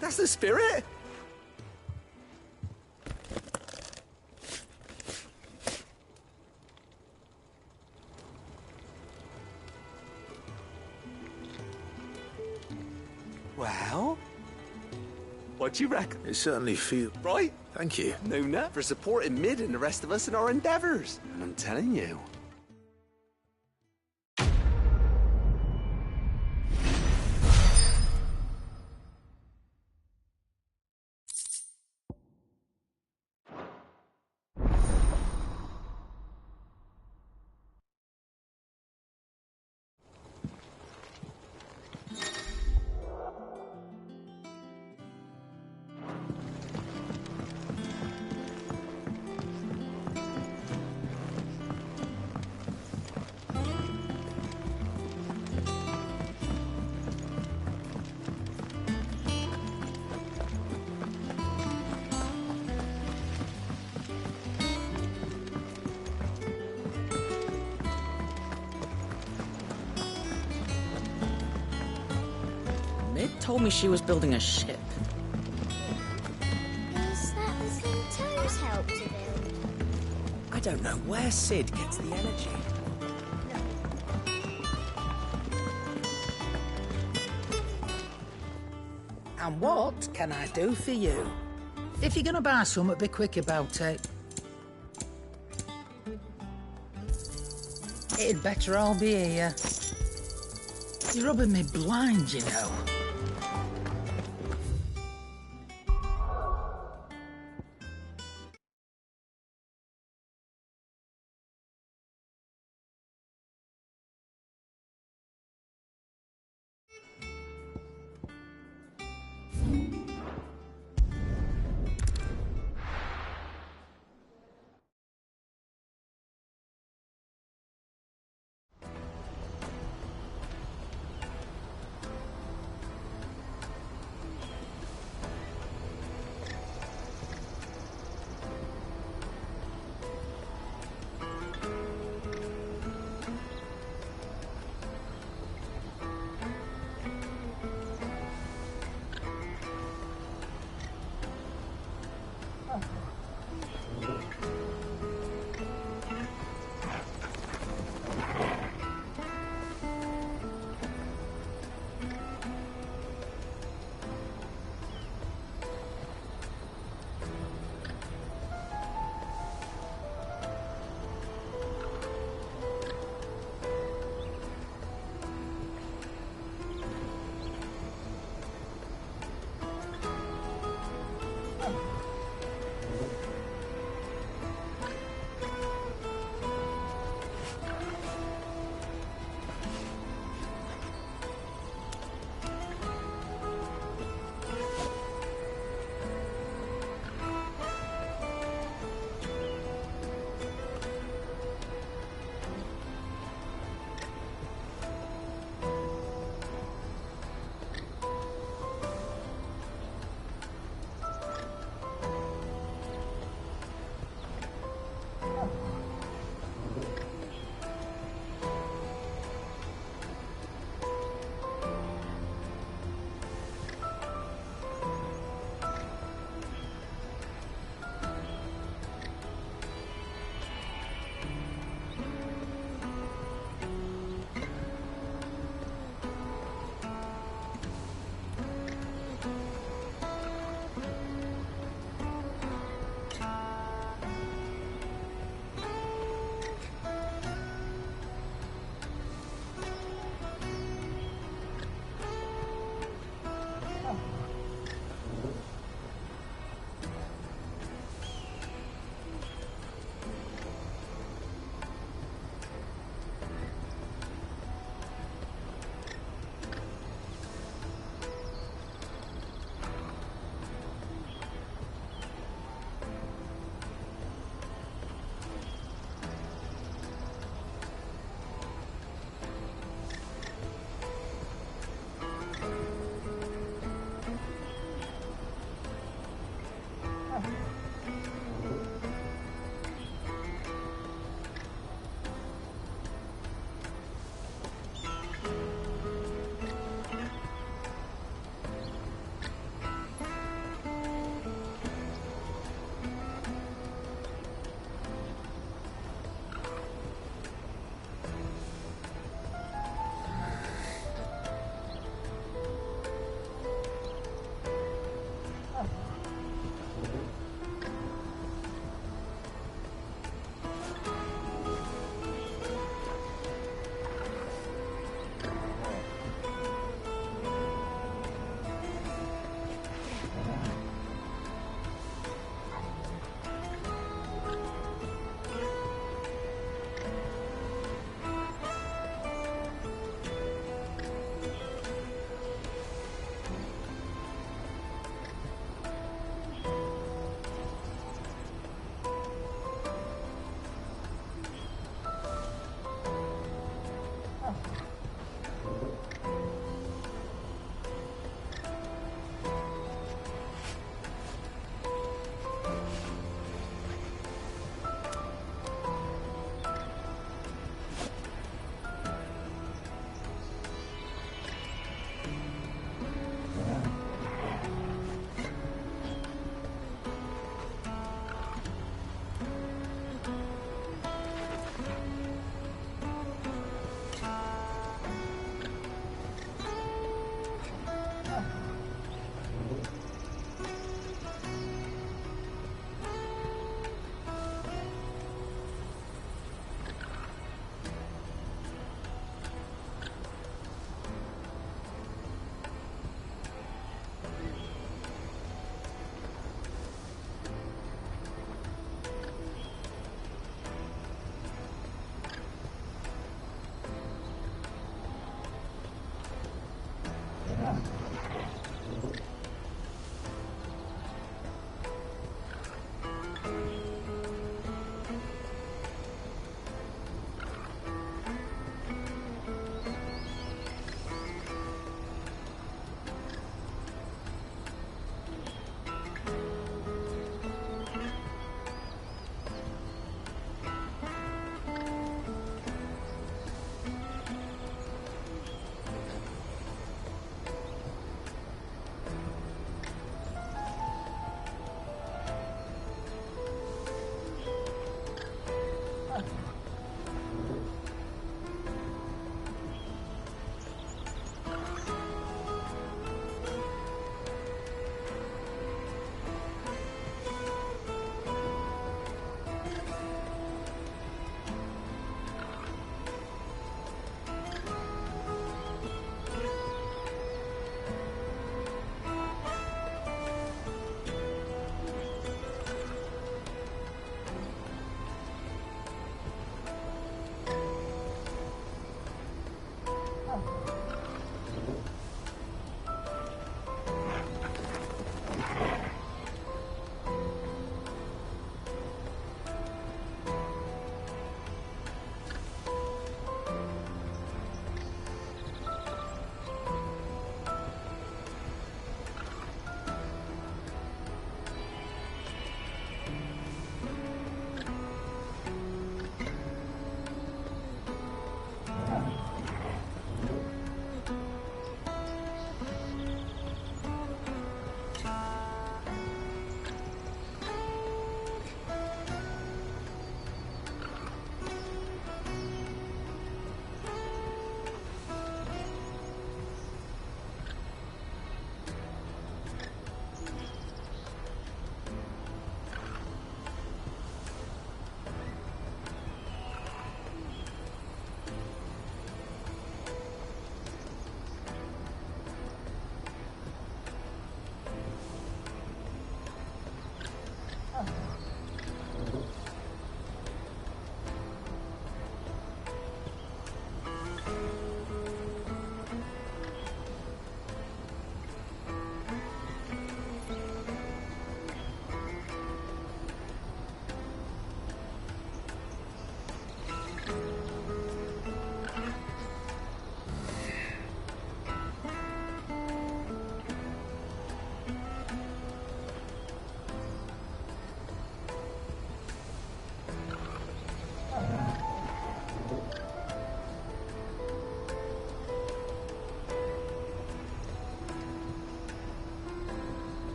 That's the spirit! Well, what do you reckon? It certainly feels... Right? Thank you. No nut for supporting Mid and the rest of us in our endeavours. And I'm telling you... Mid told me she was building a ship. Is that the thing Toes helped to build? I don't know where Sid gets the energy. And what can I do for you? If you're gonna buy something, be quick about it. It'd better all be here. You're rubbing me blind, you know.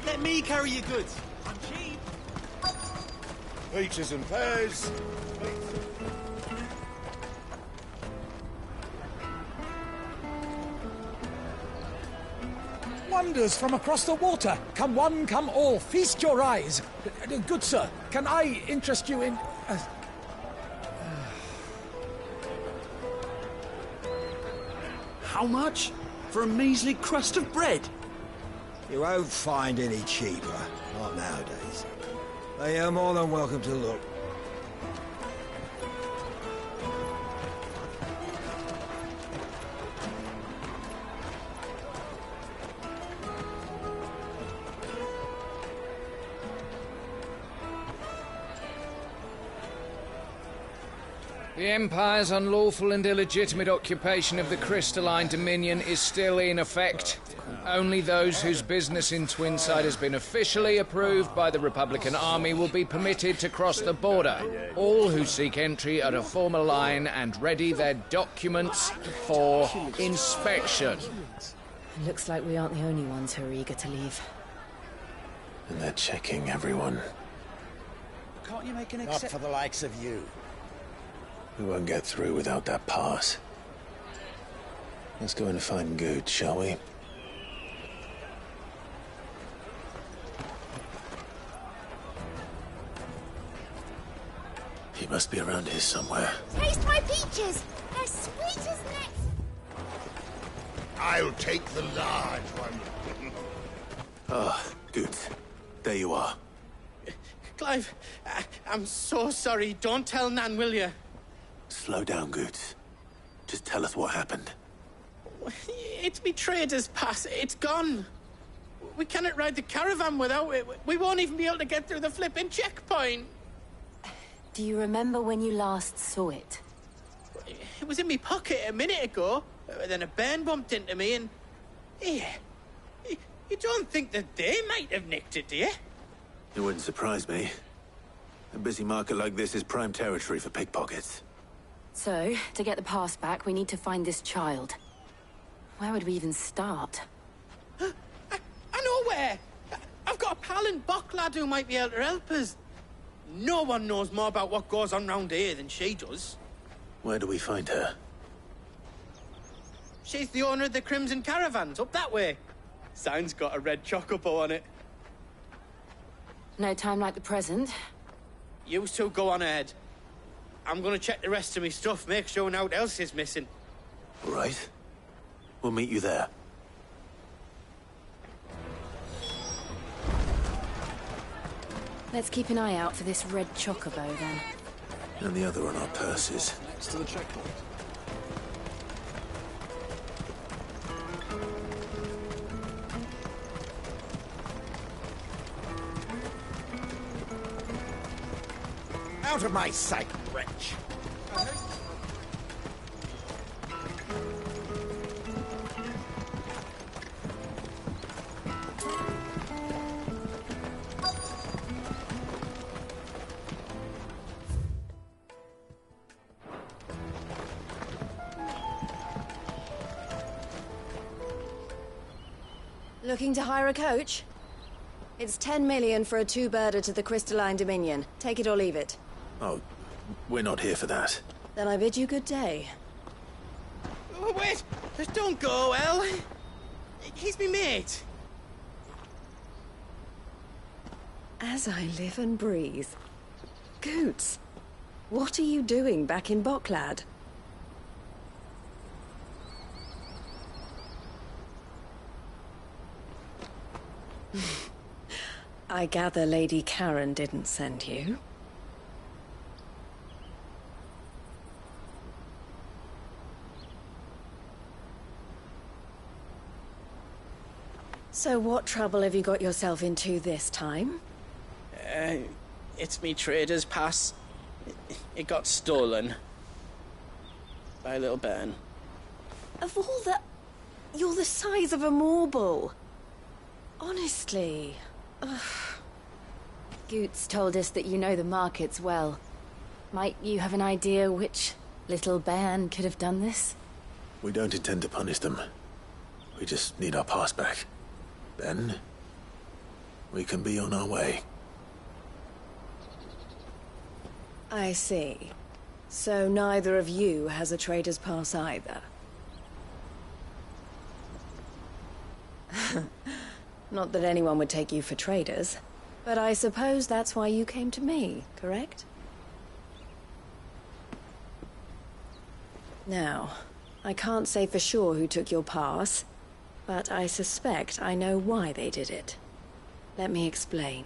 Let me carry your goods. I'm cheap. Peaches and pears. Wonders from across the water. Come one, come all. Feast your eyes. Good sir, can I interest you in... How much? For a measly crust of bread? You won't find any cheaper. Not nowadays. But you're more than welcome to look. The Empire's unlawful and illegitimate occupation of the Crystalline Dominion is still in effect. Only those whose business in Twinside has been officially approved by the Republican Army will be permitted to cross the border. All who seek entry are to form a line and ready their documents for inspection. Looks like we aren't the only ones who are eager to leave. And they're checking everyone. Can't you make an Not for the likes of you. We won't get through without that pass. Let's go and find Good, shall we? He must be around here somewhere. Taste my peaches! They're sweet as nuts! I'll take the large one. Ah, Good. There you are. Clive, I'm so sorry. Don't tell Nan, will you? Slow down, Good. Just tell us what happened. It's me trader's pass. It's gone. We cannot ride the caravan without it. We won't even be able to get through the flipping checkpoint. Do you remember when you last saw it? It was in my pocket a minute ago. Then a bairn bumped into me and... Yeah. You don't think that they might have nicked it, do you? It wouldn't surprise me. A busy market like this is prime territory for pickpockets. So, to get the pass back, we need to find this child. Where would we even start? I know where! I've got a pal in Bock lad who might be able to help us. No one knows more about what goes on round here than she does. Where do we find her? She's the owner of the Crimson Caravans, up that way. Sign's got a red chocobo on it. No time like the present. You two go on ahead. I'm gonna check the rest of my stuff, make sure no one else is missing. All right. We'll meet you there. Let's keep an eye out for this red chocobo, then. And the other on our purses. Next to the checkpoint. Out of my sight, wretch! Looking to hire a coach? It's 10 million for a two-birder to the Crystalline Dominion. Take it or leave it. Oh, we're not here for that. Then I bid you good day. Oh, wait! Don't go, El. He's me mate. As I live and breathe. Goots, what are you doing back in Bocklad? I gather Lady Karen didn't send you. So what trouble have you got yourself into this time? It's me trader's pass. It got stolen. By a little bairn. Of all the... You're the size of a marble. Honestly. Ugh. Goots told us that you know the markets well. Might you have an idea which little bairn could have done this? We don't intend to punish them. We just need our pass back. Then, we can be on our way. I see. So neither of you has a trader's pass either. Not that anyone would take you for traders, but I suppose that's why you came to me, correct? Now, I can't say for sure who took your pass, but I suspect I know why they did it. Let me explain.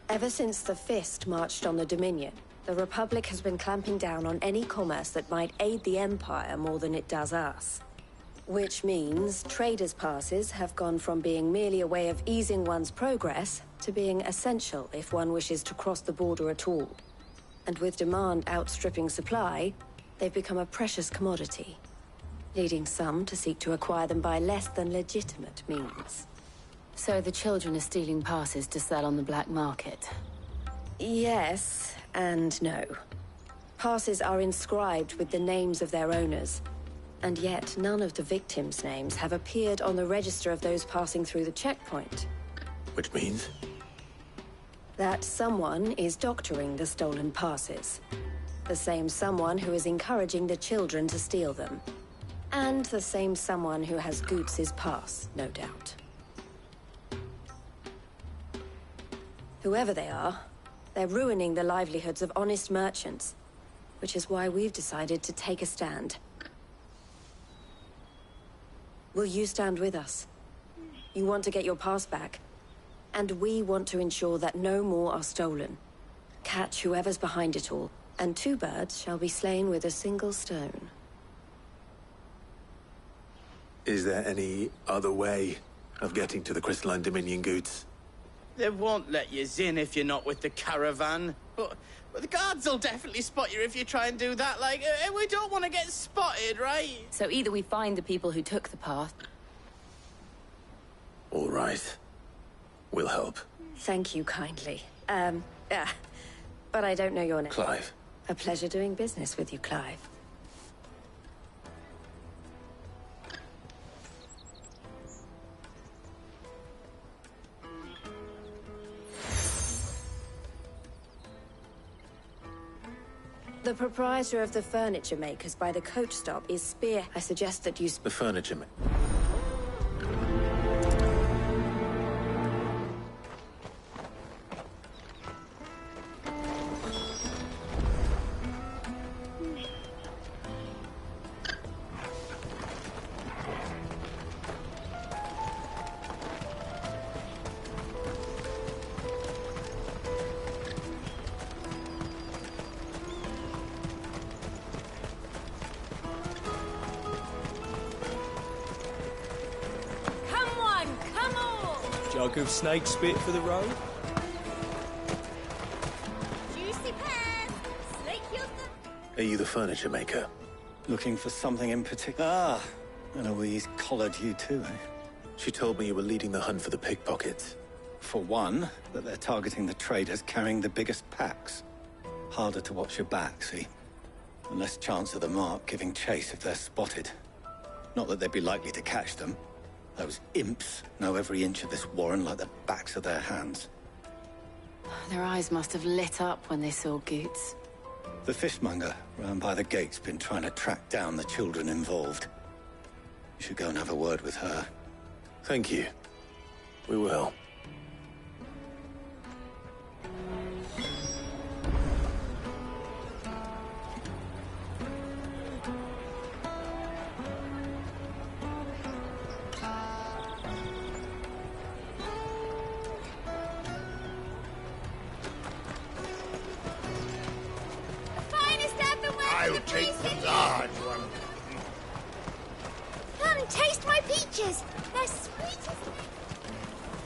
Ever since the Fist marched on the Dominion, the Republic has been clamping down on any commerce that might aid the Empire more than it does us. Which means traders' passes have gone from being merely a way of easing one's progress to being essential if one wishes to cross the border at all. And with demand outstripping supply, they've become a precious commodity, leading some to seek to acquire them by less than legitimate means. So the children are stealing passes to sell on the black market? Yes, and no. Passes are inscribed with the names of their owners, and yet none of the victims' names have appeared on the register of those passing through the checkpoint. Which means? That someone is doctoring the stolen passes. The same someone who is encouraging the children to steal them. And the same someone who has Goots's pass, no doubt. Whoever they are, they're ruining the livelihoods of honest merchants, which is why we've decided to take a stand. Will you stand with us? You want to get your pass back, and we want to ensure that no more are stolen. Catch whoever's behind it all, and 2 birds shall be slain with a single stone. Is there any other way of getting to the Crystalline Dominion Goods? They won't let you in if you're not with the caravan. But the guards will definitely spot you if you try and do that. Like, we don't want to get spotted, right? So either we find the people who took the path... All right. We'll help. Thank you kindly. But I don't know your name. Clive. A pleasure doing business with you, Clive. The proprietor of the furniture makers by the coach stop is Spear. I suggest that you... The furniture maker. Jug of snake spit for the road? Juicy pears! Snake yourself! Are you the furniture maker? Looking for something in particular? Ah, and Eloise collared you too, eh? She told me you were leading the hunt for the pickpockets. For one, that they're targeting the traders carrying the biggest packs. Harder to watch your back, see? And less chance of the mark giving chase if they're spotted. Not that they'd be likely to catch them. Those imps know every inch of this warren like the backs of their hands. Their eyes must have lit up when they saw Goots. The fishmonger round by the gate's been trying to track down the children involved. You should go and have a word with her. Thank you. We will. I'll take the large one. Come, taste my peaches. They're sweet as...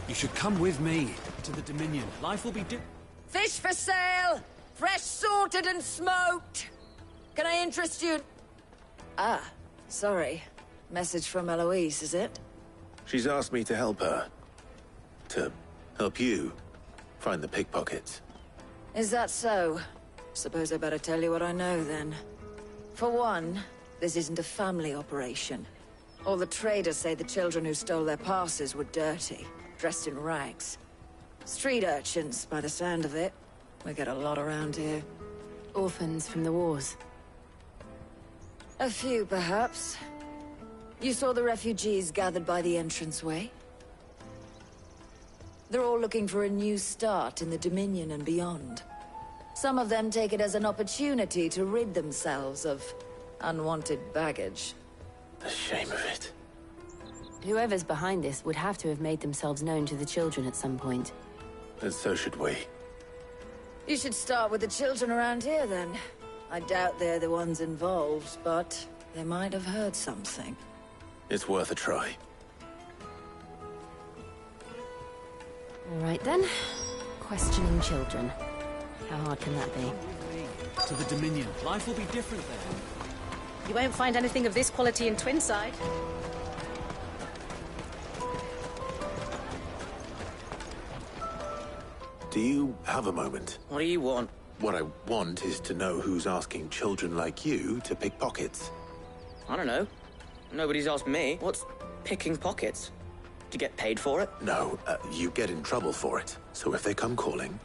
You should come with me to the Dominion. Life will be Fish for sale! Fresh sorted and smoked! Can I interest you? Ah, sorry. Message from Eloise, is it? She's asked me to help her. To help you. Find the pickpockets. Is that so? Suppose I better tell you what I know, then. For one, this isn't a family operation. All the traders say the children who stole their passes were dirty, dressed in rags. Street urchins, by the sound of it. We get a lot around here. Orphans from the wars. A few, perhaps. You saw the refugees gathered by the entranceway? They're all looking for a new start in the Dominion and beyond. Some of them take it as an opportunity to rid themselves of unwanted baggage. The shame of it. Whoever's behind this would have to have made themselves known to the children at some point. And so should we. You should start with the children around here, then. I doubt they're the ones involved, but they might have heard something. It's worth a try. All right, then. Questioning children. How hard can that be? To the Dominion. Life will be different there. You won't find anything of this quality in Twinside. Do you have a moment? What do you want? What I want is to know who's asking children like you to pick pockets. I don't know. Nobody's asked me. What's picking pockets? Do you get paid for it? No, you get in trouble for it. So if they come calling...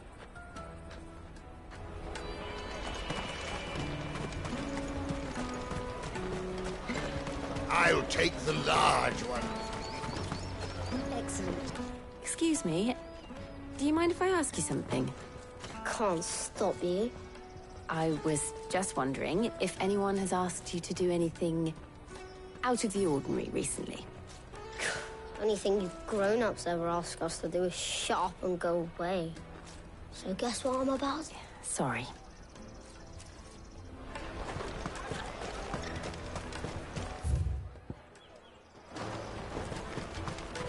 I'll take the large one. Excellent. Excuse me. Do you mind if I ask you something? Can't stop you. I was just wondering if anyone has asked you to do anything out of the ordinary recently. Anything you grown-ups ever ask us to do is shut up and go away. So guess what I'm about? Sorry.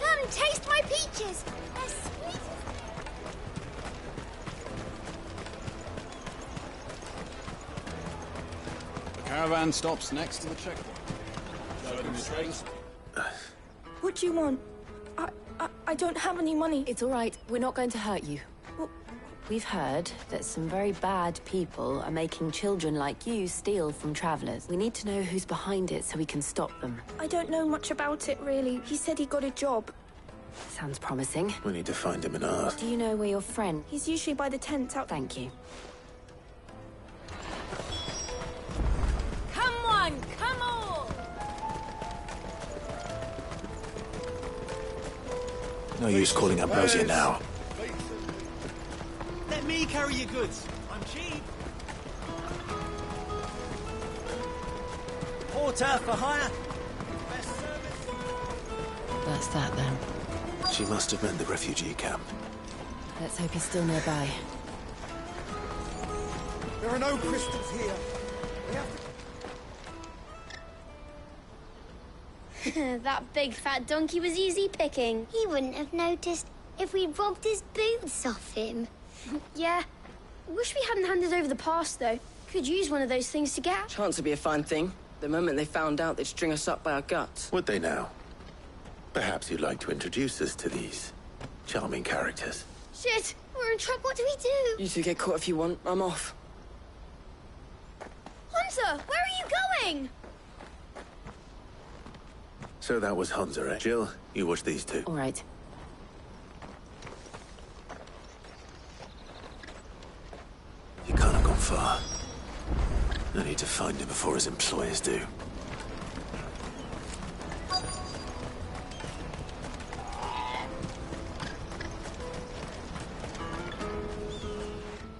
Come, taste my peaches! They're sweet. The caravan stops next to the checkpoint. What do you want? I don't have any money. It's all right. We're not going to hurt you. We've heard that some very bad people are making children like you steal from travelers. We need to know who's behind it so we can stop them. I don't know much about it, really. He said he got a job. Sounds promising. We need to find him and ask. Do you know where your friend... He's usually by the tent out... Thank you. Come on, come on! No use calling Ambrosia now. Let me carry your goods. I'm cheap. Porter for hire. Best service. That's that, then. She must have meant the refugee camp. Let's hope he's still nearby. There are no crystals here. We have to... That big fat donkey was easy picking. He wouldn't have noticed if we'd robbed his boots off him. Yeah. Wish we hadn't handed over the pass, though. Could use one of those things to get out. Chance would be a fine thing. The moment they found out, they'd string us up by our guts. Would they now? Perhaps you'd like to introduce us to these charming characters. Shit! We're in trouble. What do we do? You two get caught if you want. I'm off. Hunter, where are you going? So that was Hunter, eh? Jill, you watch these two. All right. He can't have gone far. I need to find him before his employers do.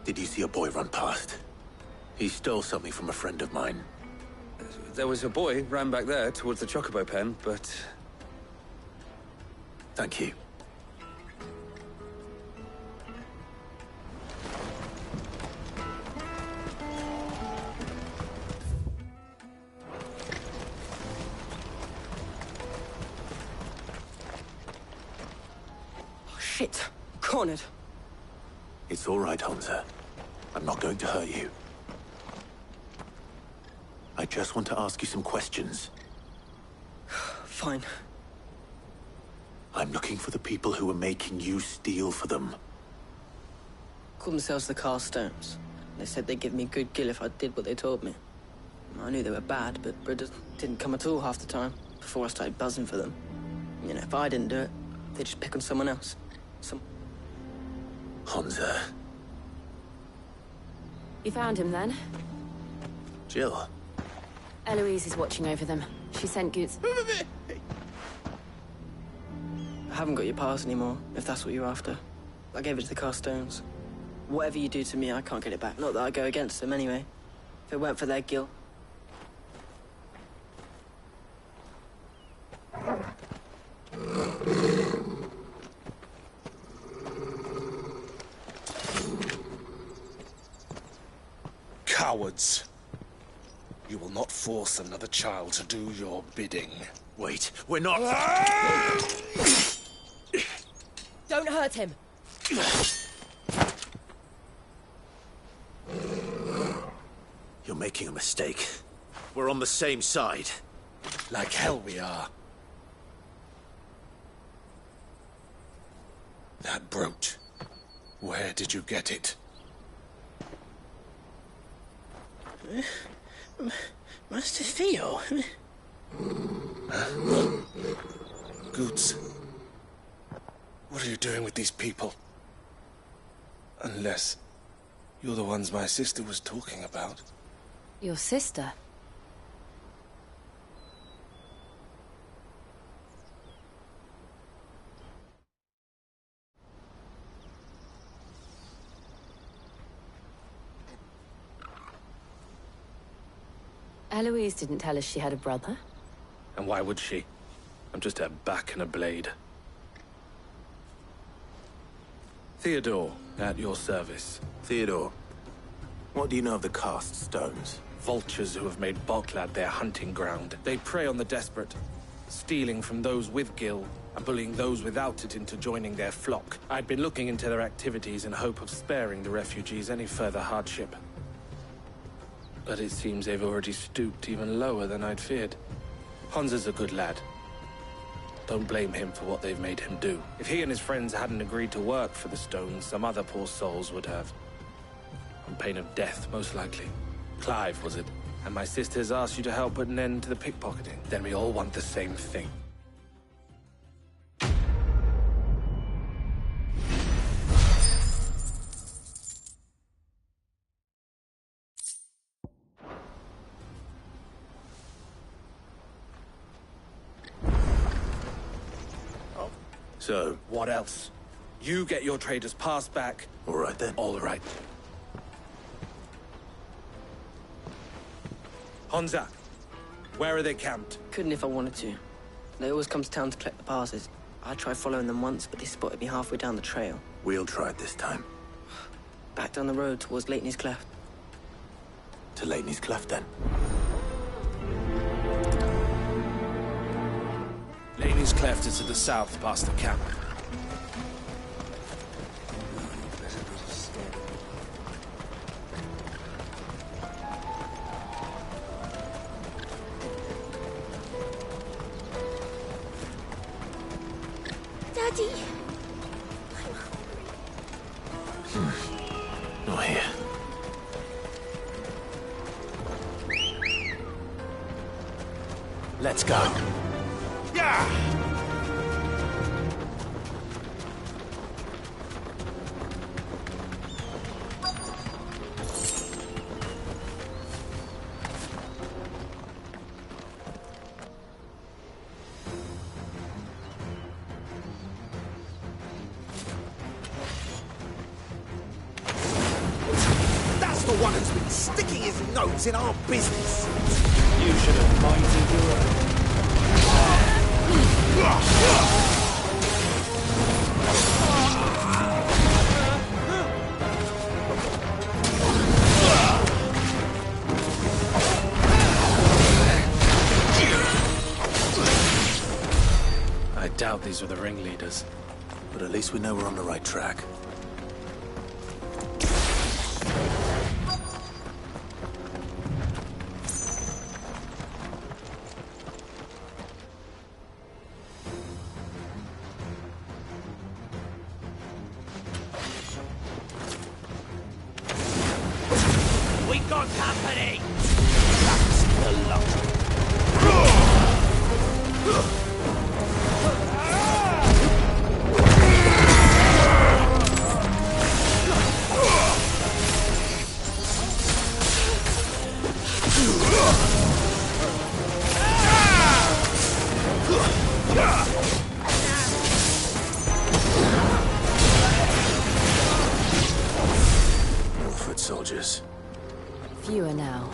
Did you see a boy run past? He stole something from a friend of mine. There was a boy ran back there towards the chocobo pen, but... Thank you. Oh, shit. Cornered. It's all right, Hunter. I'm not going to hurt you. I just want to ask you some questions. Fine. I'm looking for the people who are making you steal for them. Called themselves the Carstones. They said they'd give me good gill if I did what they told me. I knew they were bad, but brothers didn't come at all half the time before I started buzzing for them. You know, if I didn't do it, they'd just pick on someone else. Hansa. You found him then? Jill. Eloise is watching over them. She sent Goots. I haven't got your pass anymore, if that's what you're after. I gave it to the Carstones. Whatever you do to me, I can't get it back. Not that I go against them anyway. If it weren't for their guilt. Cowards. You will not force another child to do your bidding. Wait, we're not... Don't hurt him. You're making a mistake. We're on the same side. Like hell we are. That brooch. Where did you get it? Master Theo. Goots. What are you doing with these people? Unless you're the ones my sister was talking about. Your sister? Eloise didn't tell us she had a brother. And why would she? I'm just her back and a blade. Theodore, at your service. Theodore, what do you know of the Cast Stones? Vultures who have made Balklad their hunting ground. They prey on the desperate, stealing from those with gil and bullying those without it into joining their flock. I'd been looking into their activities in hope of sparing the refugees any further hardship. But it seems they've already stooped even lower than I'd feared. Hansa's a good lad. Don't blame him for what they've made him do. If he and his friends hadn't agreed to work for the Stones, some other poor souls would have. On pain of death, most likely. Clive, was it? And my sisters asked you to help put an end to the pickpocketing. Then we all want the same thing. So? What else? You get your trader's pass back. All right then. All right. Hansa, where are they camped? Couldn't if I wanted to. They always come to town to collect the passes. I tried following them once, but they spotted me halfway down the trail. We'll try it this time. Back down the road towards Leitney's Cleft. To Leitney's Cleft, then. Leitney's Cleft is to the south, past the camp. Daddy! Not here. Let's go. Yeah! That's the one who's been sticking his nose in our business. You should have minded your own. I doubt these were the ringleaders. But at least we know we're on the right track. for company! Foot soldiers. Fewer now.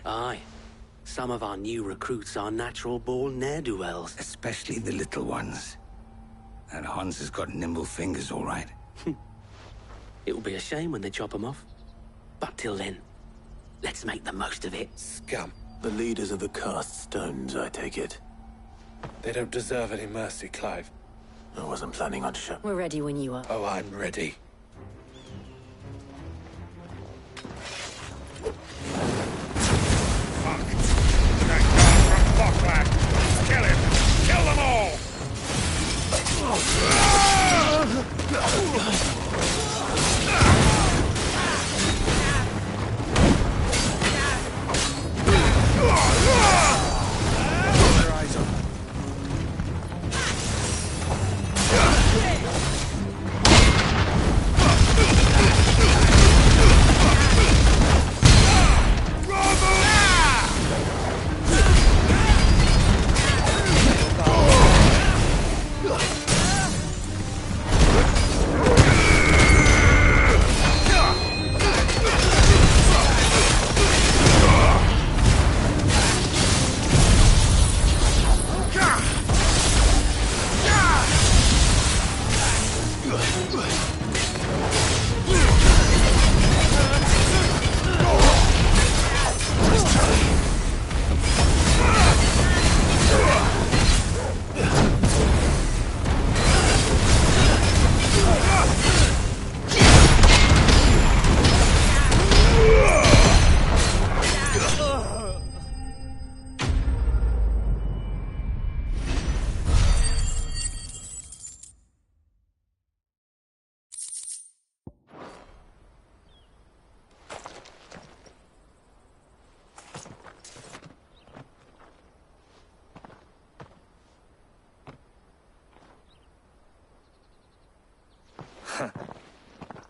Aye. Some of our new recruits are natural-born ne'er-do-wells. Especially the little ones. And Hans has got nimble fingers, all right. It will be a shame when they chop them off. But till then, let's make the most of it. Scum. The leaders of the cast stones, I take it. They don't deserve any mercy, Clive. I wasn't planning on showing. We're ready when you are. Oh, I'm ready. Kill him! Kill them all!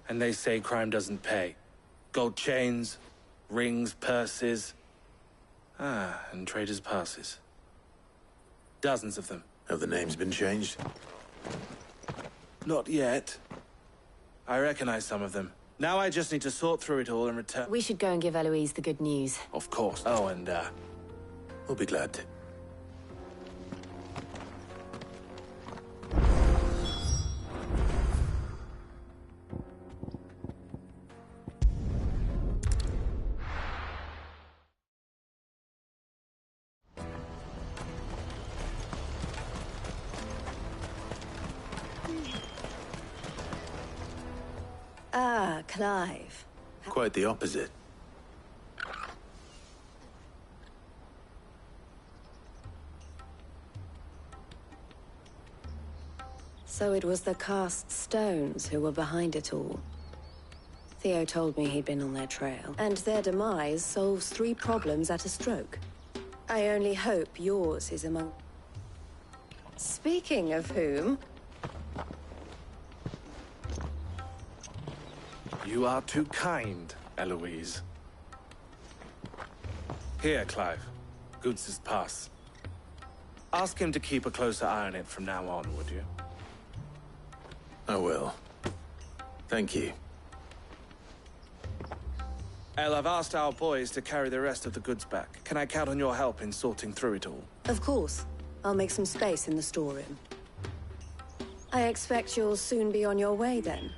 And they say crime doesn't pay. Gold chains, rings, purses. And traders' passes. Dozens of them. Have the names been changed? Not yet. I recognize some of them. Now I just need to sort through it all and return. We should go and give Eloise the good news. Of course. Oh, and, We'll be glad to. Ah, Clive. Quite the opposite. So it was the cast stones who were behind it all. Theo told me he'd been on their trail, and their demise solves 3 problems at a stroke. I only hope yours is among... Speaking of whom... You are too kind, Eloise. Here, Clive. Goods' pass. Ask him to keep a closer eye on it from now on, would you? I will. Thank you. El, I've asked our boys to carry the rest of the goods back. Can I count on your help in sorting through it all? Of course. I'll make some space in the storeroom. I expect you'll soon be on your way then.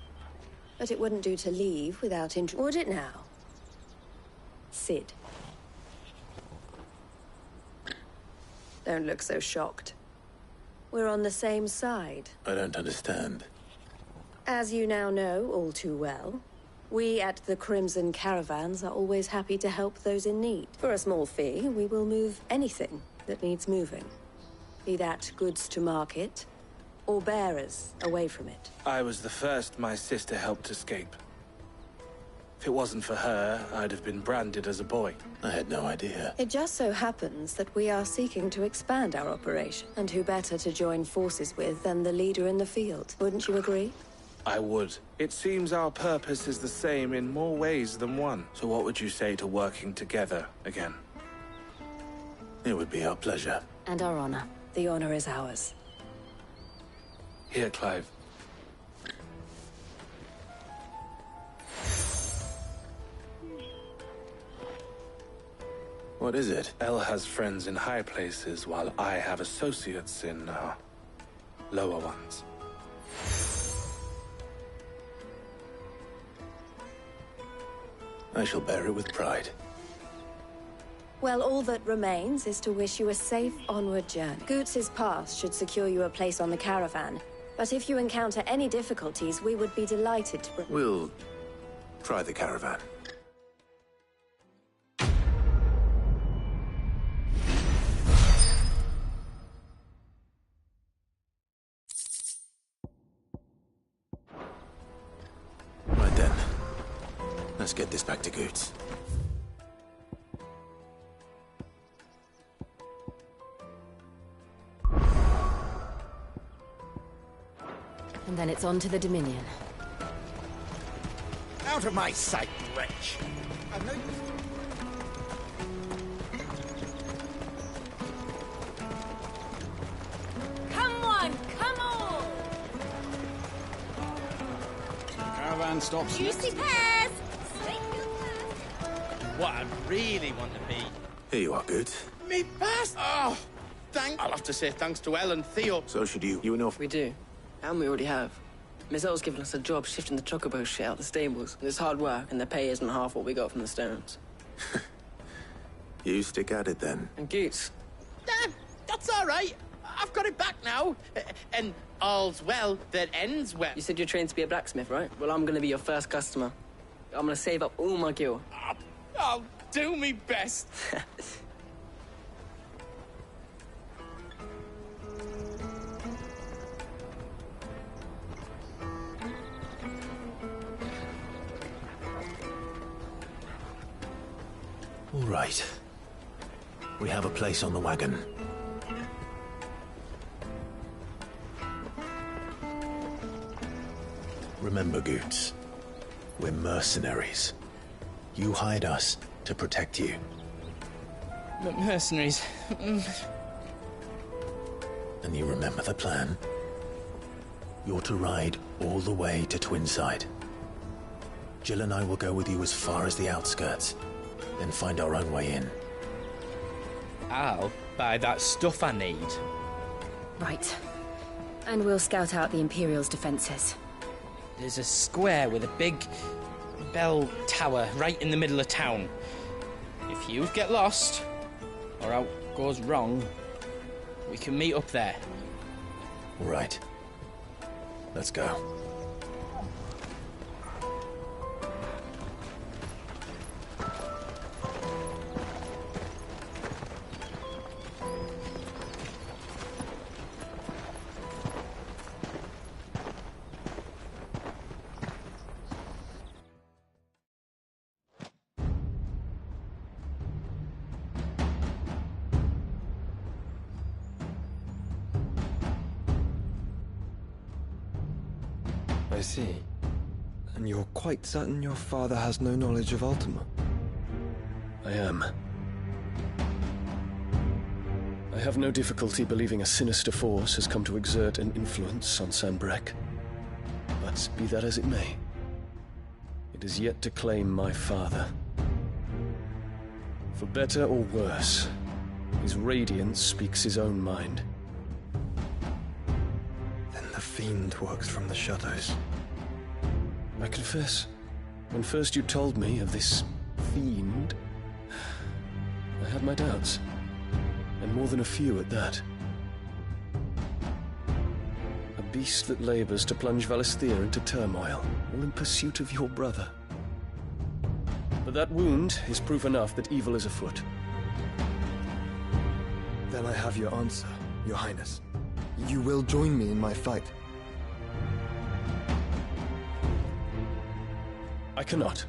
But it wouldn't do to leave without would it now? Sid. Don't look so shocked. We're on the same side. I don't understand. As you now know all too well, We at the Crimson Caravans are always happy to help those in need. For a small fee, we will move anything that needs moving. Be that goods to market, or bearers away from it. I was the first my sister helped escape. If it wasn't for her, I'd have been branded as a boy. I had no idea. It just so happens that we are seeking to expand our operation, and who better to join forces with than the leader in the field? Wouldn't you agree? I would. It seems our purpose is the same in more ways than one. So what would you say to working together again? It would be our pleasure. And our honor. The honor is ours. Here, Clive. What is it? Elle has friends in high places, while I have associates in, lower ones. I shall bear it with pride. Well, all that remains is to wish you a safe onward journey. Goots's pass should secure you a place on the caravan, but if you encounter any difficulties, we would be delighted to... We'll try the caravan. Right then. Let's get this back to Goots. And then it's on to the Dominion. Out of my sight, wretch! I've no... Come on, come on! Caravan stops. Juicy pears! What I really want to be. Here you are, Goots. Me best! Oh, I'll have to say thanks to Elle and Theo. So should you. You enough? We do. And we already have. Miss Elle's given us a job shifting the chocobo shit out the stables. It's hard work, and the pay isn't half what we got from the Stones. You stick at it, then. And Goots. That's all right. I've got it back now. And all's well that ends well. You said you're trained to be a blacksmith, right? Well, I'm gonna be your first customer. I'm gonna save up all my gil. I'll do me best. All right. We have a place on the wagon. Remember, Goots, we're mercenaries. You hired us to protect you. Mercenaries. And you remember the plan? You're to ride all the way to Twinside. Jill and I will go with you as far as the outskirts, then find our own way in. I'll buy that stuff I need. Right. And we'll scout out the Imperial's defenses. There's a square with a big bell tower right in the middle of town. If you get lost, or out goes wrong, we can meet up there. All right. Let's go. I see. And you're quite certain your father has no knowledge of Ultima? I am. I have no difficulty believing a sinister force has come to exert an influence on Sanbreque. But be that as it may, it is yet to claim my father. For better or worse, his radiance speaks his own mind. Then the fiend works from the shadows. I confess, when first you told me of this fiend, I had my doubts. And more than a few at that. A beast that labors to plunge Valisthea into turmoil, all in pursuit of your brother. But that wound is proof enough that evil is afoot. Then I have your answer, Your Highness. You will join me in my fight. I cannot.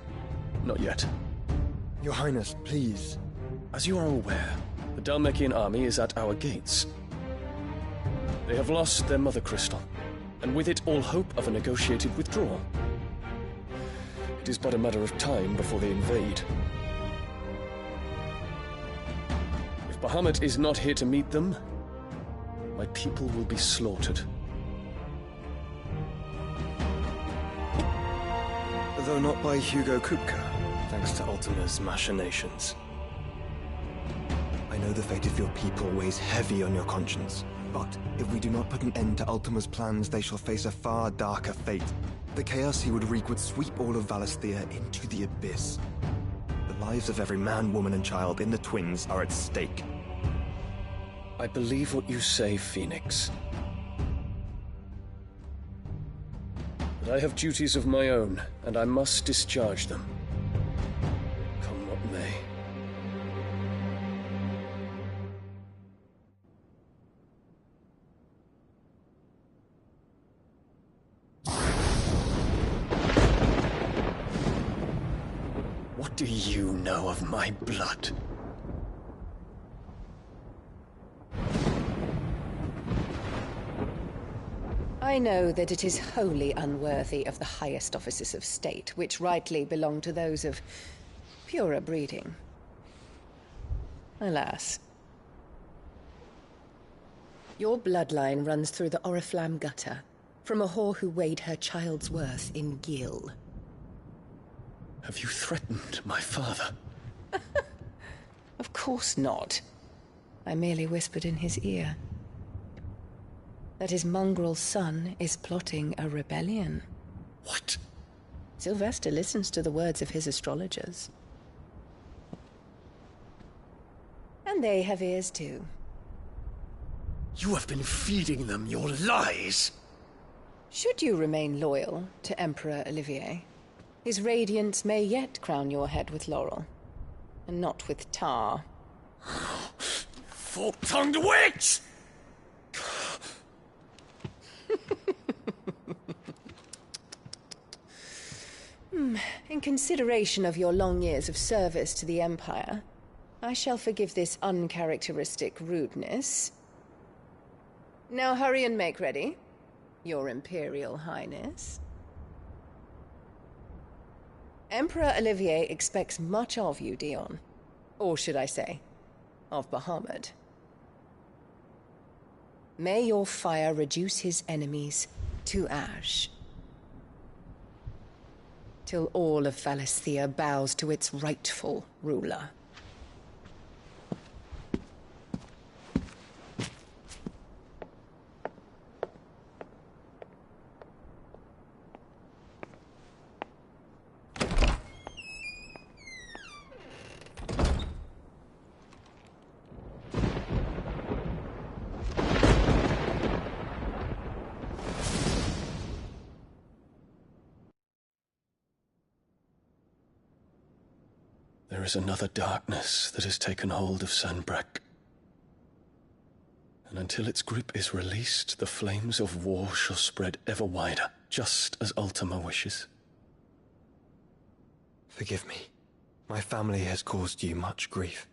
Not yet. Your Highness, please. As you are aware, the Dalmekian army is at our gates. They have lost their mother crystal, and with it all hope of a negotiated withdrawal. It is but a matter of time before they invade. If Bahamut is not here to meet them, my people will be slaughtered. Though not by Hugo Kupka, thanks to Ultima's machinations. I know the fate of your people weighs heavy on your conscience, but if we do not put an end to Ultima's plans, they shall face a far darker fate. The chaos he would wreak would sweep all of Valisthea into the abyss. The lives of every man, woman, and child in the Twins are at stake. I believe what you say, Phoenix. But I have duties of my own, and I must discharge them. Come what may. What do you know of my blood? I know that it is wholly unworthy of the highest offices of state, which rightly belong to those of purer breeding. Alas. Your bloodline runs through the Oriflamme gutter, from a whore who weighed her child's worth in gil. Have you threatened my father? Of course not. I merely whispered in his ear that his mongrel son is plotting a rebellion. What? Sylvester listens to the words of his astrologers. And they have ears too. You have been feeding them your lies! Should you remain loyal to Emperor Olivier, his radiance may yet crown your head with laurel, and not with tar. Fork-tongued witch! In consideration of your long years of service to the Empire, I shall forgive this uncharacteristic rudeness. Now hurry and make ready, Your Imperial Highness. Emperor Olivier expects much of you, Dion. Or should I say, of Bahamut. May your fire reduce his enemies to ash, till all of Valisthea bows to its rightful ruler. There is another darkness that has taken hold of Sanbreque. And until its grip is released, the flames of war shall spread ever wider, just as Ultima wishes. Forgive me. My family has caused you much grief.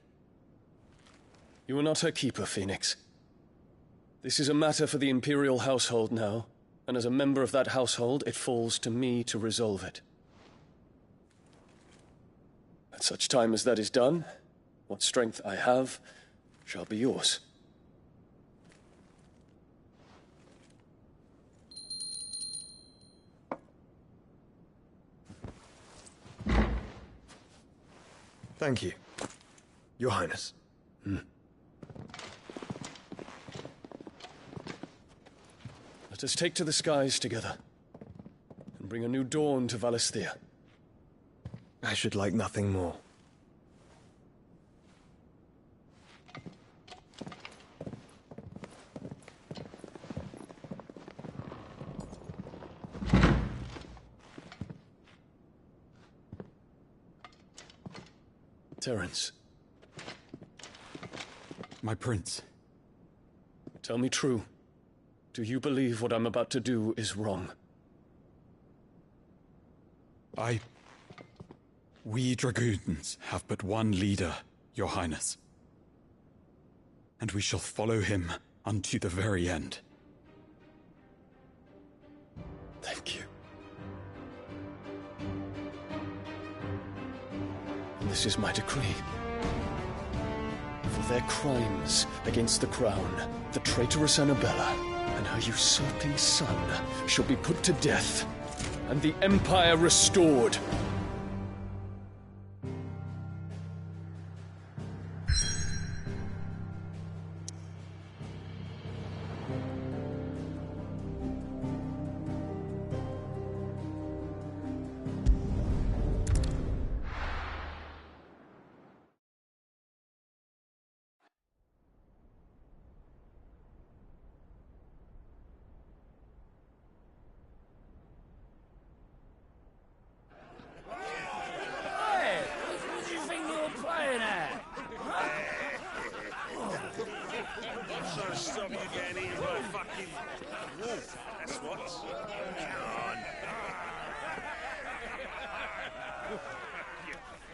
You are not her keeper, Phoenix. This is a matter for the Imperial household now, and as a member of that household, it falls to me to resolve it. At such time as that is done, what strength I have shall be yours. Thank you, Your Highness. Let us take to the skies together, and bring a new dawn to Valisthea. I should like nothing more. Terence. My prince. Tell me true. Do you believe what I'm about to do is wrong? We dragoons have but one leader, Your Highness. And we shall follow him unto the very end. Thank you. And this is my decree. For their crimes against the crown, the traitorous Annabella and her usurping son shall be put to death, and the Empire restored.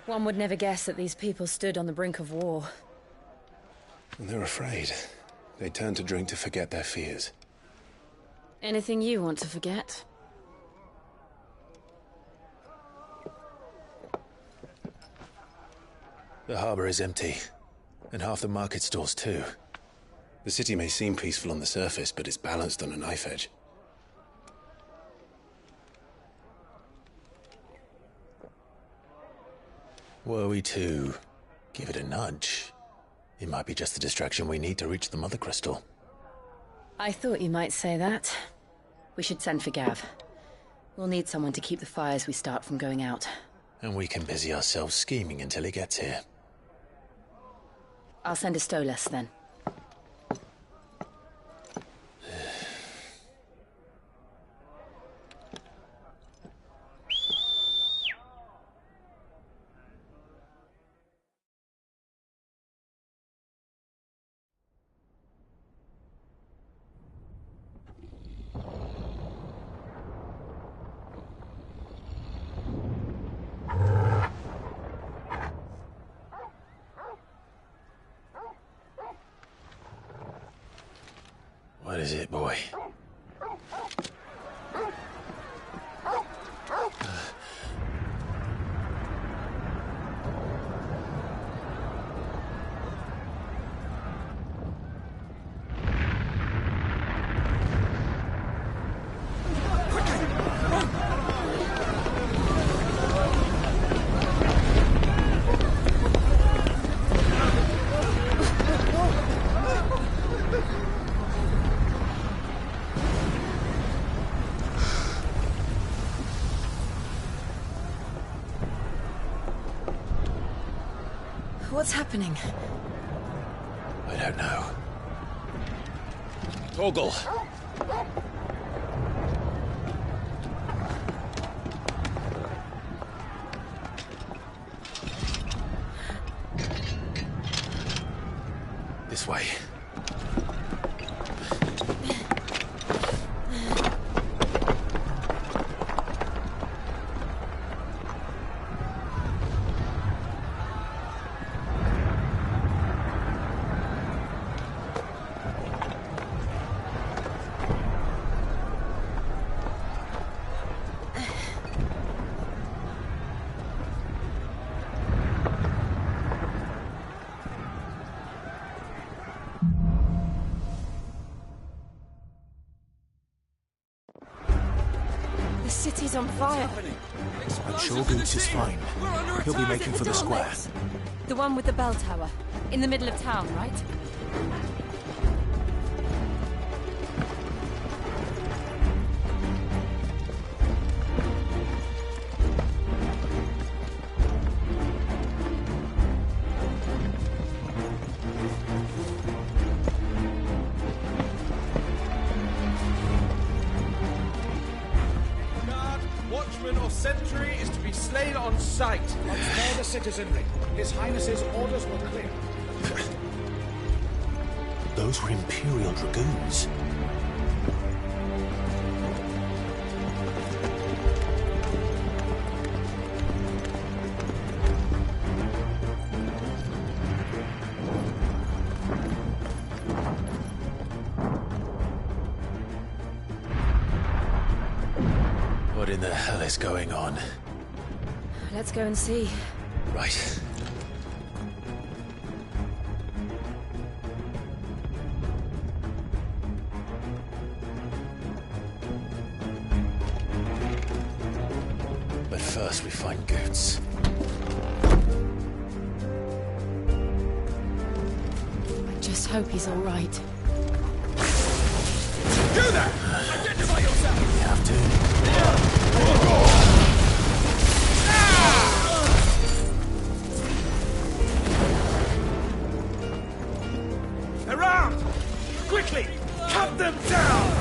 One would never guess that these people stood on the brink of war. And they're afraid. They turn to drink to forget their fears. Anything you want to forget? The harbor is empty, and half the market stalls too. The city may seem peaceful on the surface, but it's balanced on a knife edge. Were we to give it a nudge, it might be just the distraction we need to reach the Mother Crystal. I thought you might say that. We should send for Gav. We'll need someone to keep the fires we start from going out. And we can busy ourselves scheming until he gets here. I'll send a Stolas then. What is it, boy? What's happening? I don't know. Torgal! This way. The city's on fire. I'm sure Boots is fine. He'll be making for the square. The one with the bell tower. In the middle of town, right? watchman or sentry is to be slain on sight. Let's spare the citizenry. His Highness's orders were clear. Those were Imperial Dragoons. What in the hell is going on? Let's go and see. Right. But first we find Goots. I just hope he's all right. Do that! Identify yourself! You have to. They're armed! Quickly! Cut them down!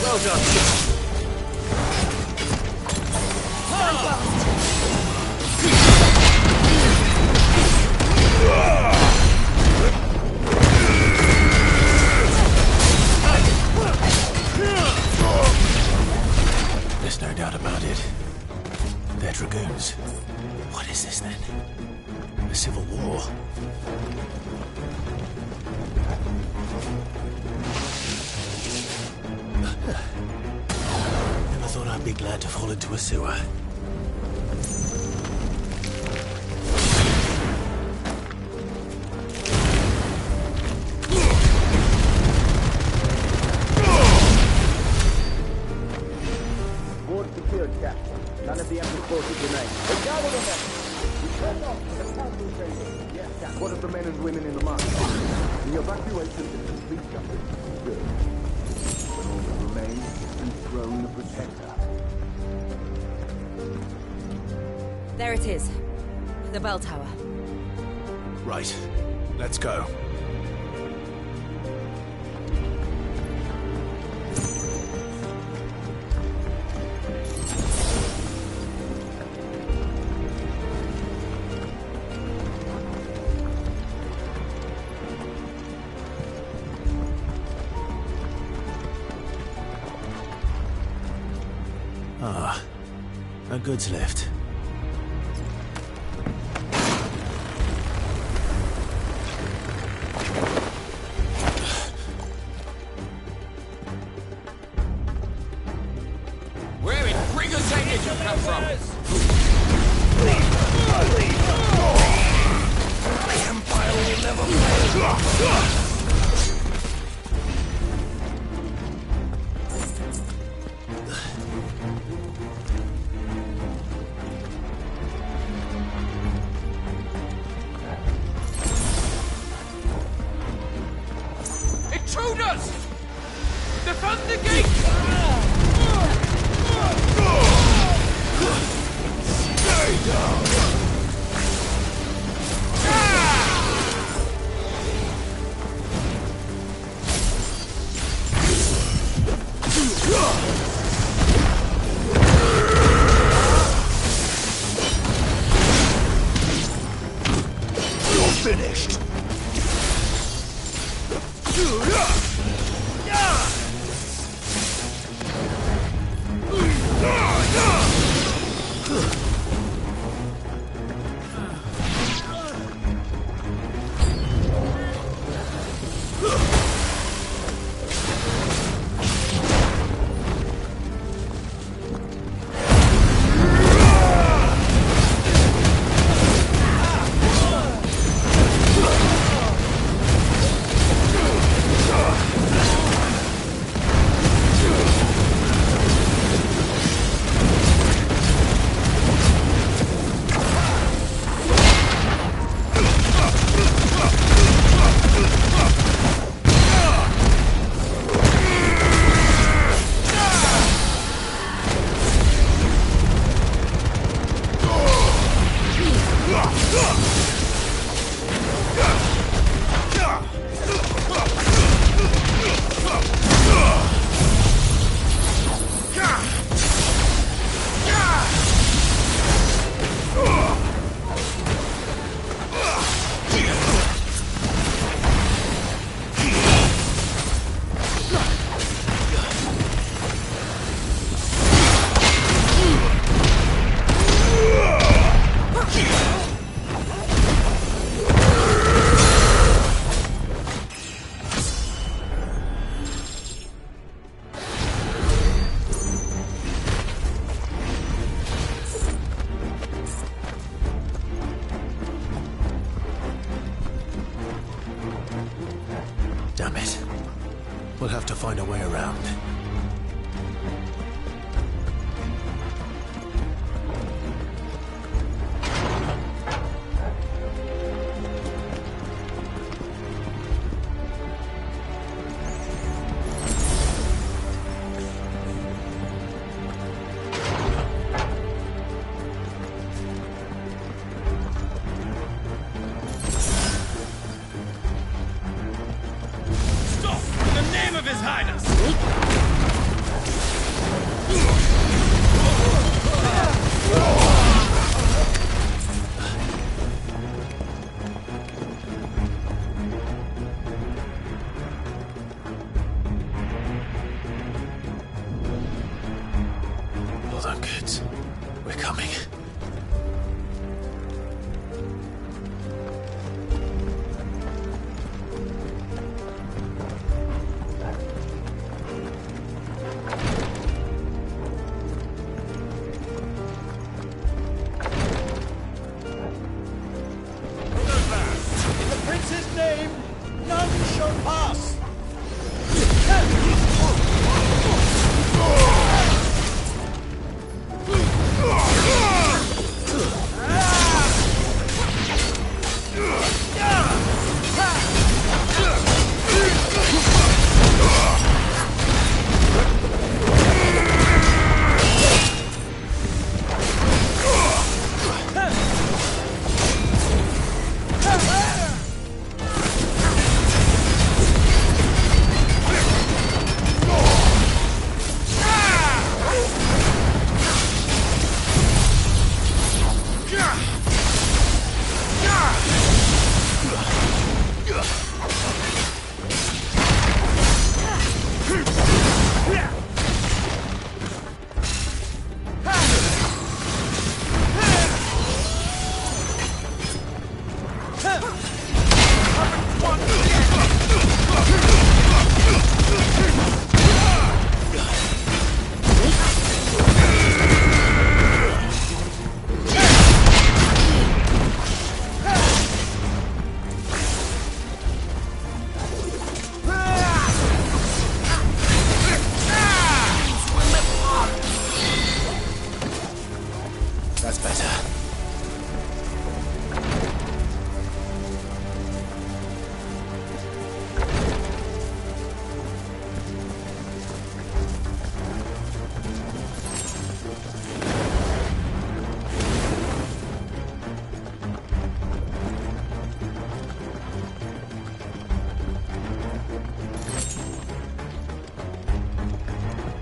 Well done. There's no doubt about it. They're Dragoons. What is this then? A civil war? Never thought I'd be glad to fall into a sewer. Board secured, Captain. None of the empty forces remain. But gather the men. We turn off the council chamber. Yes, Captain. What of the men and women in the mine? The evacuation is complete, Captain. Good. But all that remains is to dethrone the Protector. There it is. The bell tower. Right. Let's go. Ah, a goods lift. Where in Brigger's Head did you come from? The Empire will never fail. Intruders! Defend the gate! Stay down! finished. Damn it. We'll have to find a way around. Hold on, kids. We're coming. In the prince's name, none shall pass! That's better.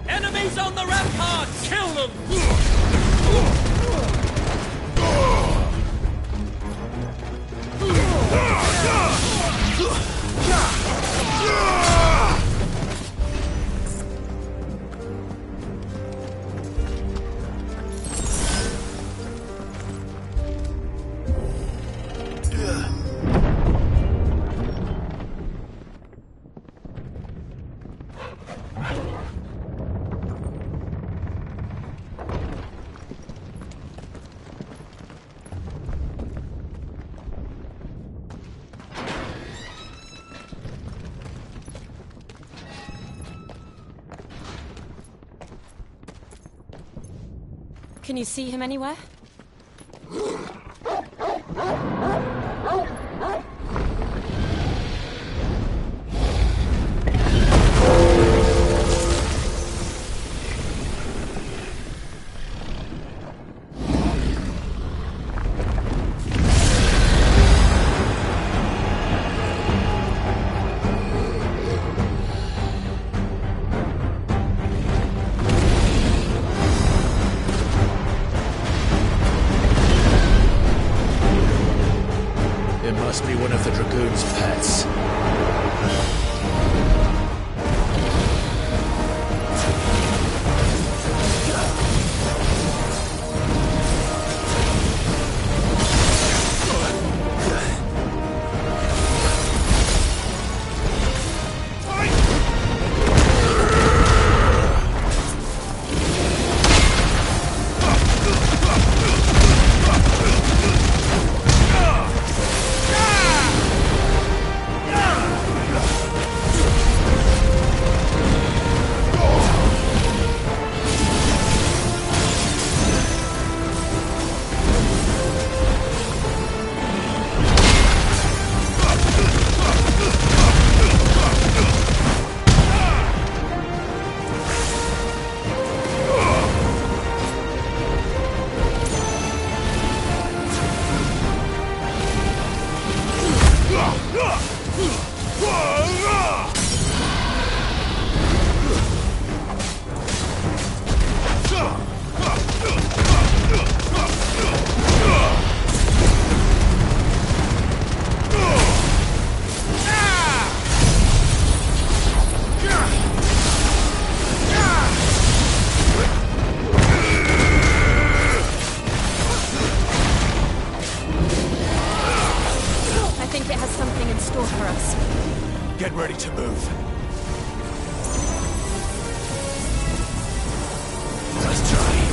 Enemies on the ramparts! Kill them! Can you see him anywhere? It must be one of the Dragoon's pets. Get ready to move. Let's try.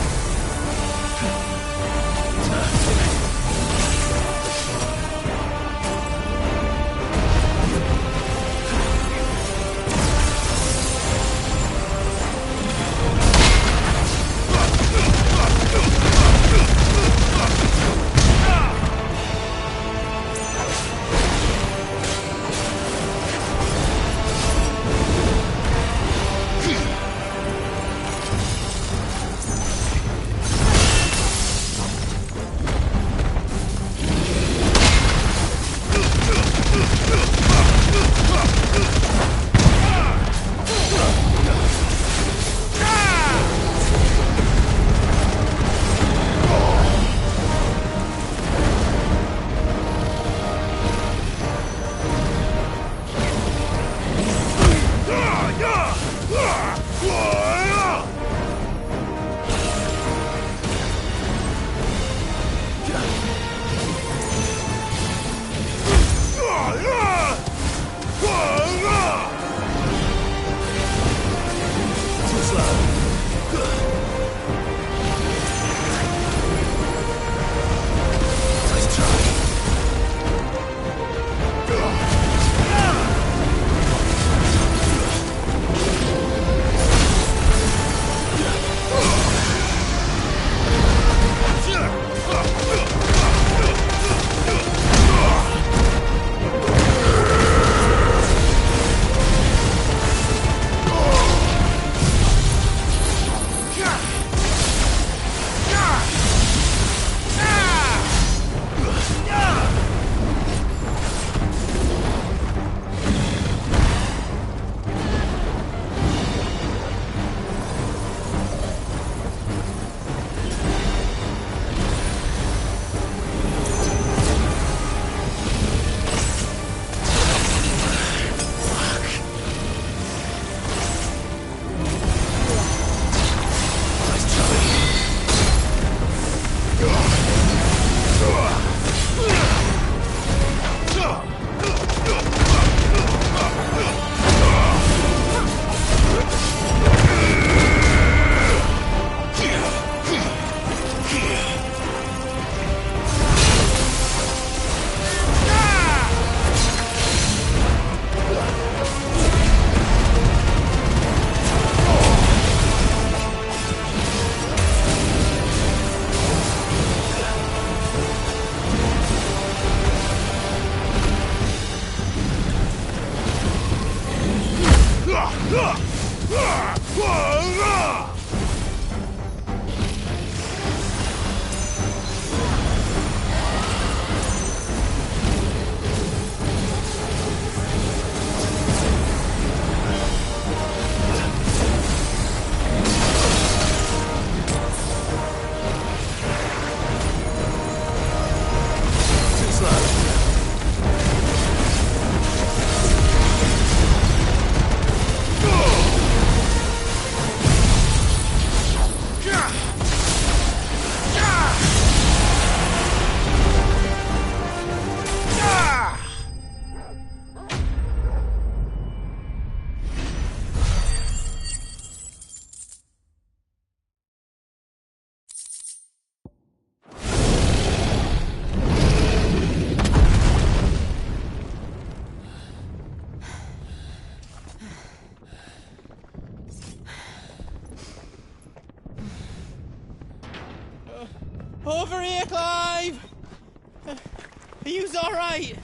Are you alright?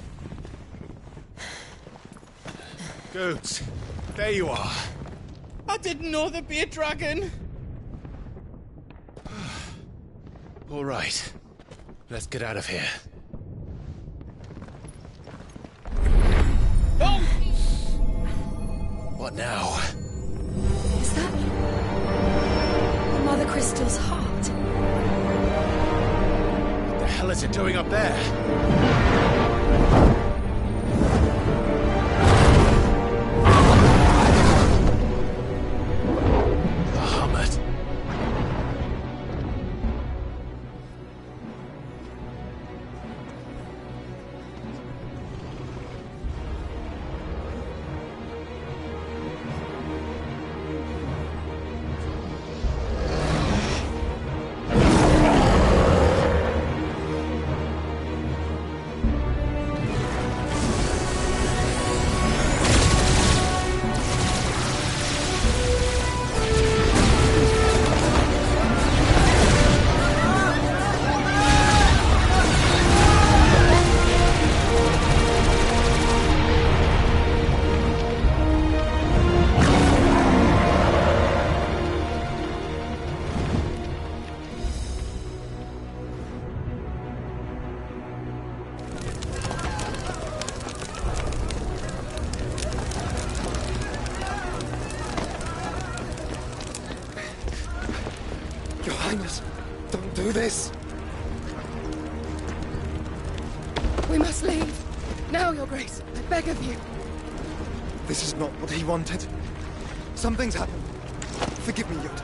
Goods, there you are. I didn't know there'd be a dragon. All right, let's get out of here. Oh! What now? Is that Mother Crystal's heart? What the hell is it doing up there? Bahamut. Your Highness, don't do this! We must leave. Now, Your Grace. I beg of you. This is not what he wanted. Something's happened. Forgive me, Yod,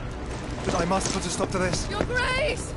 but I must put a stop to this. Your Grace!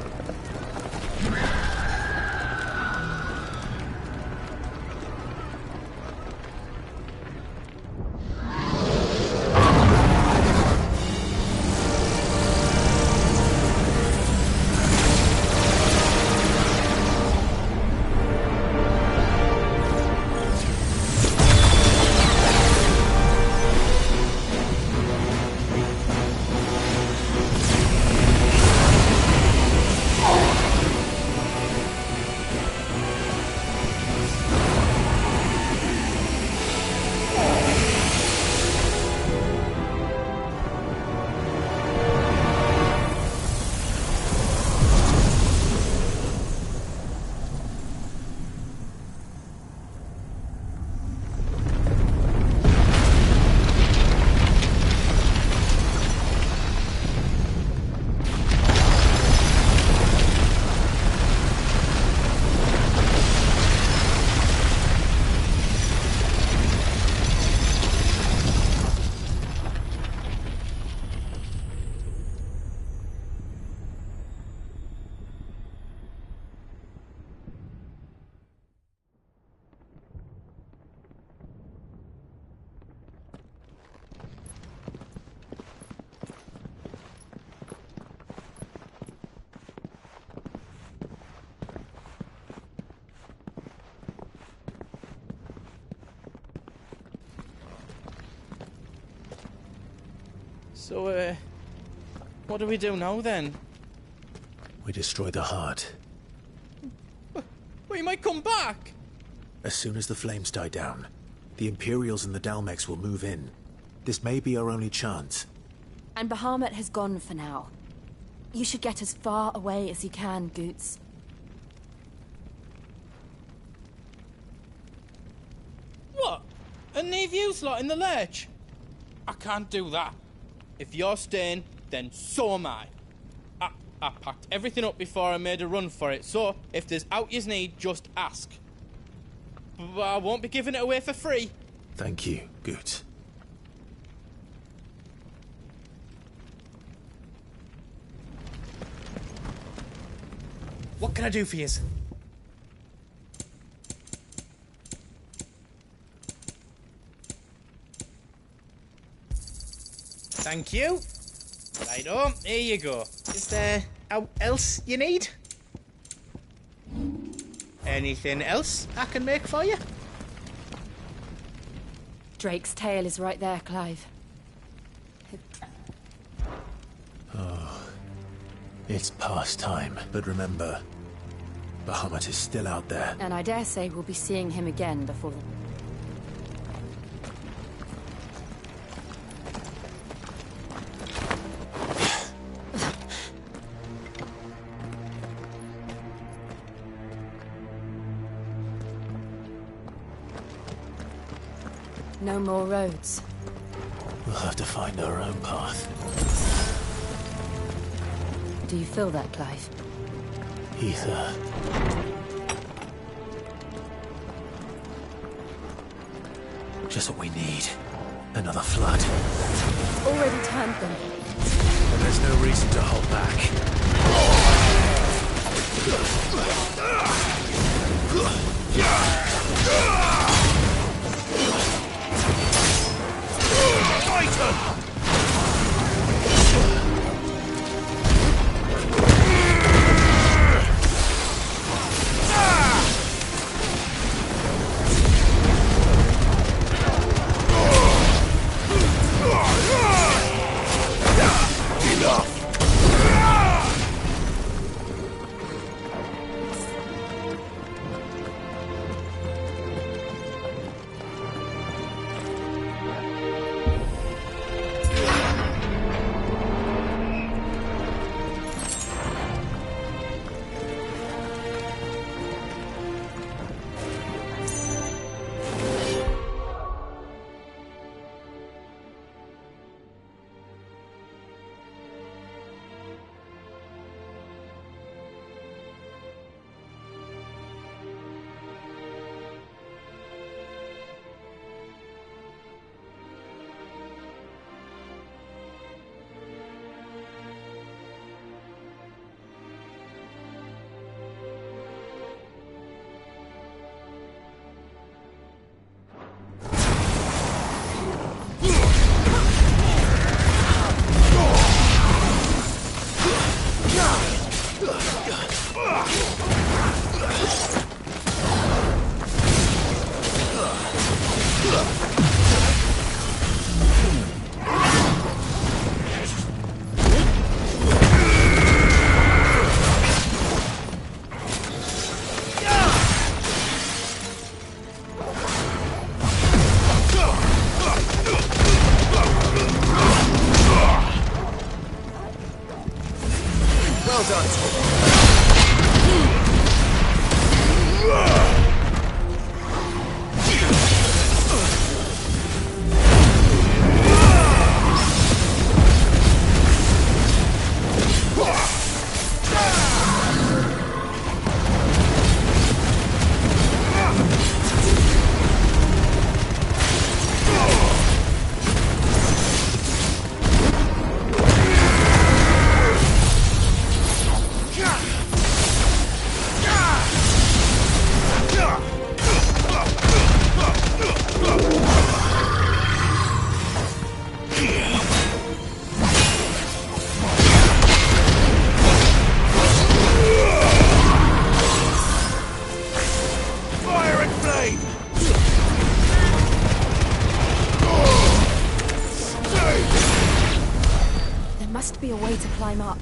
So, what do we do now, then? We destroy the heart. We might come back! As soon as the flames die down, the Imperials and the Dalmex will move in. This may be our only chance. And Bahamut has gone for now. You should get as far away as you can, Goots. What? And leave you lot in the lurch? I can't do that. If you're staying, then so am I. I packed everything up before I made a run for it, so if there's out yous need, just ask. But I won't be giving it away for free. Thank you, Goots. What can I do for yous? Thank you. Righto, here you go. Is there else you need? Anything else I can make for you? Drake's tail is right there, Clive. Oh, it's past time. But remember, Bahamut is still out there. And I dare say we'll be seeing him again before the... No more roads. We'll have to find our own path. Do you feel that, Clive? Ether. Just what we need. Another flood. Already turned them. And there's no reason to hold back. Titan! Well done. Must be a way to climb up.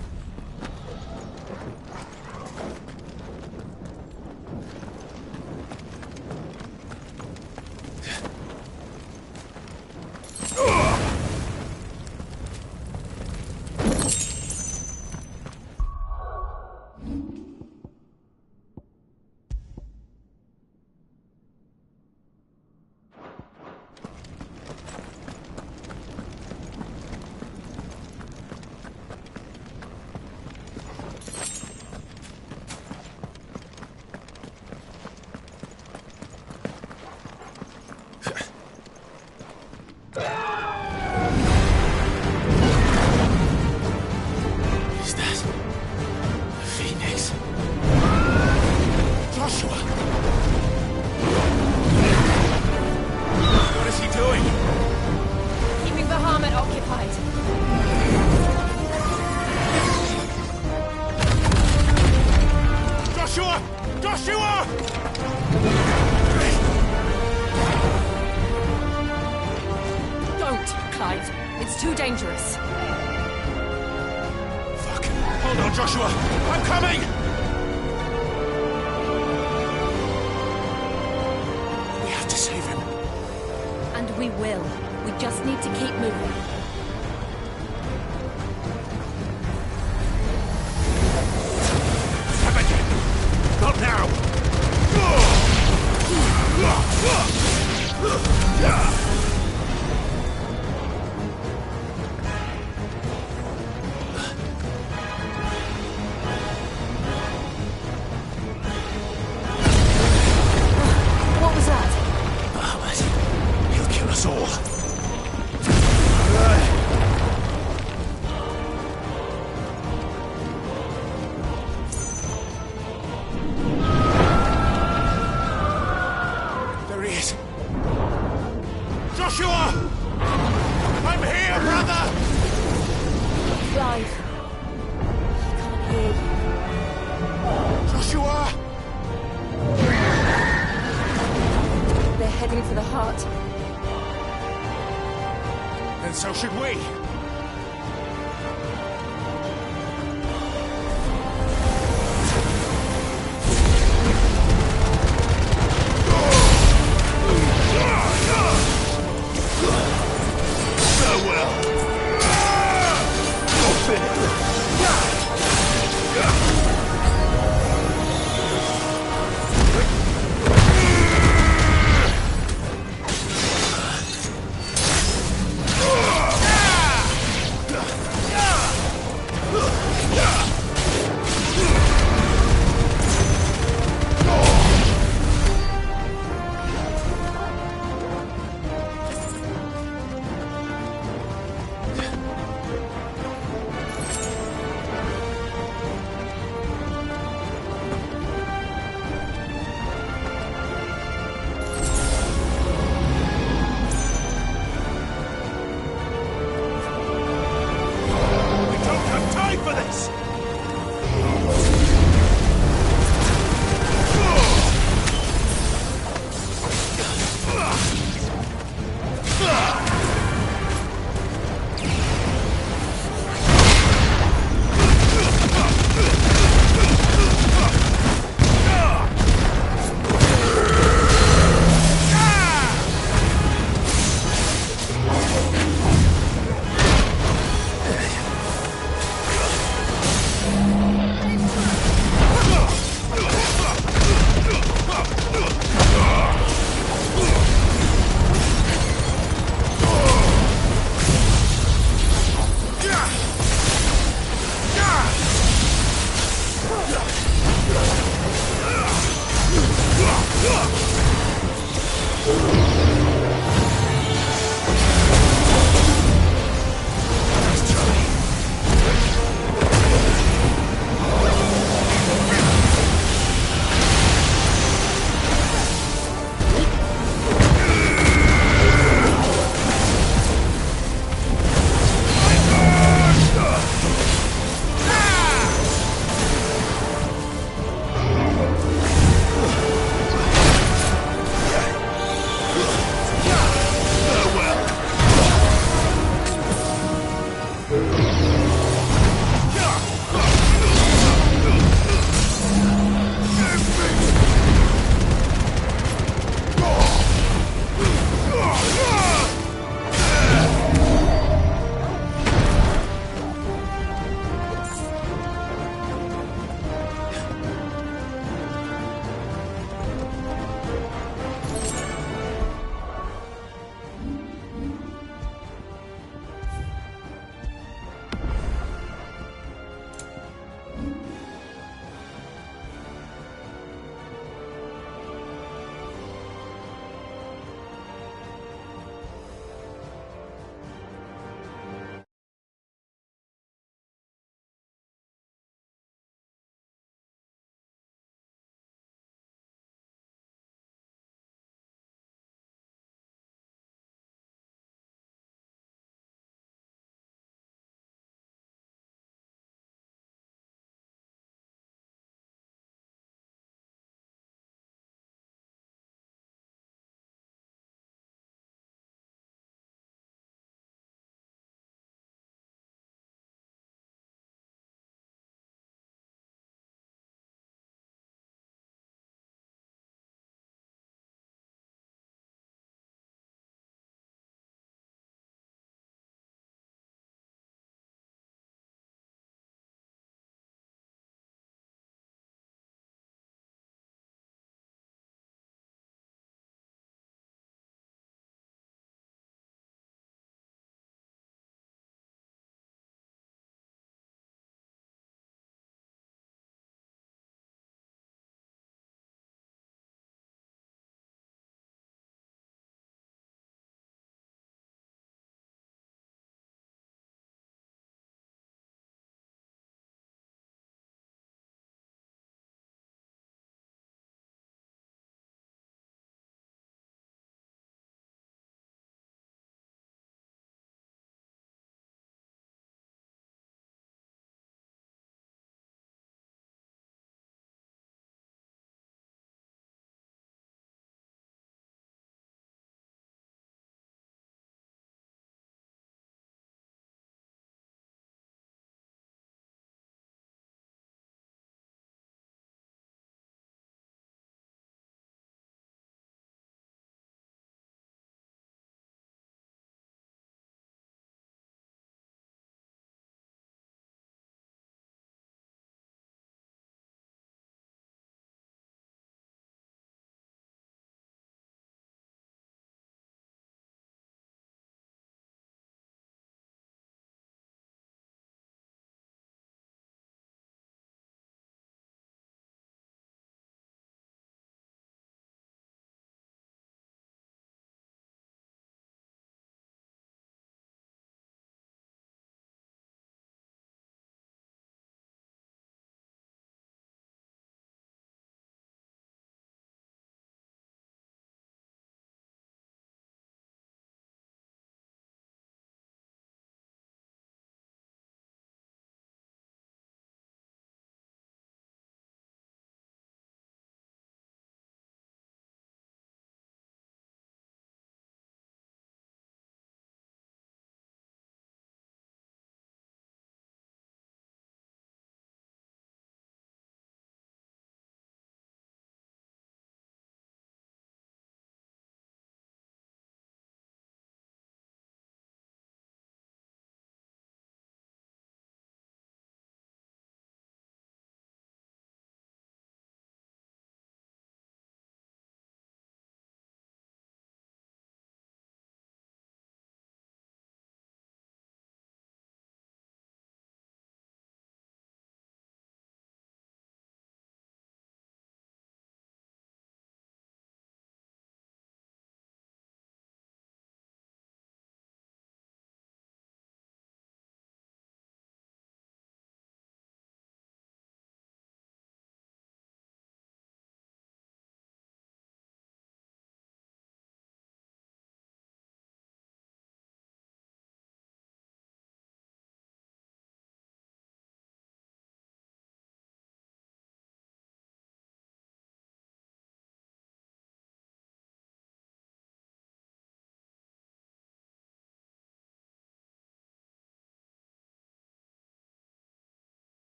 It's too dangerous. Fuck. Hold on, Joshua. I'm coming! to save him. And we will. We just need to keep moving. Not now! What was that? Bahamut. He'll kill us all. There he is. Joshua! I'm here, brother! Clive. He can't hear you. Joshua! They're heading for the heart. Then so should we.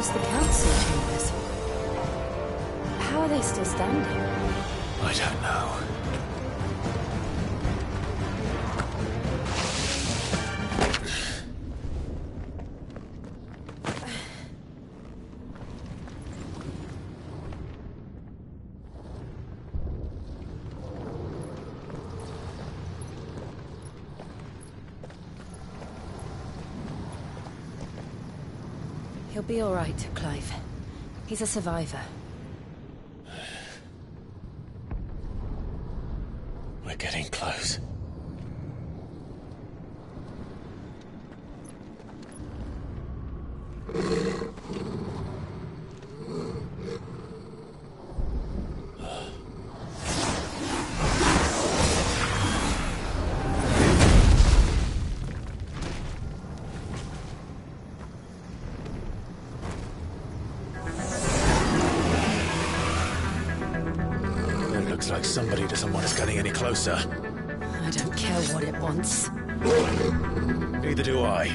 those the council chambers? How are they still standing? I don't know. He'll be all right, Clive. He's a survivor. We're getting close. It looks like somebody doesn't want us getting any closer. I don't care what it wants. Neither do I.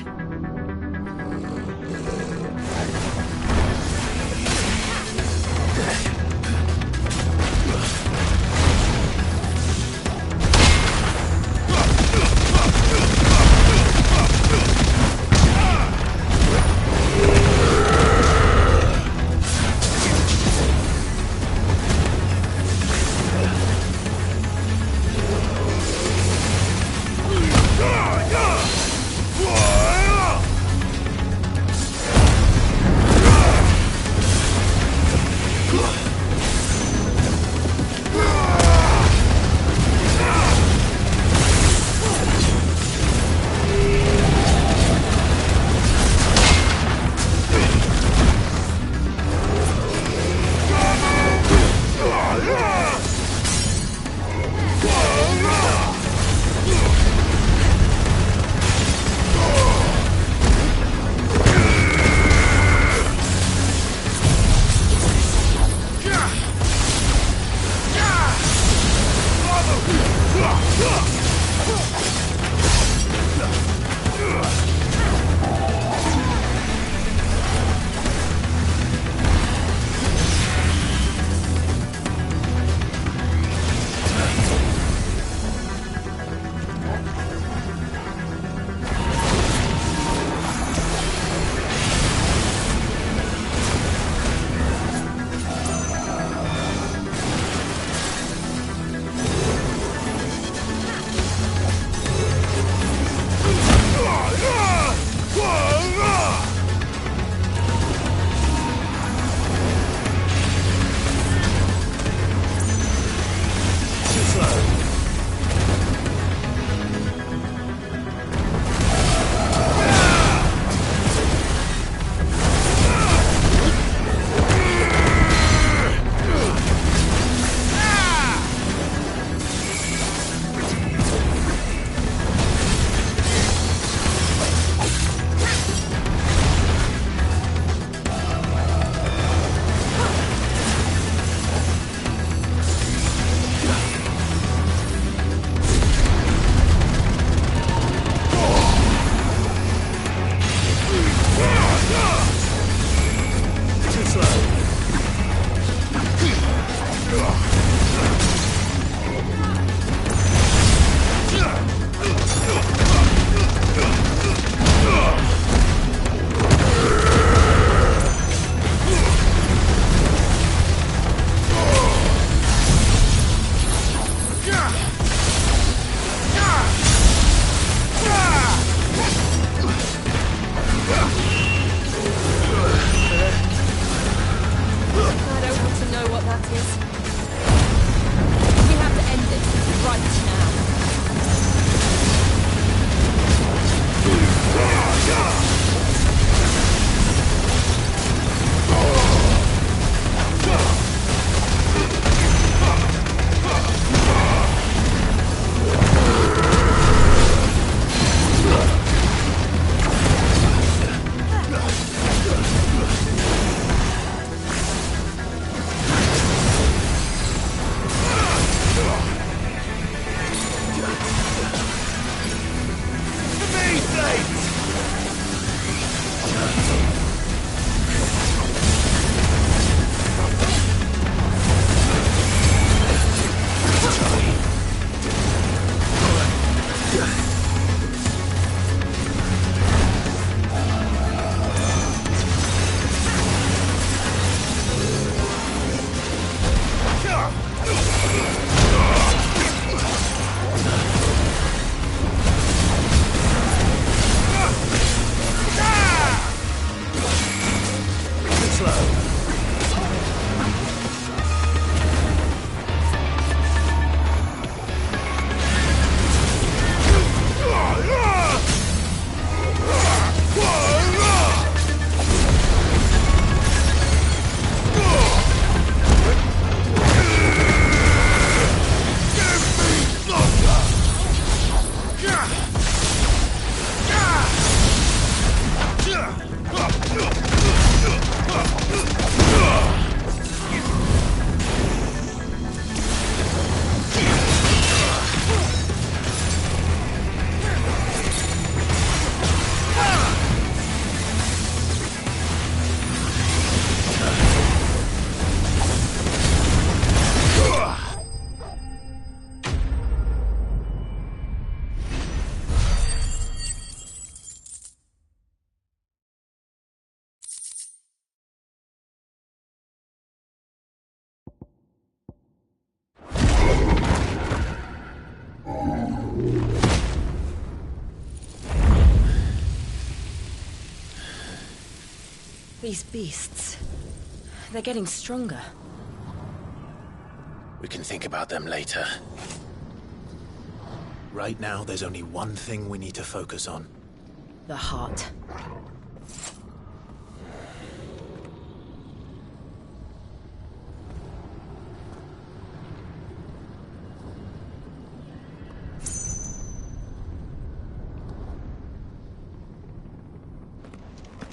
These beasts... they're getting stronger. We can think about them later. Right now, there's only one thing we need to focus on. The heart.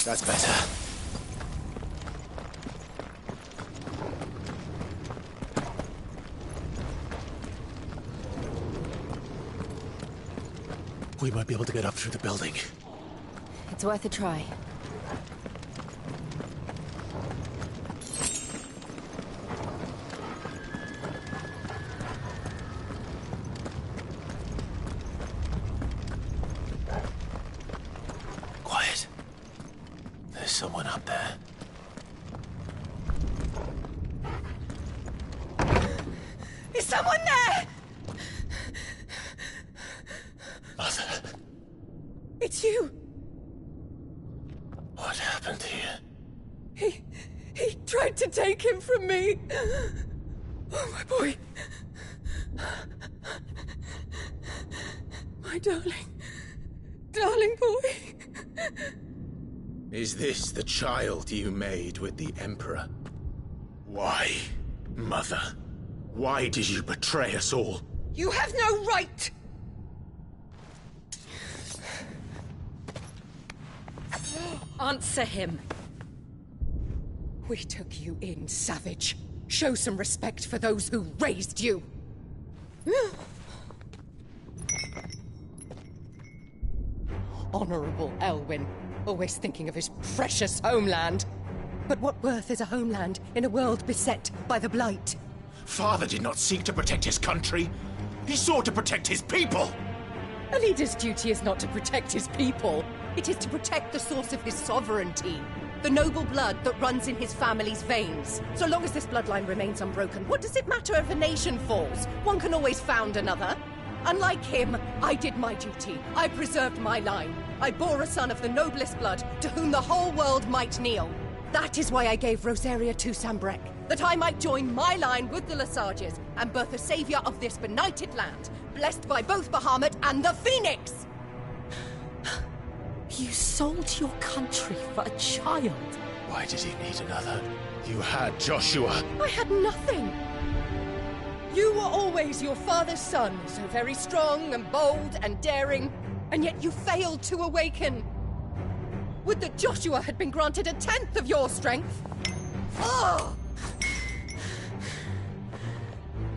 That's better. We might be able to get up through the building. It's worth a try. Quiet. There's someone up there. Is someone there? Mother. It's you. What happened here? He tried to take him from me. Oh, my boy. My darling boy. Is this the child you made with the Emperor? Why, Mother? Why did you betray us all? You have no right. Answer him. We took you in, savage. Show some respect for those who raised you. Honorable Elwyn, always thinking of his precious homeland. But what worth is a homeland in a world beset by the Blight? Father did not seek to protect his country. He sought to protect his people. A leader's duty is not to protect his people. It is to protect the source of his sovereignty. The noble blood that runs in his family's veins. So long as this bloodline remains unbroken, what does it matter if a nation falls? One can always found another. Unlike him, I did my duty. I preserved my line. I bore a son of the noblest blood, to whom the whole world might kneel. That is why I gave Rosaria to Sambrek, that I might join my line with the Lesages and birth a savior of this benighted land, blessed by both Bahamut and the Phoenix! You sold your country for a child. Why did he need another? You had Joshua. I had nothing. You were always your father's son, so very strong and bold and daring, and yet you failed to awaken. Would that Joshua had been granted 1/10 of your strength? Oh!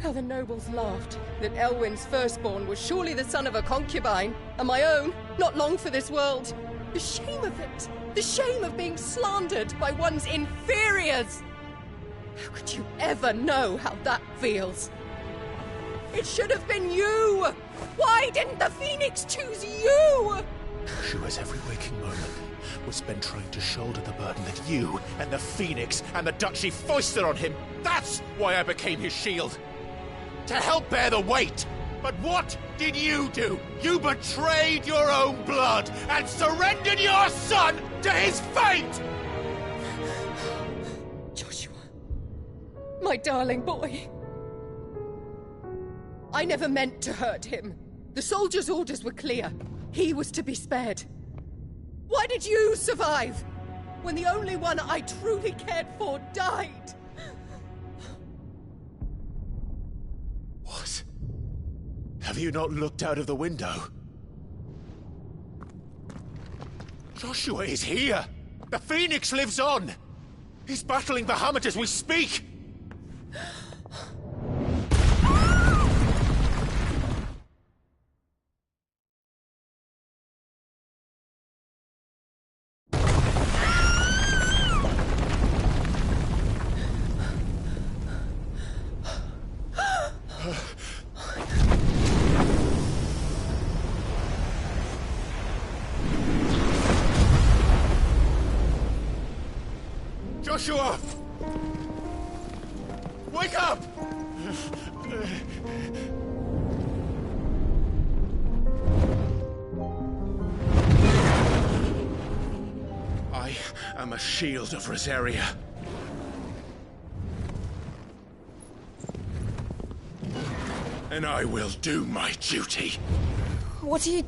How the nobles laughed that Elwyn's firstborn was surely the son of a concubine, and my own, not long for this world. The shame of it! The shame of being slandered by one's inferiors! How could you ever know how that feels? It should have been you! Why didn't the Phoenix choose you? Joshua's every waking moment was spent trying to shoulder the burden that you and the Phoenix and the Duchy foisted on him. That's why I became his shield. To help bear the weight. But what did you do? You betrayed your own blood and surrendered your son to his fate! Joshua, my darling boy. I never meant to hurt him. The soldiers' orders were clear. He was to be spared. Why did you survive when the only one I truly cared for died? What? Have you not looked out of the window? Joshua is here! The Phoenix lives on! He's battling Bahamut as we speak! Joshua! Wake up! I am a shield of Rosaria. And I will do my duty. What are you...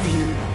have you.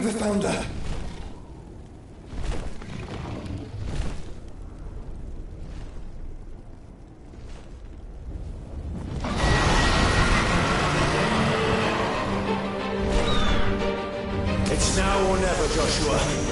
the Founder! It's now or never, Joshua.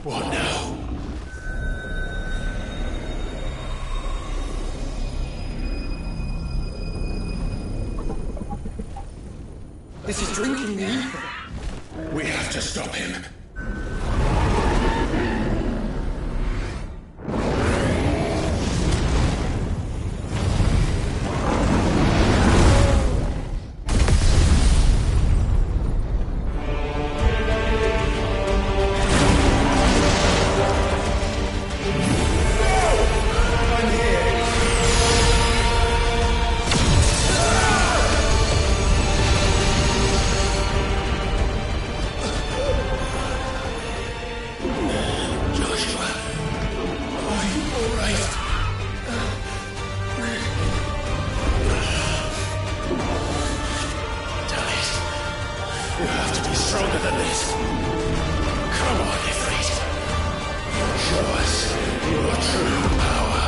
What now? This is drinking me. We have to stop him. You have to be stronger than this. Come on, Ifrit. Show us your true power.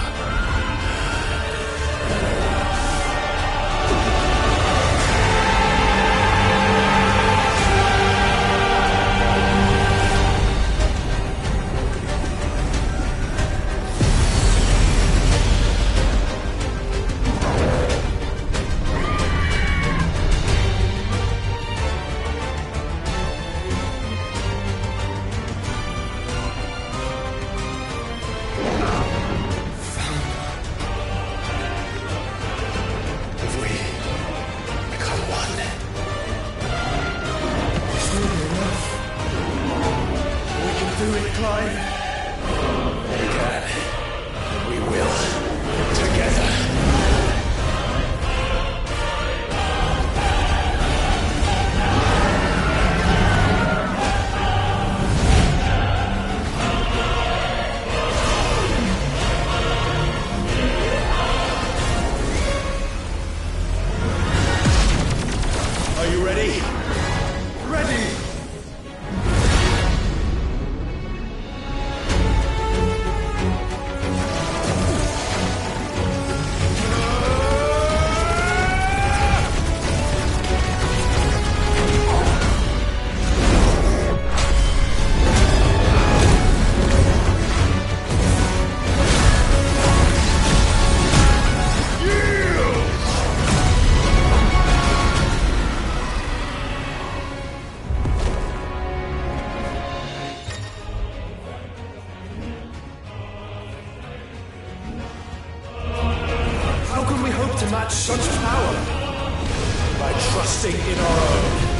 Such power by trusting in our own.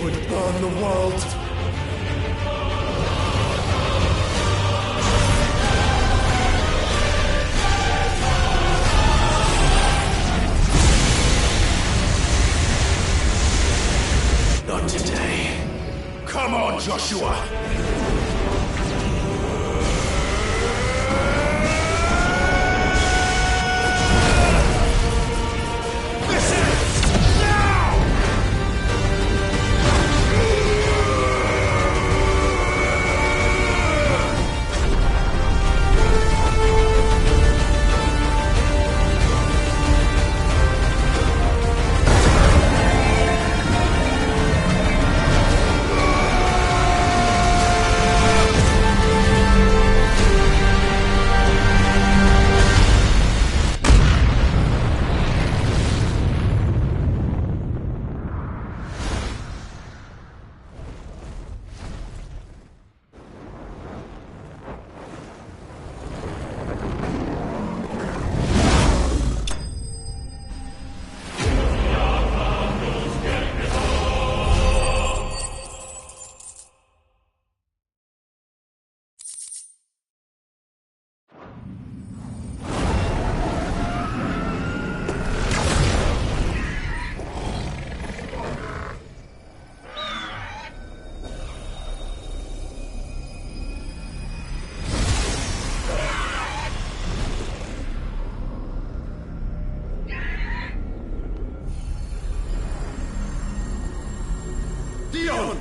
would burn the world. Not today. Come on, Joshua! Dion!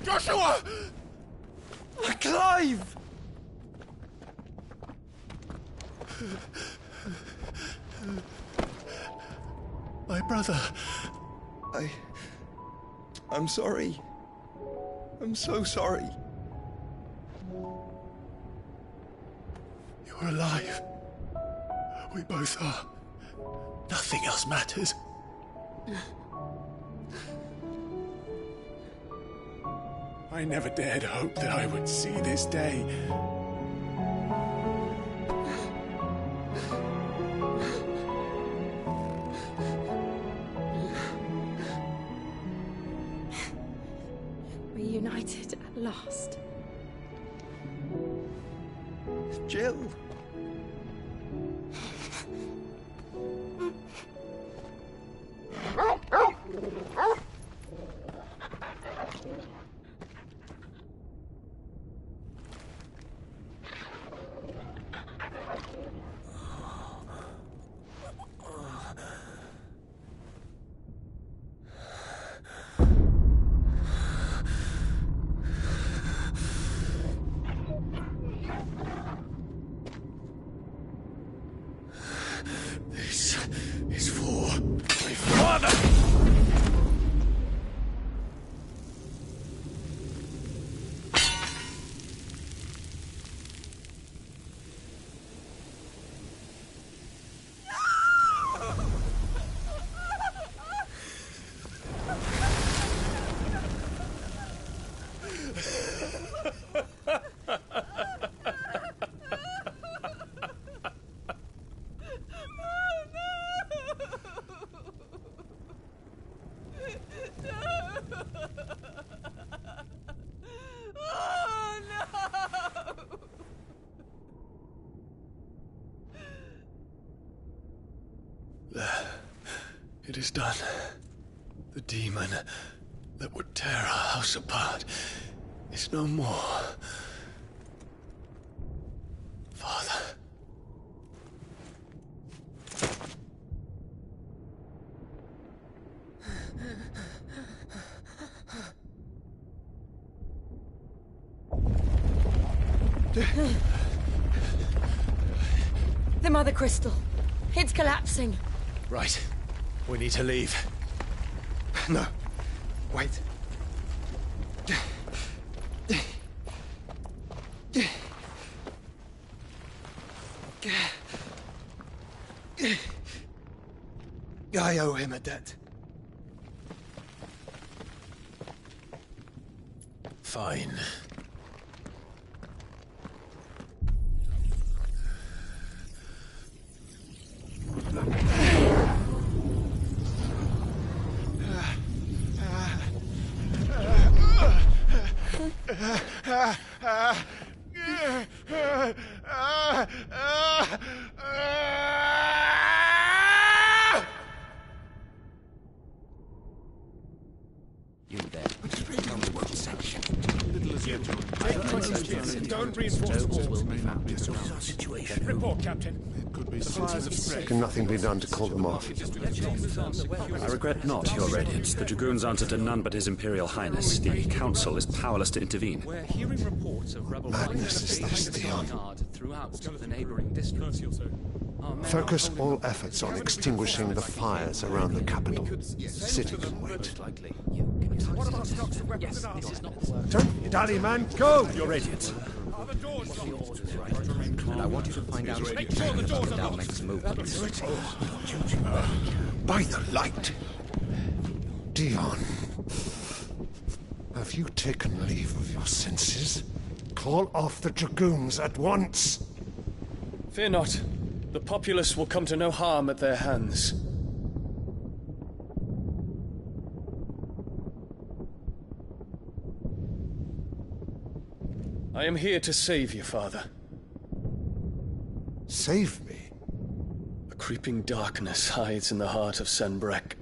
Joshua! Clive! My brother. I'm sorry. I'm so sorry. You're alive. We both are. Nothing else matters. I never dared hope that I would see this day. Reunited at last. Jill. This is for my father! It is done. The demon that would tear our house apart is no more. Father, The Mother Crystal. It's collapsing. Right. We need to leave. No. Wait. I owe him a debt. Fine. You there. Tell me what section. Don't reinforce will be found. Situation. Report, Captain. Can nothing be done to call them off? I regret not, Your Radiance. The Dragoons answer to none but His Imperial Highness. The Council is powerless to intervene. We're hearing reports of rebel Madness is this, Dion. throughout the neighboring districts. Focus all efforts on extinguishing the fires around the capital. City can wait. Don't dally, man. Go! Your Radiance. And I want you to find out if you can about the Dalmec's movements. By the light! Dion, have you taken leave of your senses? Call off the Dragoons at once! Fear not. The populace will come to no harm at their hands. I am here to save you, Father. Save me? A creeping darkness hides in the heart of Sanbreque.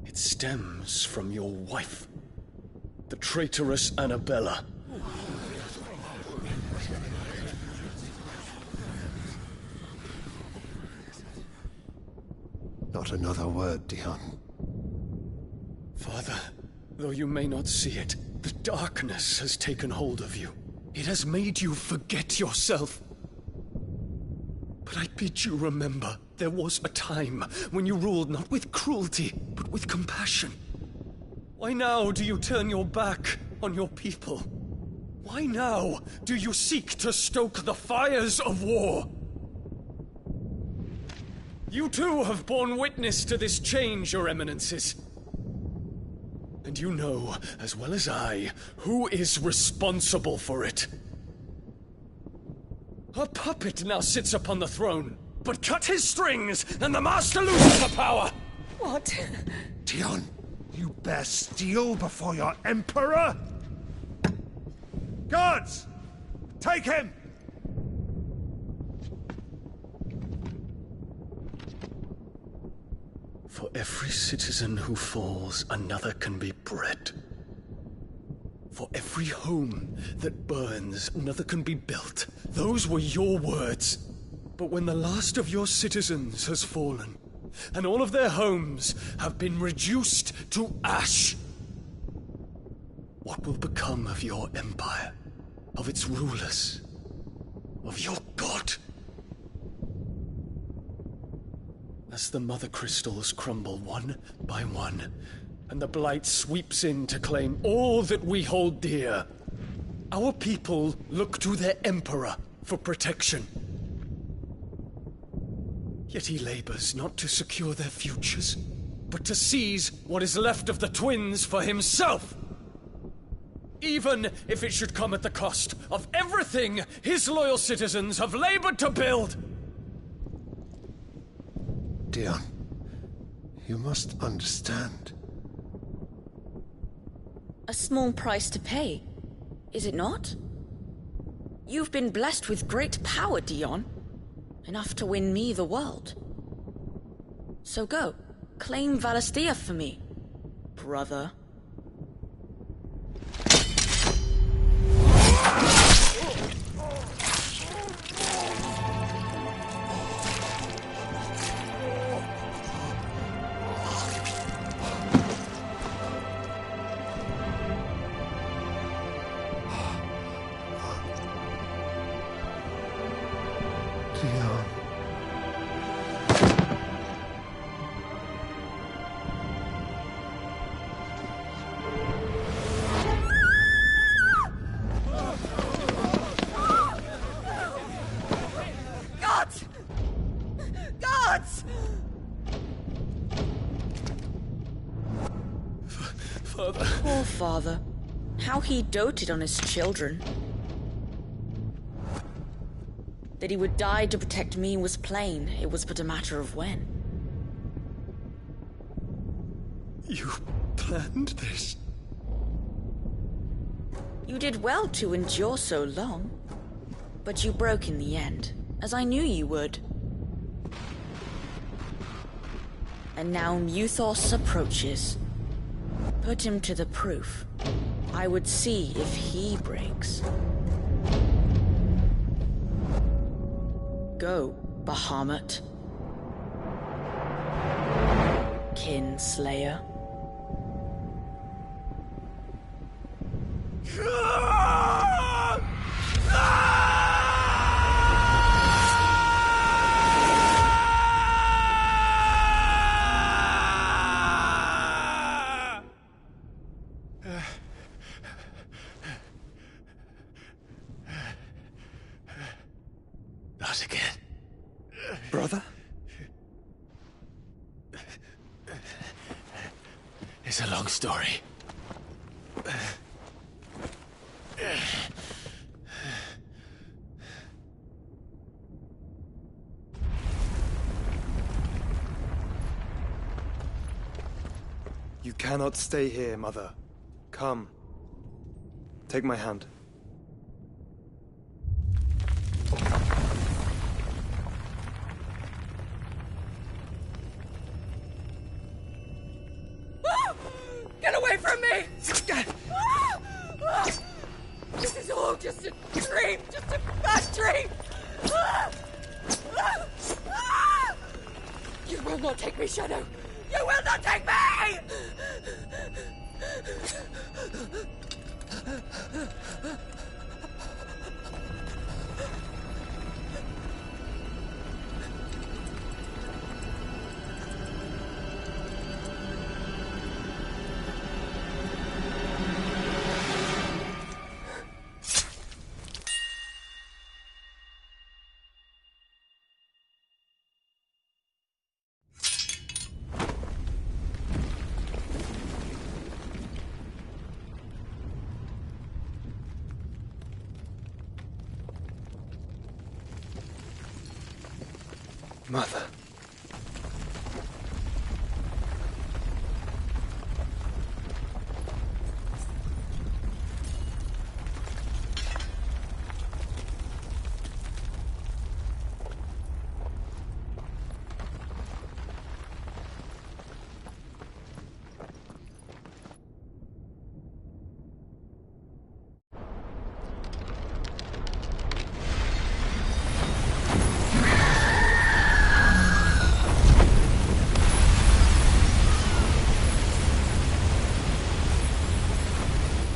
It stems from your wife, the traitorous Annabella. Not another word, Dion. Father, though you may not see it, the darkness has taken hold of you. It has made you forget yourself. But I bid you remember, there was a time when you ruled not with cruelty, but with compassion. Why now do you turn your back on your people? Why now do you seek to stoke the fires of war? You too have borne witness to this change, Your Eminences. And you know, as well as I, who is responsible for it. A puppet now sits upon the throne, but cut his strings, and the master loses the power! What? Dion, you bear steel before your Emperor? Guards! Take him! For every citizen who falls, another can be bred. For every home that burns, another can be built. Those were your words. But when the last of your citizens has fallen, and all of their homes have been reduced to ash, what will become of your empire, of its rulers, of your god? As the Mother Crystals crumble one by one, and the Blight sweeps in to claim all that we hold dear, our people look to their Emperor for protection. Yet he labors not to secure their futures, but to seize what is left of the twins for himself! Even if it should come at the cost of everything his loyal citizens have labored to build! Dion, you must understand. A small price to pay, is it not? You've been blessed with great power, Dion. Enough to win me the world. So go, claim Valisthea for me, brother. Dion. Gods! Gods! Father. Poor father. How he doted on his children. That he would die to protect me was plain. It was but a matter of when. You planned this? You did well to endure so long. But you broke in the end, as I knew you would. And now Muthos approaches. Put him to the proof. I would see if he breaks. Go, Bahamut. Kinslayer. Not again. Brother? It's a long story. You cannot stay here, Mother. Come. Take my hand. Get away from me! This is all just a dream, just a bad dream! You will not take me, Shadow! You will not take me! Mother.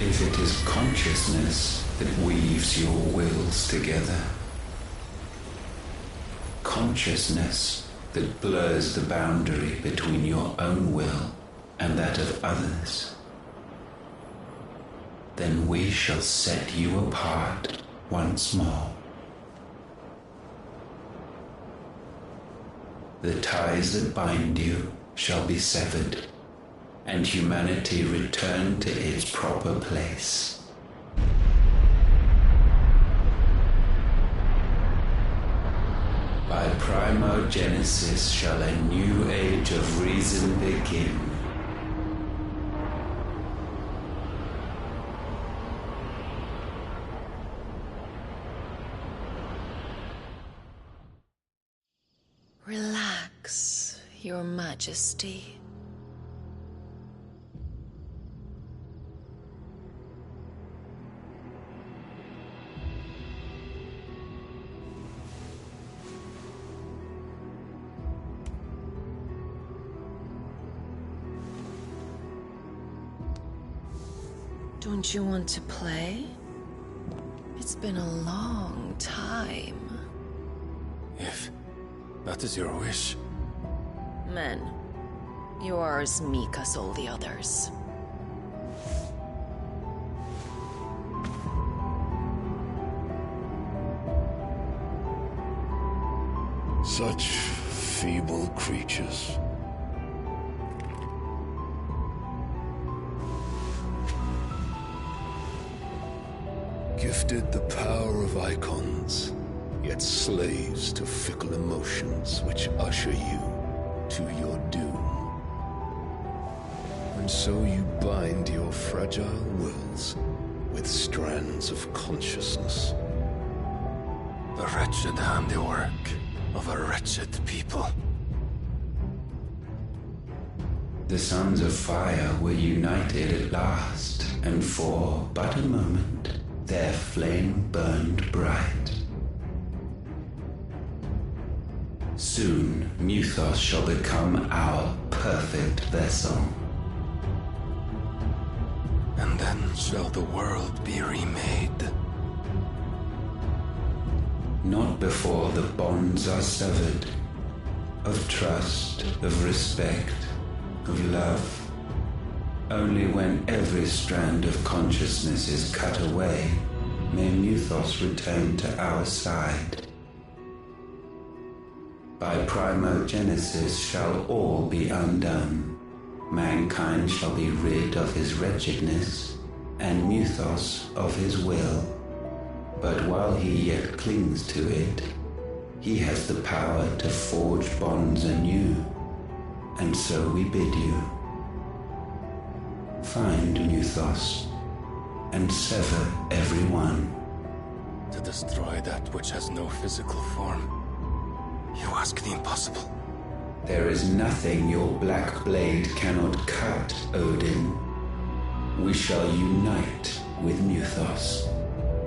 If it is consciousness that weaves your wills together, consciousness that blurs the boundary between your own will and that of others, then we shall set you apart once more. The ties that bind you shall be severed, and humanity return to its proper place. By primogenesis shall a new age of reason begin. Relax, Your Majesty. Don't you want to play? It's been a long time. Yeah. That is your wish. Men, you are as meek as all the others. Such feeble creatures. Gifted the power of icons, yet slaves to fickle emotions which usher you to your doom. And so you bind your fragile wills with strands of consciousness. The wretched handiwork of a wretched people. The Sons of Fire were united at last, and for but a moment, their flame burned bright. Soon, Muthos shall become our perfect vessel. And then shall the world be remade. Not before the bonds are severed, of trust, of respect, of love. Only when every strand of consciousness is cut away, may Muthos return to our side. By primogenesis shall all be undone. Mankind shall be rid of his wretchedness, and Muthos of his will. But while he yet clings to it, he has the power to forge bonds anew, and so we bid you. Find Muthos, and sever every one. To destroy that which has no physical form. You ask the impossible. There is nothing your black blade cannot cut, Odin. We shall unite with Muthos,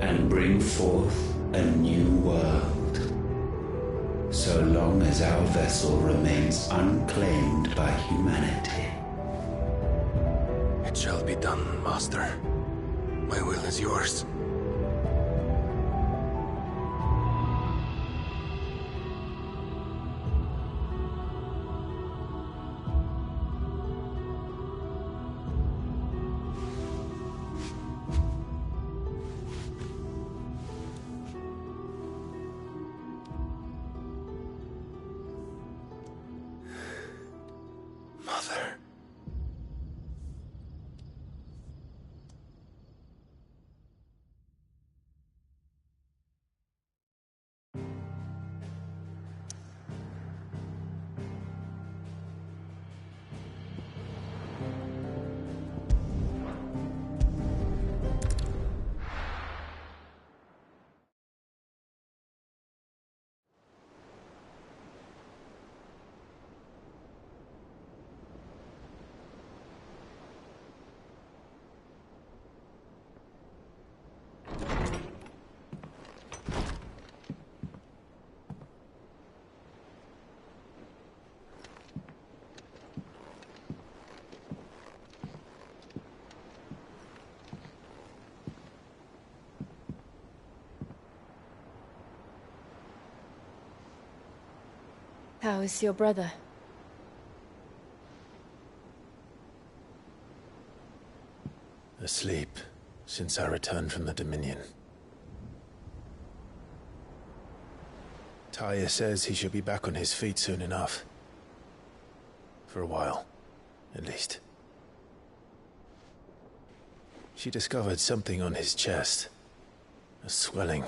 and bring forth a new world. So long as our vessel remains unclaimed by humanity. It shall be done, Master. My will is yours. Mother. How is your brother? Asleep, since I returned from the Dominion. Taya says he should be back on his feet soon enough. For a while, at least. She discovered something on his chest. A swelling,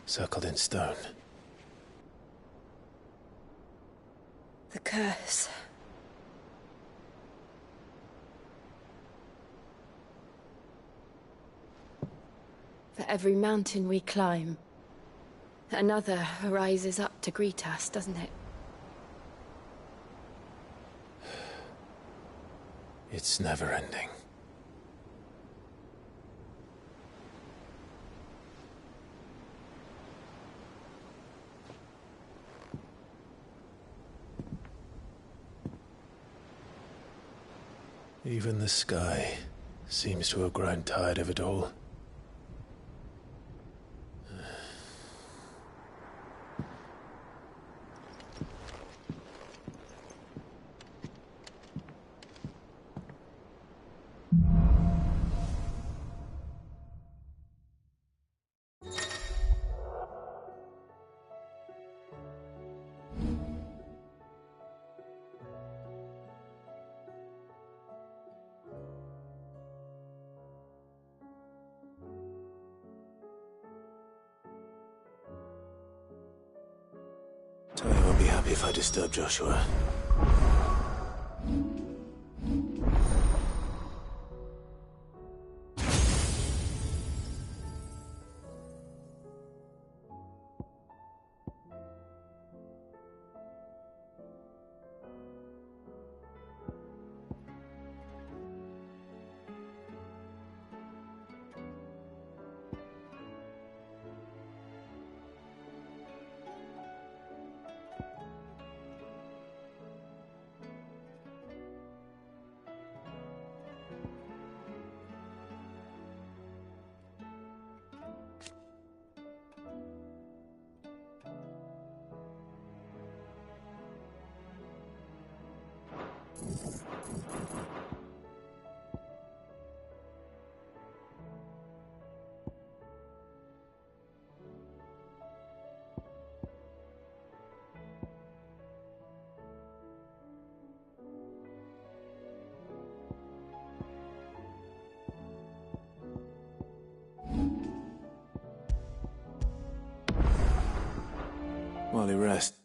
circled in stone. The curse. For every mountain we climb, another rises up to greet us, doesn't it? It's never ending. Even the sky seems to have grown tired of it all. If I disturb Joshua... While he rests.